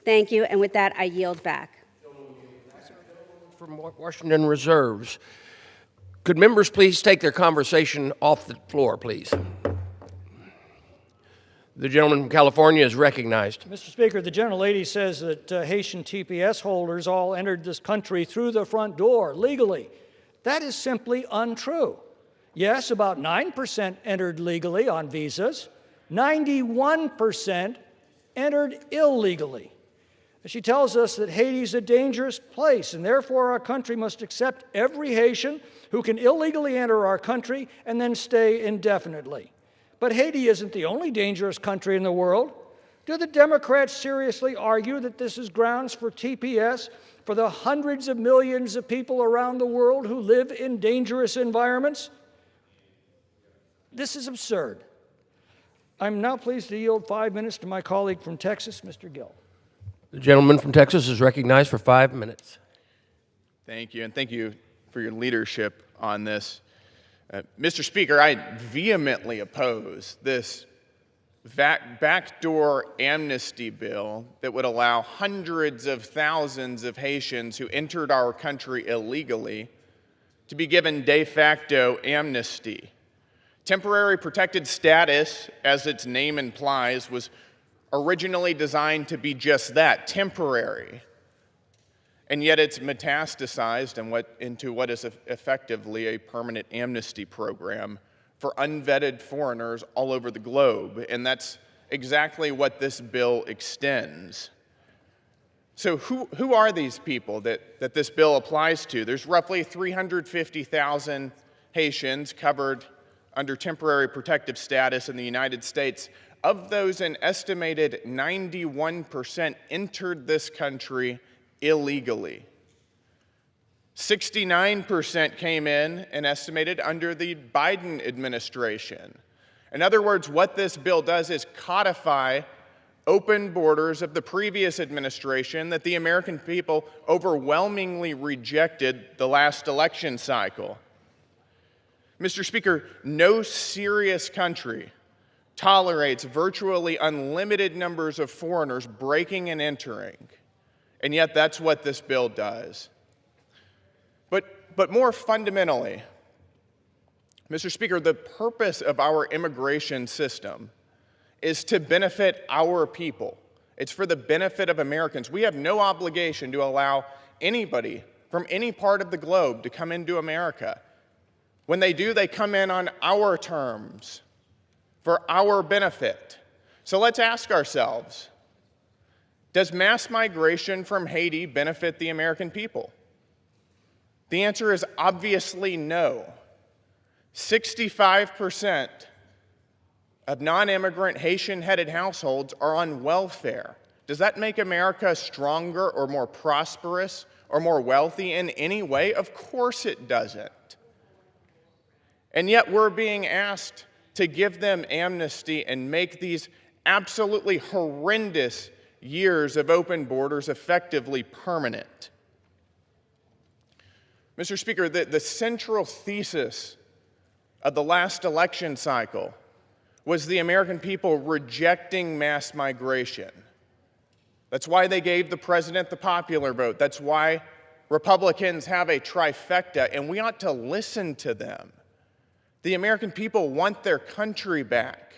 Thank you, and with that, I yield back. From Washington Reserves. Could members please take their conversation off the floor, please? The gentleman from California is recognized. Mr. Speaker, the gentlelady says that Haitian TPS holders all entered this country through the front door legally. That is simply untrue. Yes, about 9% entered legally on visas. 91% entered illegally. She tells us that Haiti is a dangerous place, and therefore our country must accept every Haitian who can illegally enter our country and then stay indefinitely. But Haiti isn't the only dangerous country in the world. Do the Democrats seriously argue that this is grounds for TPS for the hundreds of millions of people around the world who live in dangerous environments? This is absurd. I'm now pleased to yield 5 minutes to my colleague from Texas, Mr. Gill. The gentleman from Texas is recognized for 5 minutes. Thank you, and thank you for your leadership on this. Mr. Speaker, I vehemently oppose this backdoor amnesty bill that would allow hundreds of thousands of Haitians who entered our country illegally to be given de facto amnesty. Temporary protected status, as its name implies, was originally designed to be just that, temporary. And yet it's metastasized into what is effectively a permanent amnesty program for unvetted foreigners all over the globe. And that's exactly what this bill extends. So who are these people that this bill applies to? There's roughly 350,000 Haitians covered under temporary protective status in the United States, of those, an estimated 91% entered this country illegally. 69% came in and estimated under the Biden administration. In other words, what this bill does is codify open borders of the previous administration that the American people overwhelmingly rejected the last election cycle. Mr. Speaker, no serious country tolerates virtually unlimited numbers of foreigners breaking and entering, and yet that's what this bill does. But more fundamentally, Mr. Speaker, the purpose of our immigration system is to benefit our people. It's for the benefit of Americans. We have no obligation to allow anybody from any part of the globe to come into America. When they do, they come in on our terms, for our benefit. So let's ask ourselves, does mass migration from Haiti benefit the American people? The answer is obviously no. 65% of non-immigrant Haitian-headed households are on welfare. Does that make America stronger or more prosperous or more wealthy in any way? Of course it doesn't. And yet we're being asked to give them amnesty and make these absolutely horrendous years of open borders effectively permanent. Mr. Speaker, the central thesis of the last election cycle was the American people rejecting mass migration. That's why they gave the president the popular vote. That's why Republicans have a trifecta, and we ought to listen to them. The American people want their country back.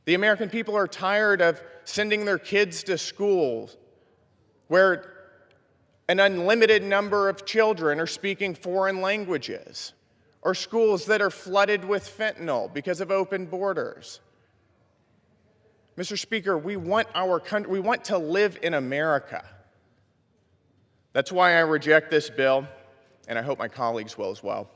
The American people are tired of sending their kids to schools where an unlimited number of children are speaking foreign languages, or schools that are flooded with fentanyl because of open borders. Mr. Speaker, we want our country, we want to live in America. That's why I reject this bill, and I hope my colleagues will as well.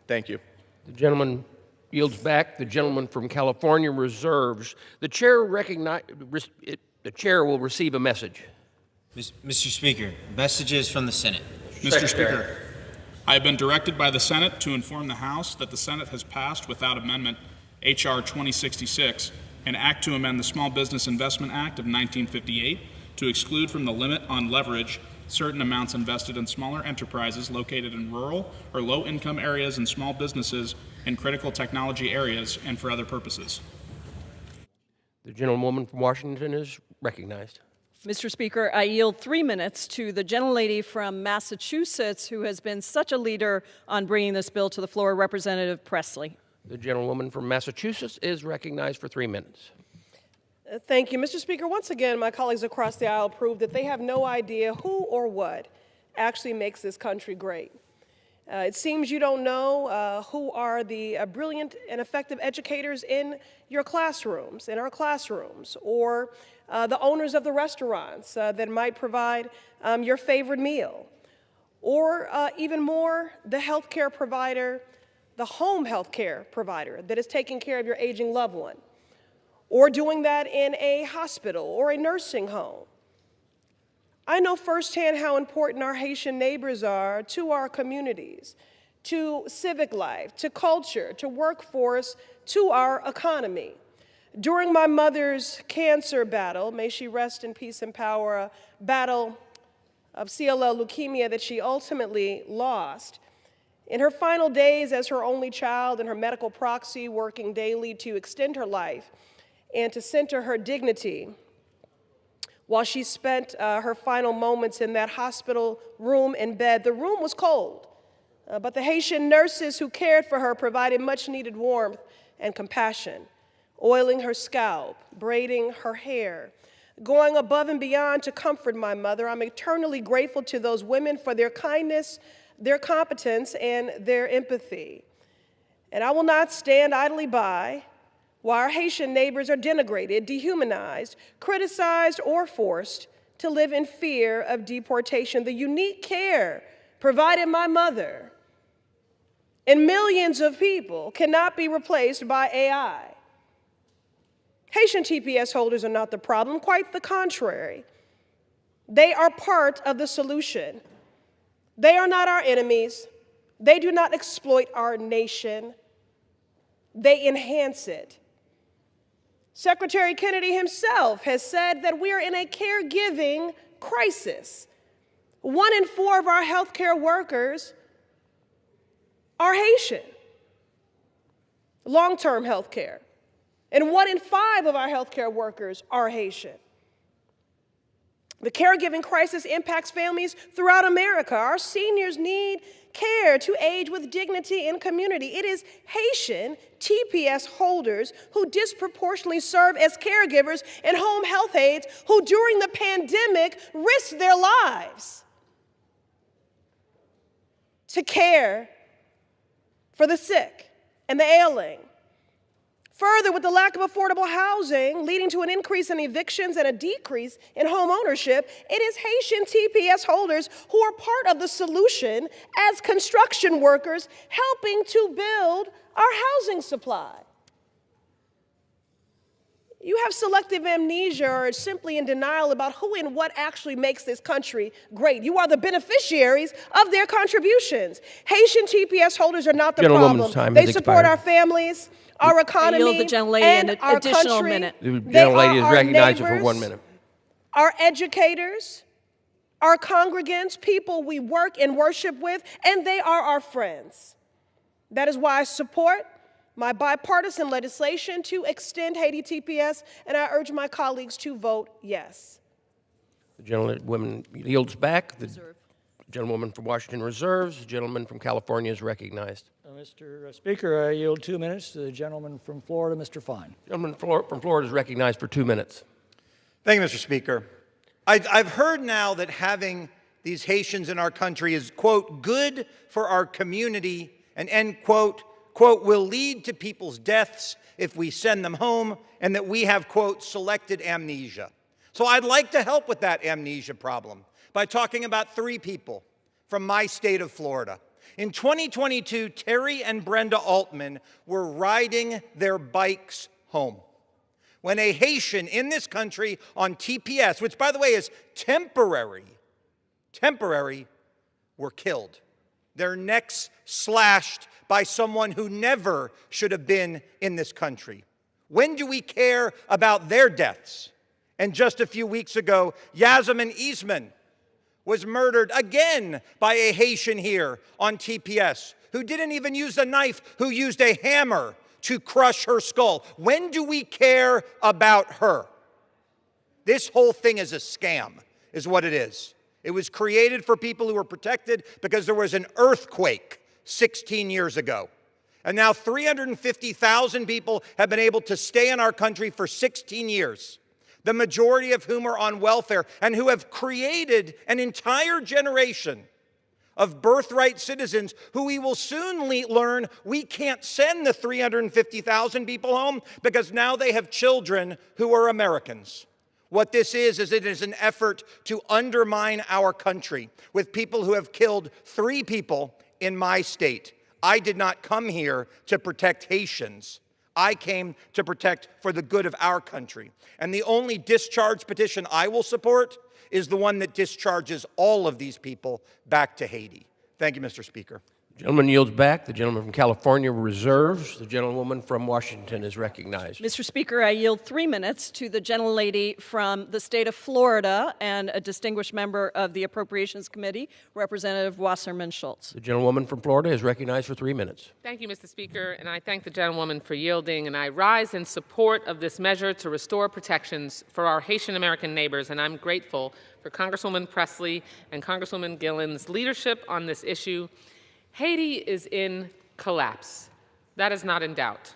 Thank you. The gentleman yields back. The gentleman from California reserves. The chair will receive a message. Mr. Speaker, messages from the Senate. Mr. Speaker, I have been directed by the Senate to inform the House that the Senate has passed without amendment H.R. 2066, an act to amend the Small Business Investment Act of 1958 to exclude from the limit on leverage certain amounts invested in smaller enterprises located in rural or low-income areas and small businesses in critical technology areas and for other purposes. The gentlewoman from Washington is recognized. Mr. Speaker, I yield 3 minutes to the gentlelady from Massachusetts who has been such a leader on bringing this bill to the floor, Representative Presley. The gentlewoman from Massachusetts is recognized for 3 minutes. Thank you, Mr. Speaker. Once again, my colleagues across the aisle proved that they have no idea who or what actually makes this country great. It seems you don't know who are the brilliant and effective educators in your classrooms, in our classrooms, or the owners of the restaurants that might provide your favorite meal, or even more, the healthcare provider, the home healthcare provider that is taking care of your aging loved one, or doing that in a hospital or a nursing home. I know firsthand how important our Haitian neighbors are to our communities, to civic life, to culture, to workforce, to our economy. During my mother's cancer battle, may she rest in peace and power, a battle of CLL leukemia that she ultimately lost, in her final days as her only child and her medical proxy working daily to extend her life and to center her dignity, while she spent her final moments in that hospital room in bed, the room was cold, but the Haitian nurses who cared for her provided much needed warmth and compassion, oiling her scalp, braiding her hair, going above and beyond to comfort my mother. I'm eternally grateful to those women for their kindness, their competence, and their empathy. And I will not stand idly by while our Haitian neighbors are denigrated, dehumanized, criticized, or forced to live in fear of deportation. The unique care provided my mother and millions of people cannot be replaced by AI. Haitian TPS holders are not the problem, quite the contrary. They are part of the solution. They are not our enemies. They do not exploit our nation. They enhance it. Secretary Kennedy himself has said that we are in a caregiving crisis. 1 in 4 of our healthcare workers are Haitian, long-term healthcare. And 1 in 5 of our healthcare workers are Haitian. The caregiving crisis impacts families throughout America. Our seniors need care to age with dignity and community. It is Haitian TPS holders who disproportionately serve as caregivers and home health aides who during the pandemic risked their lives to care for the sick and the ailing. Further, with the lack of affordable housing leading to an increase in evictions and a decrease in home ownership, it is Haitian TPS holders who are part of the solution as construction workers helping to build our housing supply. You have selective amnesia or are simply in denial about who and what actually makes this country great. You are the beneficiaries of their contributions. Haitian TPS holders are not the problem. They support our families, our economy, and our country. The gentlelady is recognized for 1 minute. Our educators, our congregants, people we work and worship with, and they are our friends. That is why I support my bipartisan legislation to extend Haiti TPS, and I urge my colleagues to vote yes. The gentlewoman yields back. The gentlewoman from Washington reserves. The gentleman from California is recognized. Mr. Speaker, I yield 2 minutes to the gentleman from Florida, Mr. Fine. The gentleman from Florida is recognized for 2 minutes. Thank you, Mr. Speaker. I've heard now that having these Haitians in our country is, quote, good for our community, and end quote, will lead to people's deaths if we send them home, and that we have, quote, selected amnesia. So I'd like to help with that amnesia problem by talking about 3 people from my state of Florida. In 2022, Terry and Brenda Altman were ere their bikes home when a Haitian in this country on TPS, which by the way is temporary, were killed. Their necks slashed by someone who never should have been in this country. When do we care about their deaths? And just a few weeks ago, Yasmin Eastman was murdered again by a Haitian here on TPS who didn't even use a knife, who used a hammer to crush her skull. When do we care about her? This whole thing is a scam, is what it is. It was created for people who were protected because there was an earthquake 16 years ago. And now 350,000 people have been able to stay in our country for 16 years, the majority of whom are on welfare and who have created an entire generation of birthright citizens who we will soon learn we can't send the 350,000 people home because now they have children who are Americans. What this is it is an effort to undermine our country with people who have killed 3 people in my state. I did not come here to protect Haitians. I came to protect for the good of our country. And the only discharge petition I will support is the one that discharges all of these people back to Haiti. Thank you, Mr. Speaker. The gentleman yields back. The gentleman from California reserves. The gentlewoman from Washington is recognized. Mr. Speaker, I yield 3 minutes to the gentlelady from the state of Florida and a distinguished member of the Appropriations Committee, Representative Wasserman Schultz. The gentlewoman from Florida is recognized for 3 minutes. Thank you, Mr. Speaker, and I thank the gentlewoman for yielding, and I rise in support of this measure to restore protections for our Haitian American neighbors, and I'm grateful for Congresswoman Presley and Congresswoman Gillen's leadership on this issue. Haiti is in collapse. That is not in doubt.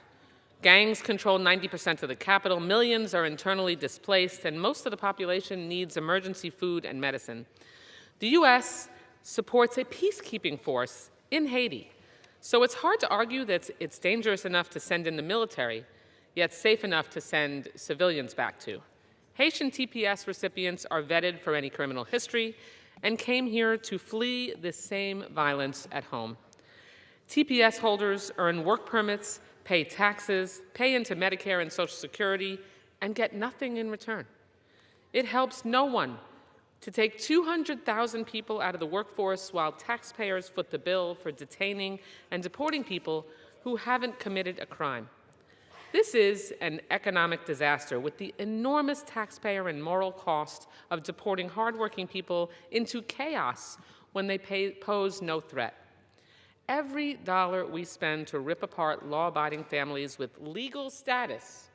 Gangs control 90% of the capital, millions are internally displaced, and most of the population needs emergency food and medicine. The U.S. supports a peacekeeping force in Haiti, so it's hard to argue that it's dangerous enough to send in the military, yet safe enough to send civilians back to. Haitian TPS recipients are vetted for any criminal history and came here to flee this same violence at home. TPS holders earn work permits, pay taxes, pay into Medicare and Social Security, and get nothing in return. It helps no one to take 200,000 people out of the workforce while taxpayers foot the bill for detaining and deporting people who haven't committed a crime. This is an economic disaster with the enormous taxpayer and moral cost of deporting hardworking people into chaos when they pose no threat. Every dollar we spend to rip apart law-abiding families with legal status,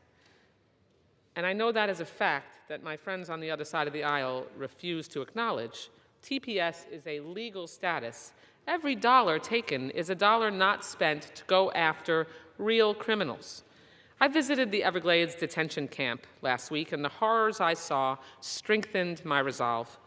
and I know that as a fact that my friends on the other side of the aisle refuse to acknowledge, TPS is a legal status. Every dollar taken is a dollar not spent to go after real criminals. I visited the Everglades detention camp last week, and the horrors I saw strengthened my resolve.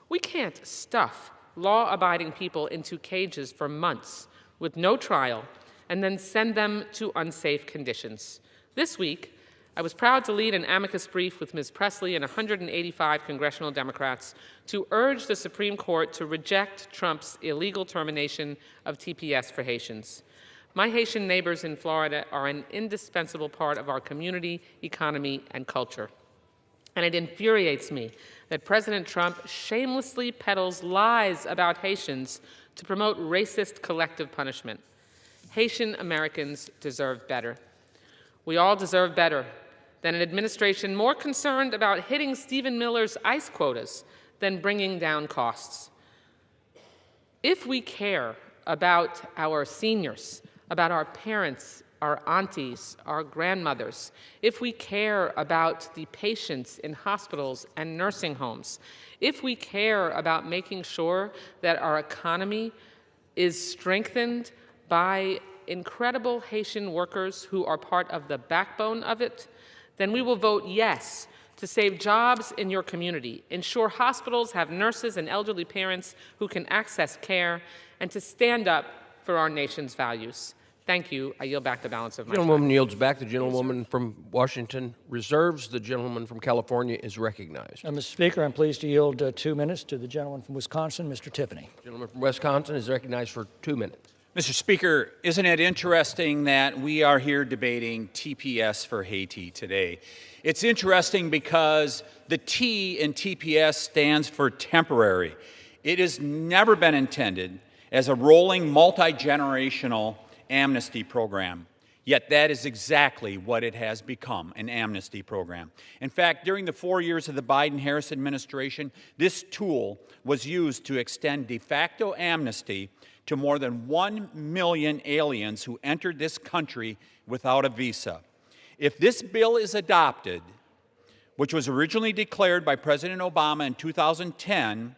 We can't stuff law-abiding people into cages for months with no trial and then send them to unsafe conditions. This week, I was proud to lead an amicus brief with Ms. Presley and 185 congressional Democrats to urge the Supreme Court to reject Trump's illegal termination of TPS for Haitians. My Haitian neighbors in Florida are an indispensable part of our community, economy, and culture. And it infuriates me that President Trump shamelessly peddles lies about Haitians to promote racist collective punishment. Haitian Americans deserve better. We all deserve better than an administration more concerned about hitting Stephen Miller's ICE quotas than bringing down costs. If we care about our seniors, about our parents, our aunties, our grandmothers, if we care about the patients in hospitals and nursing homes, if we care about making sure that our economy is strengthened by incredible Haitian workers who are part of the backbone of it, then we will vote yes to save jobs in your community, ensure hospitals have nurses and elderly parents who can access care, and to stand up for our nation's values. Thank you. I yield back the balance of my time. The gentlewoman yields back. The gentlewoman from Washington reserves. The gentleman from California is recognized. Mr. Speaker, I'm pleased to yield 2 minutes to the gentleman from Wisconsin, Mr. Tiffany. The gentleman from Wisconsin is recognized for 2 minutes. Mr. Speaker, isn't it interesting that we are here debating TPS for Haiti today? It's interesting because the T in TPS stands for temporary. It has never been intended as a rolling, multi-generational amnesty program. Yet that is exactly what it has become, an amnesty program. In fact, during the 4 years of the Biden-Harris administration, this tool was used to extend de facto amnesty to more than 1 million aliens who entered this country without a visa. If this bill is adopted, which was originally declared by President Obama in 2010,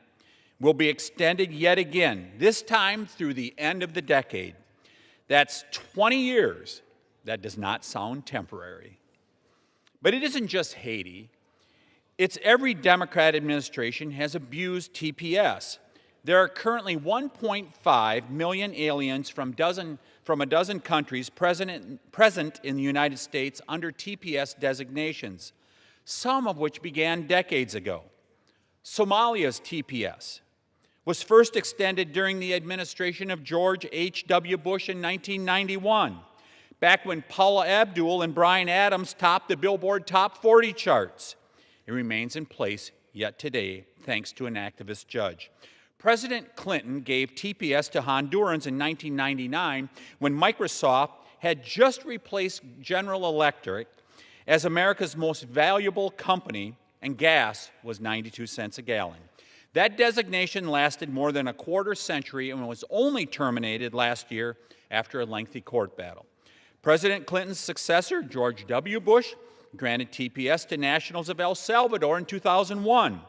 will be extended yet again, this time through the end of the decade. That's 20 years. That does not sound temporary. But it isn't just Haiti. It's every Democrat administration has abused TPS. There are currently 1.5 million aliens from a dozen countries present in the United States under TPS designations, some of which began decades ago. Somalia's TPS was first extended during the administration of George H.W. Bush in 1991, back when Paula Abdul and Bryan Adams topped the Billboard Top 40 charts. It remains in place yet today, thanks to an activist judge. President Clinton gave TPS to Hondurans in 1999 when Microsoft had just replaced General Electric as America's most valuable company, and gas was 92 cents a gallon. That designation lasted more than a quarter century and was only terminated last year after a lengthy court battle. President Clinton's successor, George W. Bush, granted TPS to nationals of El Salvador in 2001,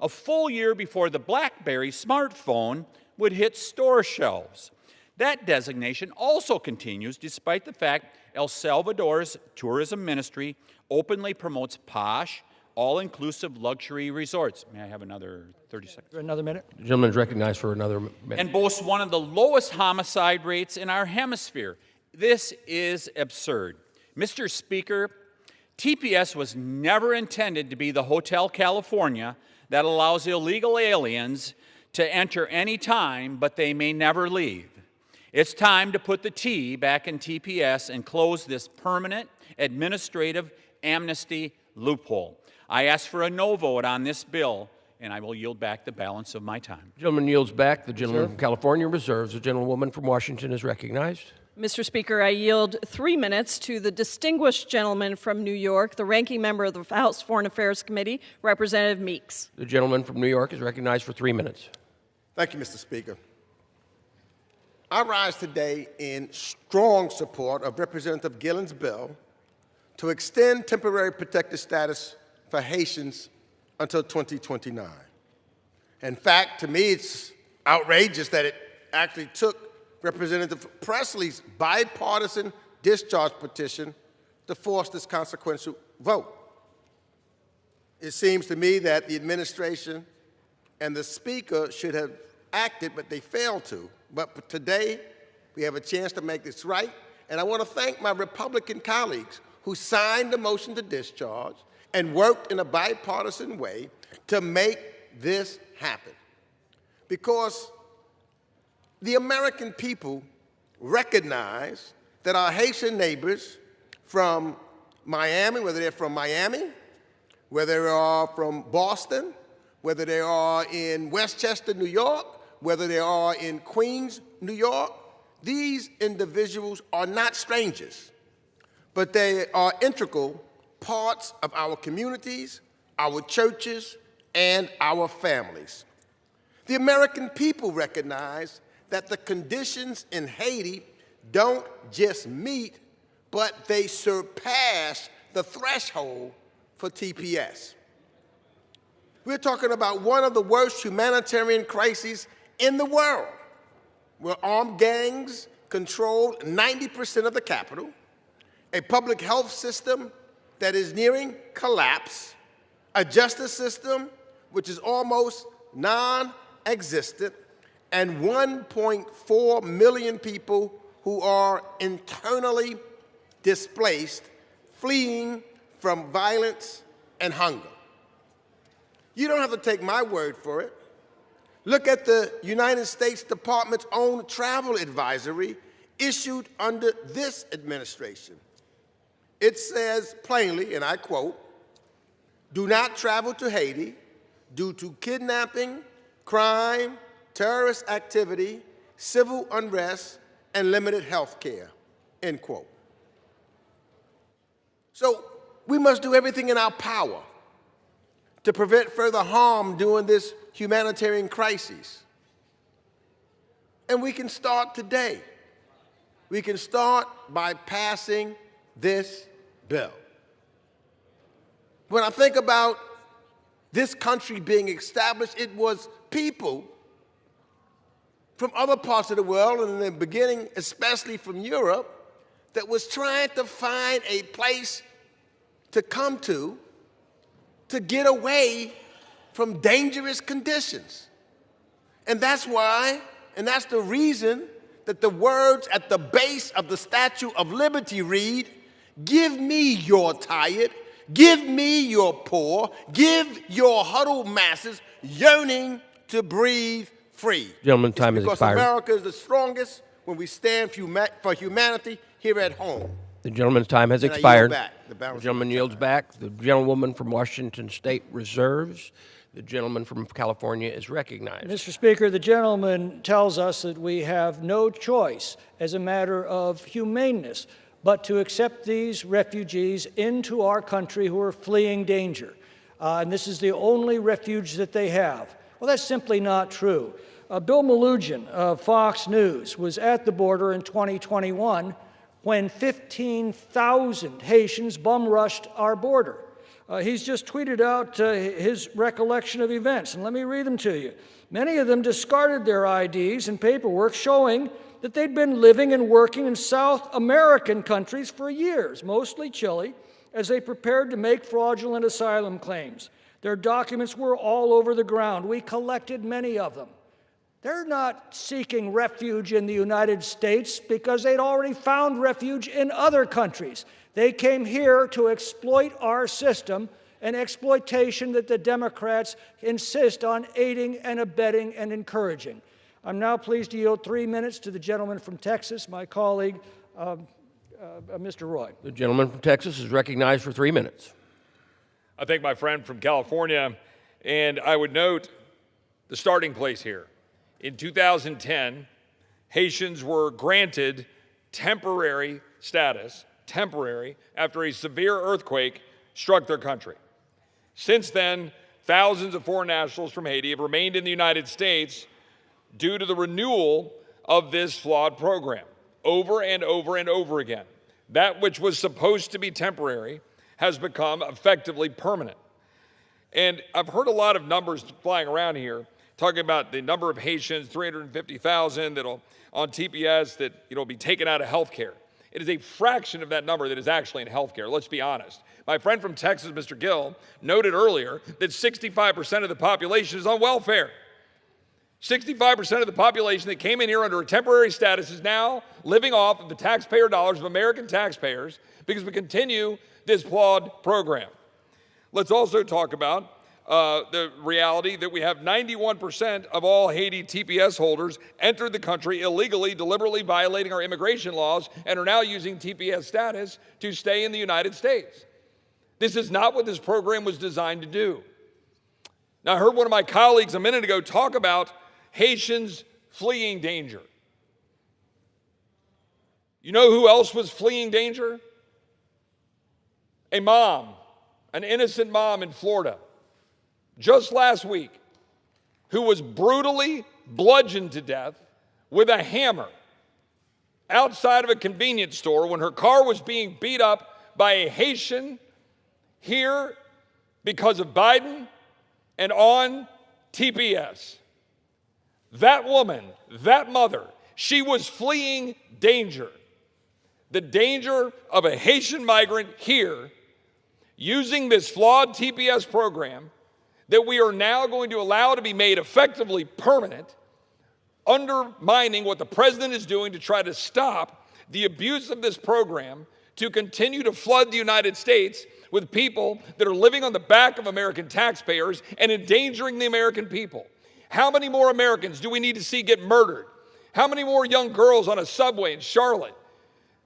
a full year before the BlackBerry smartphone would hit store shelves. That designation also continues despite the fact El Salvador's tourism ministry openly promotes posh, all-inclusive luxury resorts. May I have another 30 seconds? Another minute. The gentleman is recognized for another minute. And boasts one of the lowest homicide rates in our hemisphere. This is absurd. Mr. Speaker, TPS was never intended to be the Hotel California that allows illegal aliens to enter any time, but they may never leave. It's time to put the T back in TPS and close this permanent administrative amnesty loophole. I ask for a no vote on this bill, and I will yield back the balance of my time. The gentleman yields back. The gentleman from California reserves. The gentlewoman from Washington is recognized. Mr. Speaker, I yield 3 minutes to the distinguished gentleman from New York, the ranking member of the House Foreign Affairs Committee, Representative Meeks. The gentleman from New York is recognized for 3 minutes. Thank you, Mr. Speaker. I rise today in strong support of Representative Gillen's bill to extend temporary protected status for Haitians until 2029. In fact, to me, it's outrageous that it actually took Representative Presley's bipartisan discharge petition to force this consequential vote. It seems to me that the administration and the Speaker should have acted, but they failed to. But today, we have a chance to make this right, and I want to thank my Republican colleagues who signed the motion to discharge and worked in a bipartisan way to make this happen. Because the American people recognize that our Haitian neighbors from Miami, whether they're from Miami, whether they are from Boston, whether they are in Westchester, New York, whether they are in Queens, New York, these individuals are not strangers, but they are integral parts of our communities, our churches, and our families. The American people recognize that the conditions in Haiti don't just meet, but they surpass the threshold for TPS. We're talking about one of the worst humanitarian crises in the world, where armed gangs control 90% of the capital, a public health system that is nearing collapse, a justice system which is almost non-existent, and 1.4 million people who are internally displaced, fleeing from violence and hunger. You don't have to take my word for it. Look at the United States Department's own travel advisory issued under this administration. It says plainly, and I quote, "Do not travel to Haiti due to kidnapping, crime, terrorist activity, civil unrest, and limited health care," end quote. So we must do everything in our power to prevent further harm during this humanitarian crisis. And we can start today. We can start by passing this bill. When I think about this country being established, it was people from other parts of the world, and in the beginning, especially from Europe, that was trying to find a place to come to get away from dangerous conditions. And that's why, and that's the reason that the words at the base of the Statue of Liberty read, "Give me your tired, give me your poor, give your huddled masses yearning to breathe free." Gentleman, time has because expired. America is the strongest when we stand for humanity here at home. The gentleman's time has And I yield expired. back the balance The gentleman yields back. The gentlewoman from Washington State reserves. The gentleman from California is recognized. Mr. Speaker, the gentleman tells us that we have no choice as a matter of humaneness but to accept these refugees into our country who are fleeing danger. And this is the only refuge that they have. Well, that's simply not true. Bill Melugin of Fox News was at the border in 2021 when 15,000 Haitians bum-rushed our border. He's just tweeted out his recollection of events, and let me read them to you. Many of them discarded their IDs and paperwork showing that they'd been living and working in South American countries for years, mostly Chile, as they prepared to make fraudulent asylum claims. Their documents were all over the ground. We collected many of them. They're not seeking refuge in the United States because they'd already found refuge in other countries. They came here to exploit our system, an exploitation that the Democrats insist on aiding and abetting and encouraging. I'm now pleased to yield 3 minutes to the gentleman from Texas, my colleague, Mr. Roy. The gentleman from Texas is recognized for 3 minutes. I thank my friend from California, and I would note the starting place here. In 2010, Haitians were granted temporary status, after a severe earthquake struck their country. Since then, thousands of foreign nationals from Haiti have remained in the United States due to the renewal of this flawed program over and over and over again. That which was supposed to be temporary has become effectively permanent. And I've heard a lot of numbers flying around here talking about the number of Haitians, 350,000 that'll on TPS that be taken out of health care. It is a fraction of that number that is actually in health care, let's be honest. My friend from Texas, Mr. Gill, noted earlier that 65% of the population is on welfare. 65% of the population that came in here under a temporary status is now living off of the taxpayer dollars of American taxpayers because we continue this flawed program. Let's also talk about the reality that we have 91% of all Haiti TPS holders entered the country illegally, deliberately violating our immigration laws, and are now using TPS status to stay in the United States. This is not what this program was designed to do. Now, I heard one of my colleagues a minute ago talk about Haitians fleeing danger. You know who else was fleeing danger? A mom, an innocent mom in Florida, just last week, who was brutally bludgeoned to death with a hammer outside of a convenience store when her car was being beat up by a Haitian here because of Biden and on TPS. That woman, that mother, she was fleeing danger. The danger of a Haitian migrant here using this flawed TPS program that we are now going to allow to be made effectively permanent, undermining what the president is doing to try to stop the abuse of this program to continue to flood the United States with people that are living on the back of American taxpayers and endangering the American people. How many more Americans do we need to see get murdered? How many more young girls on a subway in Charlotte?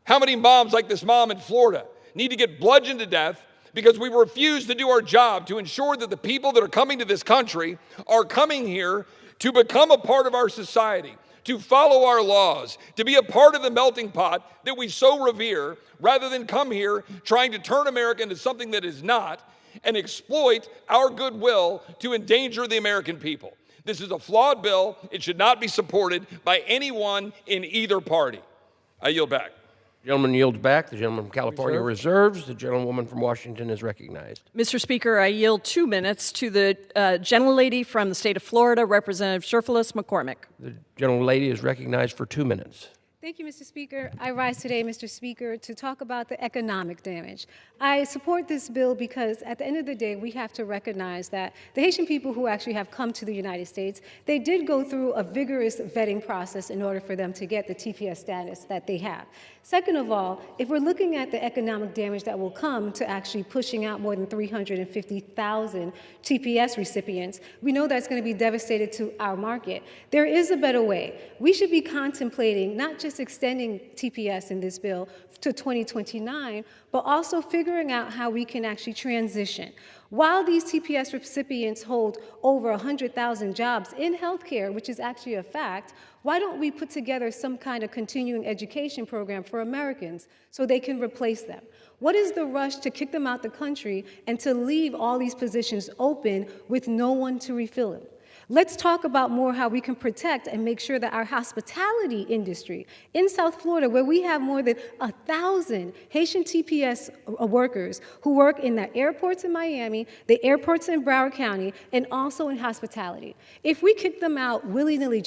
How many moms like this mom in Florida need to get bludgeoned to death because we refuse to do our job to ensure that the people that are coming to this country are coming here to become a part of our society, to follow our laws, to be a part of the melting pot that we so revere, rather than come here trying to turn America into something that is not and exploit our goodwill to endanger the American people. This is a flawed bill. It should not be supported by anyone in either party. I yield back. The gentleman yields back. The gentleman from California reserves. The gentlewoman from Washington is recognized. Mr. Speaker, I yield 2 minutes to the gentlelady from the state of Florida, Representative Sherfilis McCormick. The gentlelady is recognized for 2 minutes. Thank you, Mr. Speaker. I rise today, Mr. Speaker, to talk about the economic damage. I support this bill because at the end of the day, we have to recognize that the Haitian people who actually have come to the United States, they did go through a vigorous vetting process in order for them to get the TPS status that they have. Second of all, if we're looking at the economic damage that will come to actually pushing out more than 350,000 TPS recipients, we know that's going to be devastating to our market. There is a better way. We should be contemplating not just extending TPS in this bill to 2029, but also figuring out how we can actually transition. While these TPS recipients hold over 100,000 jobs in healthcare, which is actually a fact, why don't we put together some kind of continuing education program for Americans so they can replace them? What is the rush to kick them out the country and to leave all these positions open with no one to refill them? Let's talk about more how we can protect and make sure that our hospitality industry in South Florida, where we have more than 1,000 Haitian TPS workers who work in the airports in Miami, the airports in Broward County, and also in hospitality. If we kick them out willy-nilly,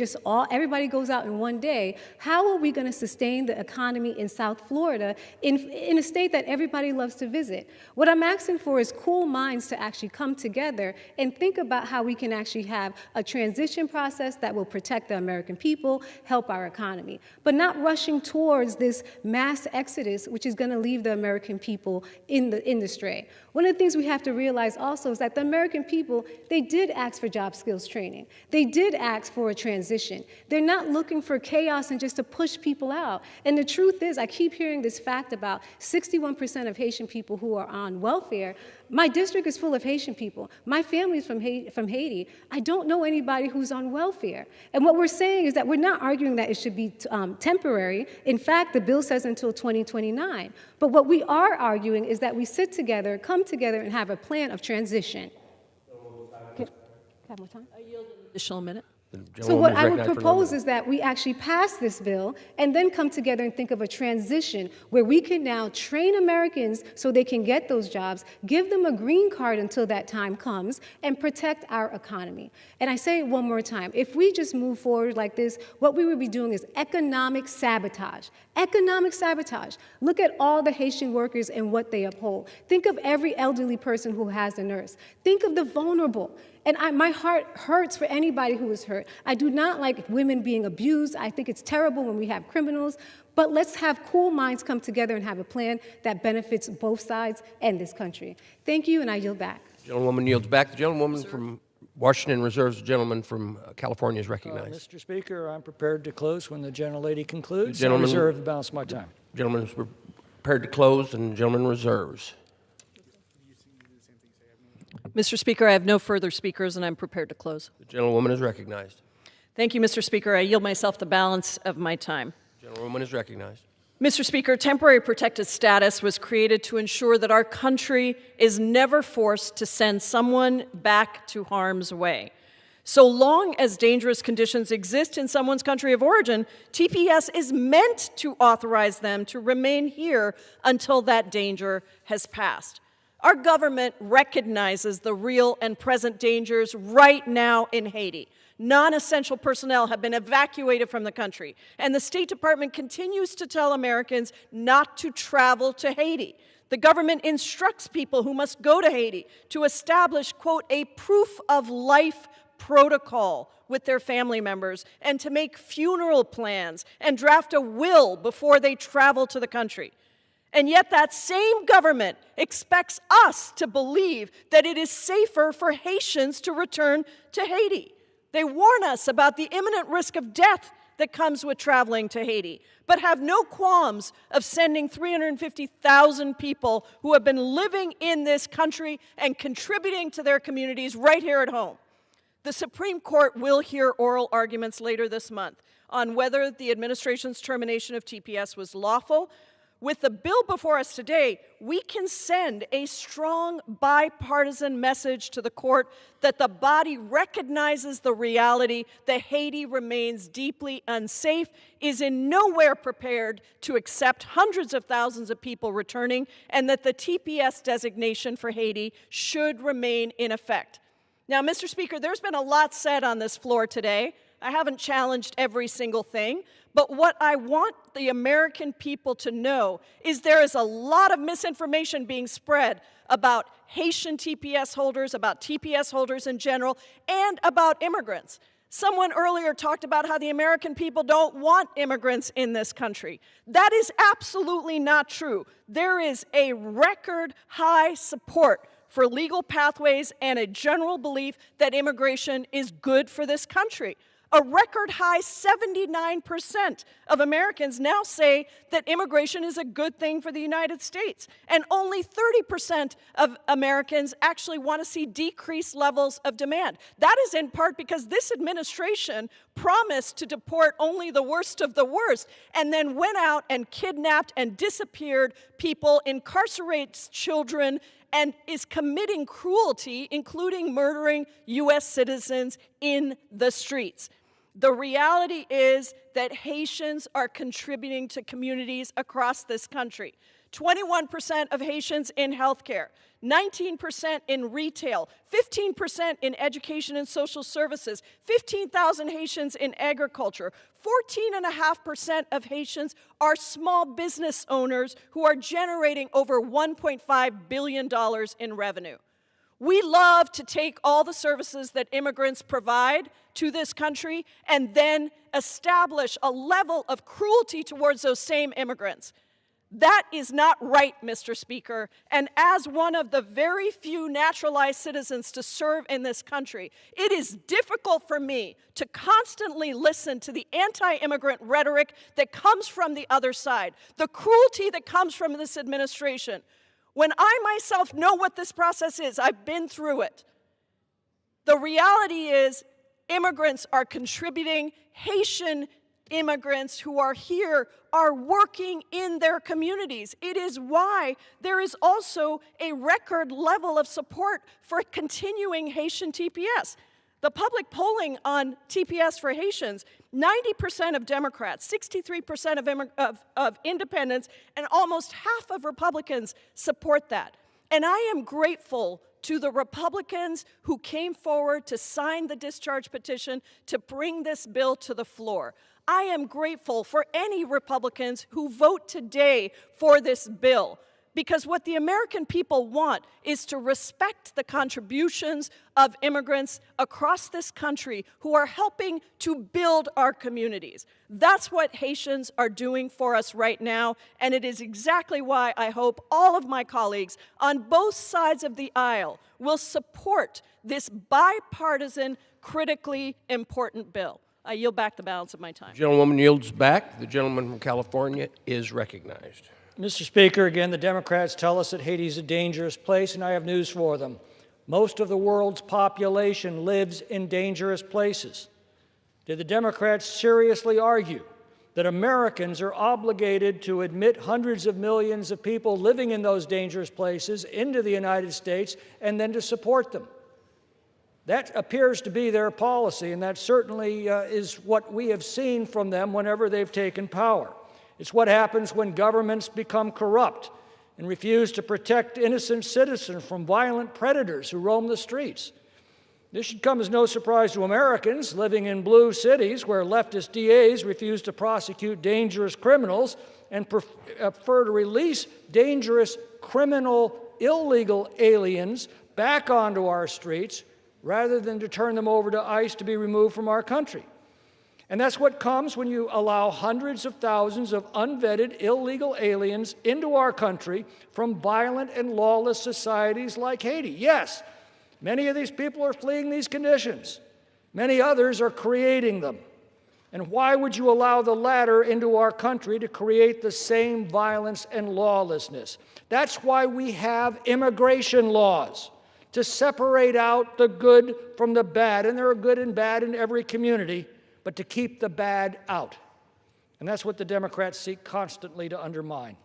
everybody goes out in one day, how are we going to sustain the economy in South Florida in a state that everybody loves to visit? What I'm asking for is cool minds to actually come together and think about how we can actually have a transition process that will protect the American people, help our economy, but not rushing towards this mass exodus, which is going to leave the American people in the stray. One of the things we have to realize also is that the American people, they did ask for job skills training. They did ask for a transition. They're not looking for chaos and just to push people out. And the truth is, I keep hearing this fact about 61% of Haitian people who are on welfare. My district is full of Haitian people. My family is from Haiti. I don't know anybody who's on welfare. And what we're saying is that we're not arguing that it should be temporary. In fact, the bill says until 2029. But what we are arguing is that we sit together, come together, and have a plan of transition. Can I have more time? I yield an additional minute. So what I would propose is that we actually pass this bill and then come together and think of a transition where we can now train Americans so they can get those jobs, give them a green card until that time comes, and protect our economy. And I say it one more time, if we just move forward like this, what we would be doing is economic sabotage. Economic sabotage. Look at all the Haitian workers and what they uphold. Think of every elderly person who has a nurse. Think of the vulnerable. And my heart hurts for anybody who is hurt. I do not like women being abused. I think it's terrible when we have criminals. But let's have cool minds come together and have a plan that benefits both sides and this country. Thank you, and I yield back. The gentlewoman yields back. The gentlewoman from Washington reserves. The gentleman from California is recognized. Mr. Speaker, I'm prepared to close when the gentlelady concludes. I reserve the balance of my time. The gentleman is prepared to close, and the gentleman reserves. Mr. Speaker, I have no further speakers, and I'm prepared to close. The gentlewoman is recognized. Thank you, Mr. Speaker. I yield myself the balance of my time. The gentlewoman is recognized. Mr. Speaker, temporary protected status was created to ensure that our country is never forced to send someone back to harm's way. So long as dangerous conditions exist in someone's country of origin, TPS is meant to authorize them to remain here until that danger has passed. Our government recognizes the real and present dangers right now in Haiti. Non-essential personnel have been evacuated from the country, and the State Department continues to tell Americans not to travel to Haiti. The government instructs people who must go to Haiti to establish, quote, a proof of life protocol with their family members and to make funeral plans and draft a will before they travel to the country. And yet that same government expects us to believe that it is safer for Haitians to return to Haiti. They warn us about the imminent risk of death that comes with traveling to Haiti, but have no qualms of sending 350,000 people who have been living in this country and contributing to their communities right here at home. The Supreme Court will hear oral arguments later this month on whether the administration's termination of TPS was lawful. With the bill before us today, we can send a strong bipartisan message to the court that the body recognizes the reality that Haiti remains deeply unsafe, is in nowhere prepared to accept hundreds of thousands of people returning, and that the TPS designation for Haiti should remain in effect. Now, Mr. Speaker, there's been a lot said on this floor today. I haven't challenged every single thing, but what I want the American people to know is there is a lot of misinformation being spread about Haitian TPS holders, about TPS holders in general, and about immigrants. Someone earlier talked about how the American people don't want immigrants in this country. That is absolutely not true. There is a record high support for legal pathways and a general belief that immigration is good for this country. A record high 79% of Americans now say that immigration is a good thing for the United States. And only 30% of Americans actually want to see decreased levels of demand. That is in part because this administration promised to deport only the worst of the worst and then went out and kidnapped and disappeared people, incarcerates children, and is committing cruelty, including murdering U.S. citizens in the streets. The reality is that Haitians are contributing to communities across this country. 21% of Haitians in healthcare, 19% in retail, 15% in education and social services, 15,000 Haitians in agriculture, 14.5% of Haitians are small business owners who are generating over $1.5 billion in revenue. We love to take all the services that immigrants provide to this country and then establish a level of cruelty towards those same immigrants. That is not right, Mr. Speaker. And as one of the very few naturalized citizens to serve in this country, it is difficult for me to constantly listen to the anti-immigrant rhetoric that comes from the other side, the cruelty that comes from this administration. When I myself know what this process is, I've been through it. The reality is immigrants are contributing. Haitian immigrants who are here are working in their communities. It is why there is also a record level of support for continuing Haitian TPS. The public polling on TPS for Haitians, 90% of Democrats, 63% of independents, and almost half of Republicans support that. And I am grateful to the Republicans who came forward to sign the discharge petition to bring this bill to the floor. I am grateful for any Republicans who vote today for this bill, because what the American people want is to respect the contributions of immigrants across this country who are helping to build our communities. That's what Haitians are doing for us right now, and it is exactly why I hope all of my colleagues on both sides of the aisle will support this bipartisan, critically important bill. I yield back the balance of my time. The gentlewoman yields back. The gentleman from California is recognized. Mr. Speaker, again, the Democrats tell us that Haiti is a dangerous place, and I have news for them. Most of the world's population lives in dangerous places. Did the Democrats seriously argue that Americans are obligated to admit hundreds of millions of people living in those dangerous places into the United States and then to support them? That appears to be their policy, and that certainly is what we have seen from them whenever they've taken power. It's what happens when governments become corrupt and refuse to protect innocent citizens from violent predators who roam the streets. This should come as no surprise to Americans living in blue cities where leftist DAs refuse to prosecute dangerous criminals and prefer to release dangerous, criminal, illegal aliens back onto our streets rather than to turn them over to ICE to be removed from our country. And that's what comes when you allow hundreds of thousands of unvetted illegal aliens into our country from violent and lawless societies like Haiti. Yes, many of these people are fleeing these conditions. Many others are creating them. And why would you allow the latter into our country to create the same violence and lawlessness? That's why we have immigration laws, to separate out the good from the bad. And there are good and bad in every community, but to keep the bad out. And that's what the Democrats seek constantly to undermine.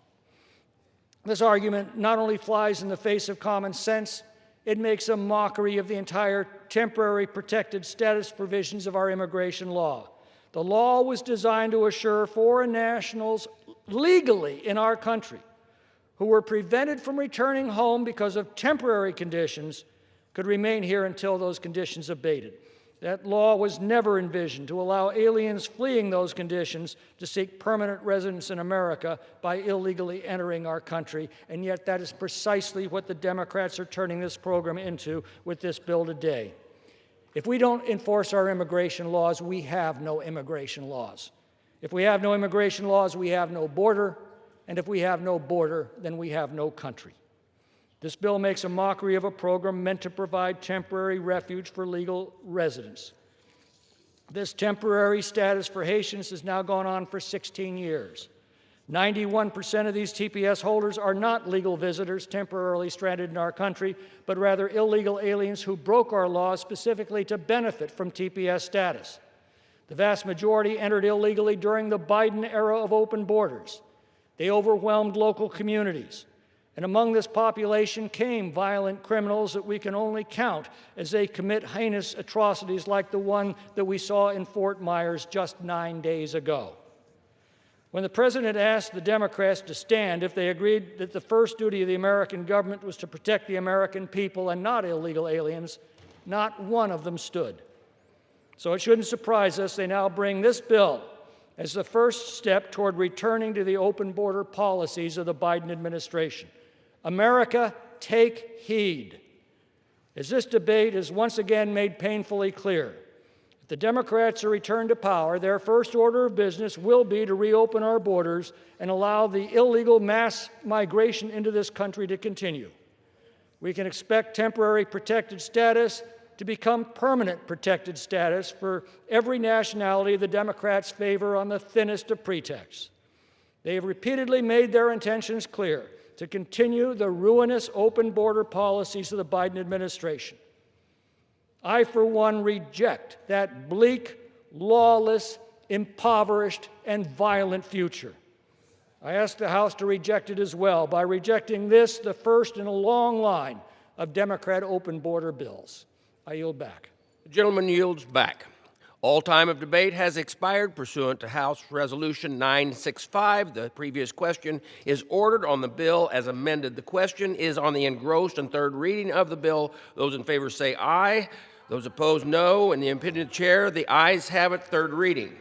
This argument not only flies in the face of common sense, it makes a mockery of the entire temporary protected status provisions of our immigration law. The law was designed to assure foreign nationals legally in our country who were prevented from returning home because of temporary conditions could remain here until those conditions abated. That law was never envisioned to allow aliens fleeing those conditions to seek permanent residence in America by illegally entering our country, and yet that is precisely what the Democrats are turning this program into with this bill today. If we don't enforce our immigration laws, we have no immigration laws. If we have no immigration laws, we have no border, and if we have no border, then we have no country. This bill makes a mockery of a program meant to provide temporary refuge for legal residents. This temporary status for Haitians has now gone on for 16 years. 91% of these TPS holders are not legal visitors temporarily stranded in our country, but rather illegal aliens who broke our laws specifically to benefit from TPS status. The vast majority entered illegally during the Biden era of open borders. They overwhelmed local communities. And among this population came violent criminals that we can only count as they commit heinous atrocities like the one that we saw in Fort Myers just 9 days ago. When the President asked the Democrats to stand if they agreed that the first duty of the American government was to protect the American people and not illegal aliens, not one of them stood. So it shouldn't surprise us they now bring this bill as the first step toward returning to the open border policies of the Biden administration. America, take heed. as this debate has once again made painfully clear. If the Democrats are returned to power, their first order of business will be to reopen our borders and allow the illegal mass migration into this country to continue. We can expect temporary protected status to become permanent protected status for every nationality the Democrats favor on the thinnest of pretexts. They have repeatedly made their intentions clear to continue the ruinous open border policies of the Biden administration. I, for one, reject that bleak, lawless, impoverished, and violent future. I ask the House to reject it as well by rejecting this, the first in a long line of Democrat open border bills. I yield back. The gentleman yields back. All time of debate has expired pursuant to House Resolution 965. The previous question is ordered on the bill as amended. The question is on the engrossed and third reading of the bill. Those in favor say aye. Those opposed, no. In the opinion of the chair, the ayes have it. Third reading.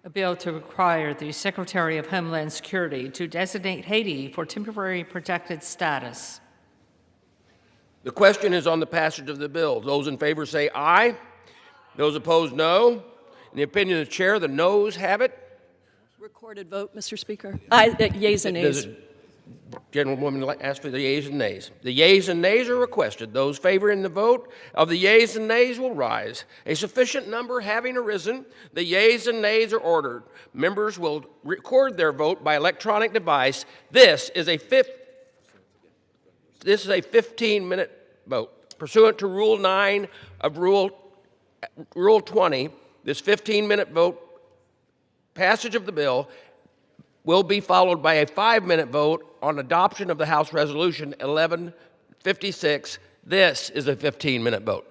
A bill to require the Secretary of Homeland Security to designate Haiti for temporary protected status. The question is on the passage of the bill. Those in favor say aye. Those opposed, no. In the opinion of the chair, the noes have it. Recorded vote, Mr. Speaker. Yeas and nays. Gentlewoman asked for the yeas and nays. The yeas and nays are requested. Those favoring the vote of the yeas and nays will rise. A sufficient number having arisen, the yeas and nays are ordered. Members will record their vote by electronic device. This is a 15-minute vote. Pursuant to Rule 9 of Rule 20, this 15-minute vote, passage of the bill, will be followed by a 5-minute vote on adoption of the House Resolution 1156. This is a 15-minute vote.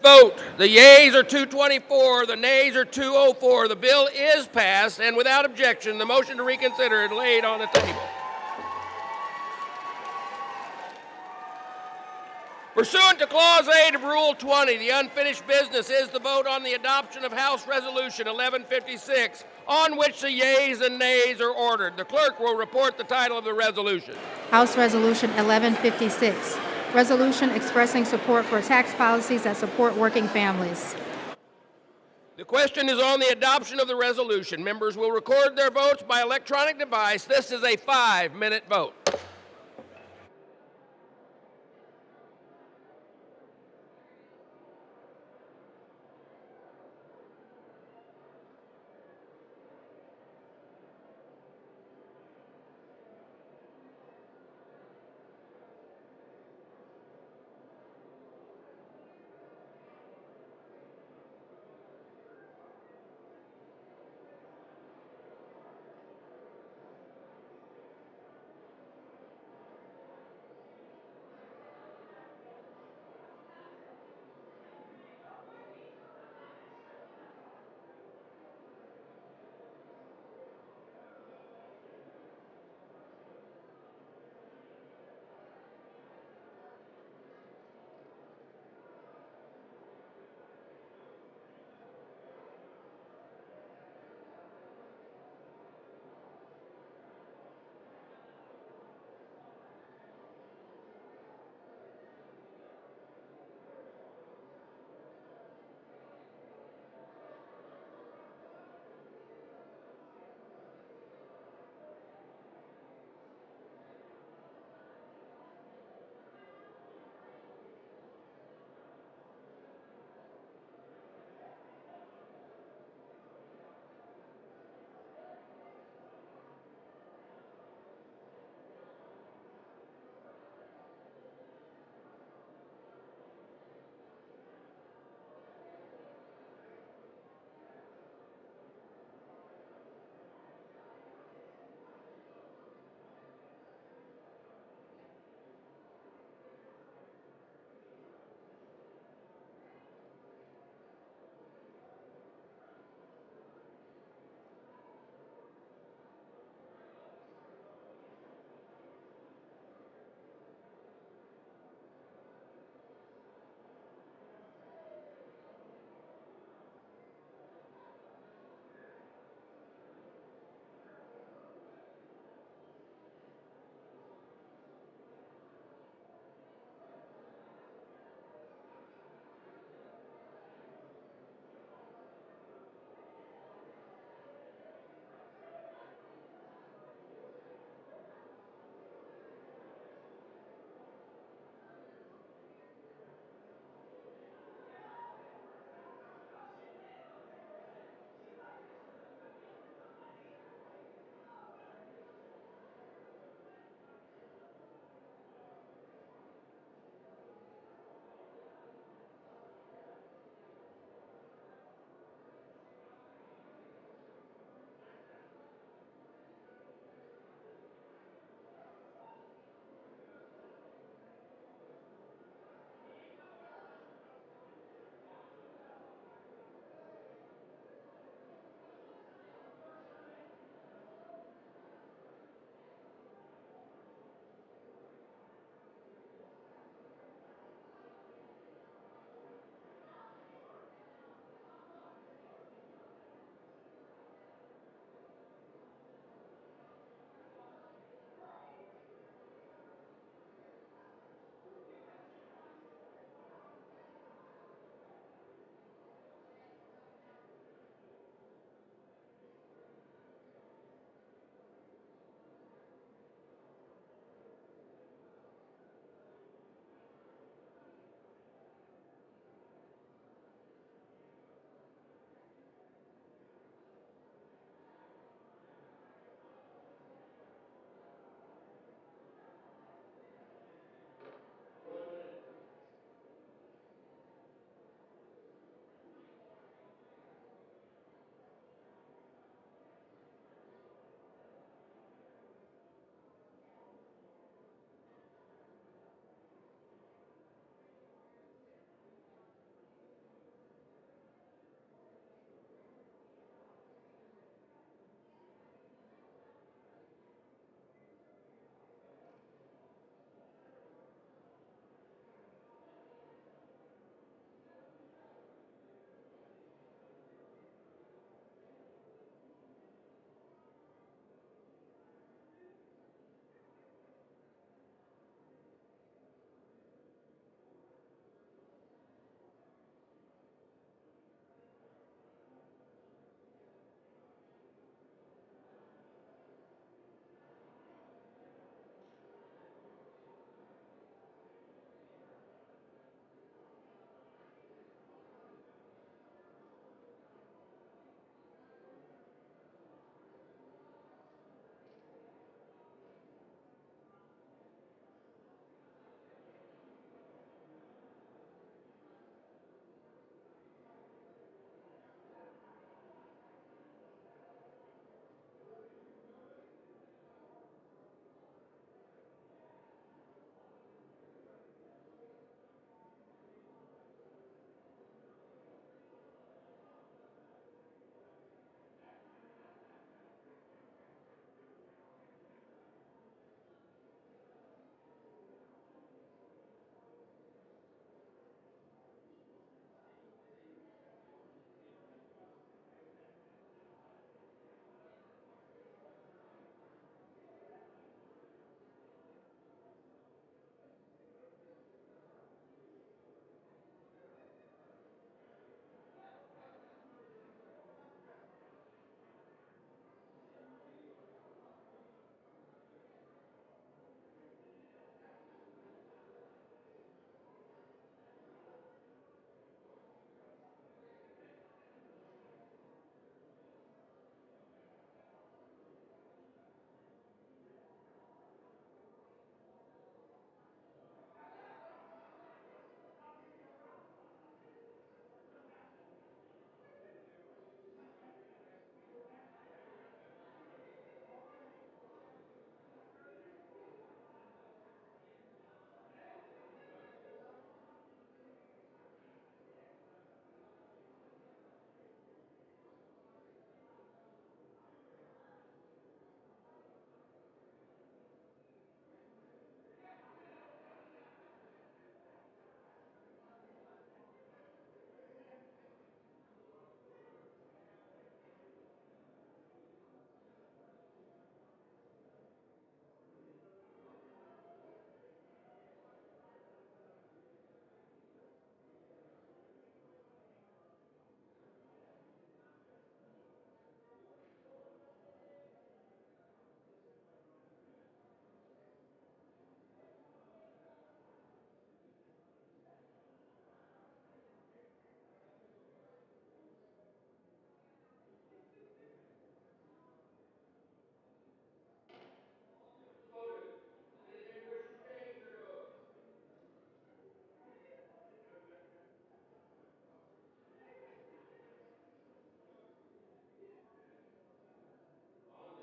vote. The yeas are 224, the nays are 204. The bill is passed, and without objection, the motion to reconsider is laid on the table. Pursuant to Clause 8 of Rule 20, the unfinished business is the vote on the adoption of House Resolution 1156, on which the yeas and nays are ordered. The clerk will report the title of the resolution. House Resolution 1156, resolution expressing support for tax policies that support working families. The question is on the adoption of the resolution. Members will record their votes by electronic device. This is a 5-minute vote.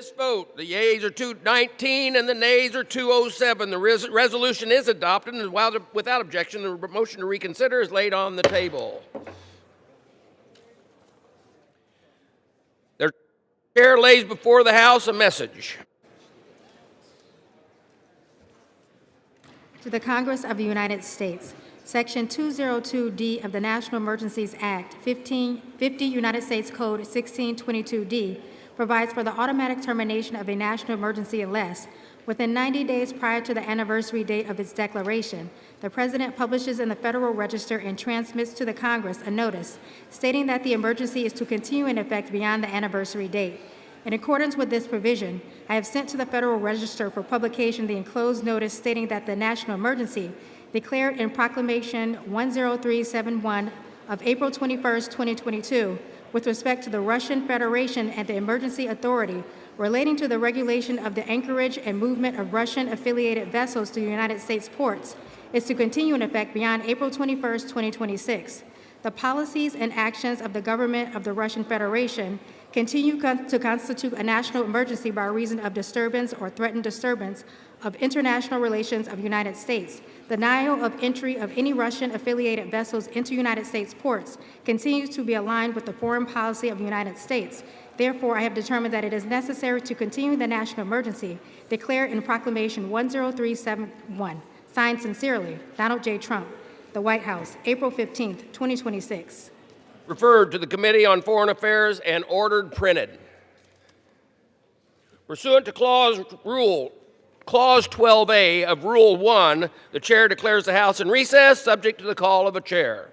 This vote, the yeas are 219 and the nays are 207. The resolution is adopted, and without objection, the motion to reconsider is laid on the table. The chair lays before the House a message. To the Congress of the United States. Section 202D of the National Emergencies Act, 50 United States Code 1622D, provides for the automatic termination of a national emergency unless, within 90 days prior to the anniversary date of its declaration, the President publishes in the Federal Register and transmits to the Congress a notice stating that the emergency is to continue in effect beyond the anniversary date. In accordance with this provision, I have sent to the Federal Register for publication the enclosed notice stating that the national emergency declared in Proclamation 10371 of April 21, 2022, with respect to the Russian Federation and the Emergency Authority relating to the regulation of the anchorage and movement of Russian-affiliated vessels to United States ports, is to continue in effect beyond April 21, 2026. The policies and actions of the government of the Russian Federation continue to constitute a national emergency by reason of disturbance or threatened disturbance of international relations of the United States. Denial of entry of any Russian-affiliated vessels into United States ports continues to be aligned with the foreign policy of the United States. Therefore, I have determined that it is necessary to continue the national emergency declared in Proclamation 10371. Signed sincerely, Donald J. Trump, the White House, April 15, 2026. Referred to the Committee on Foreign Affairs and ordered printed. Pursuant to Clause 12A of Rule 1, the chair declares the House in recess, subject to the call of a chair.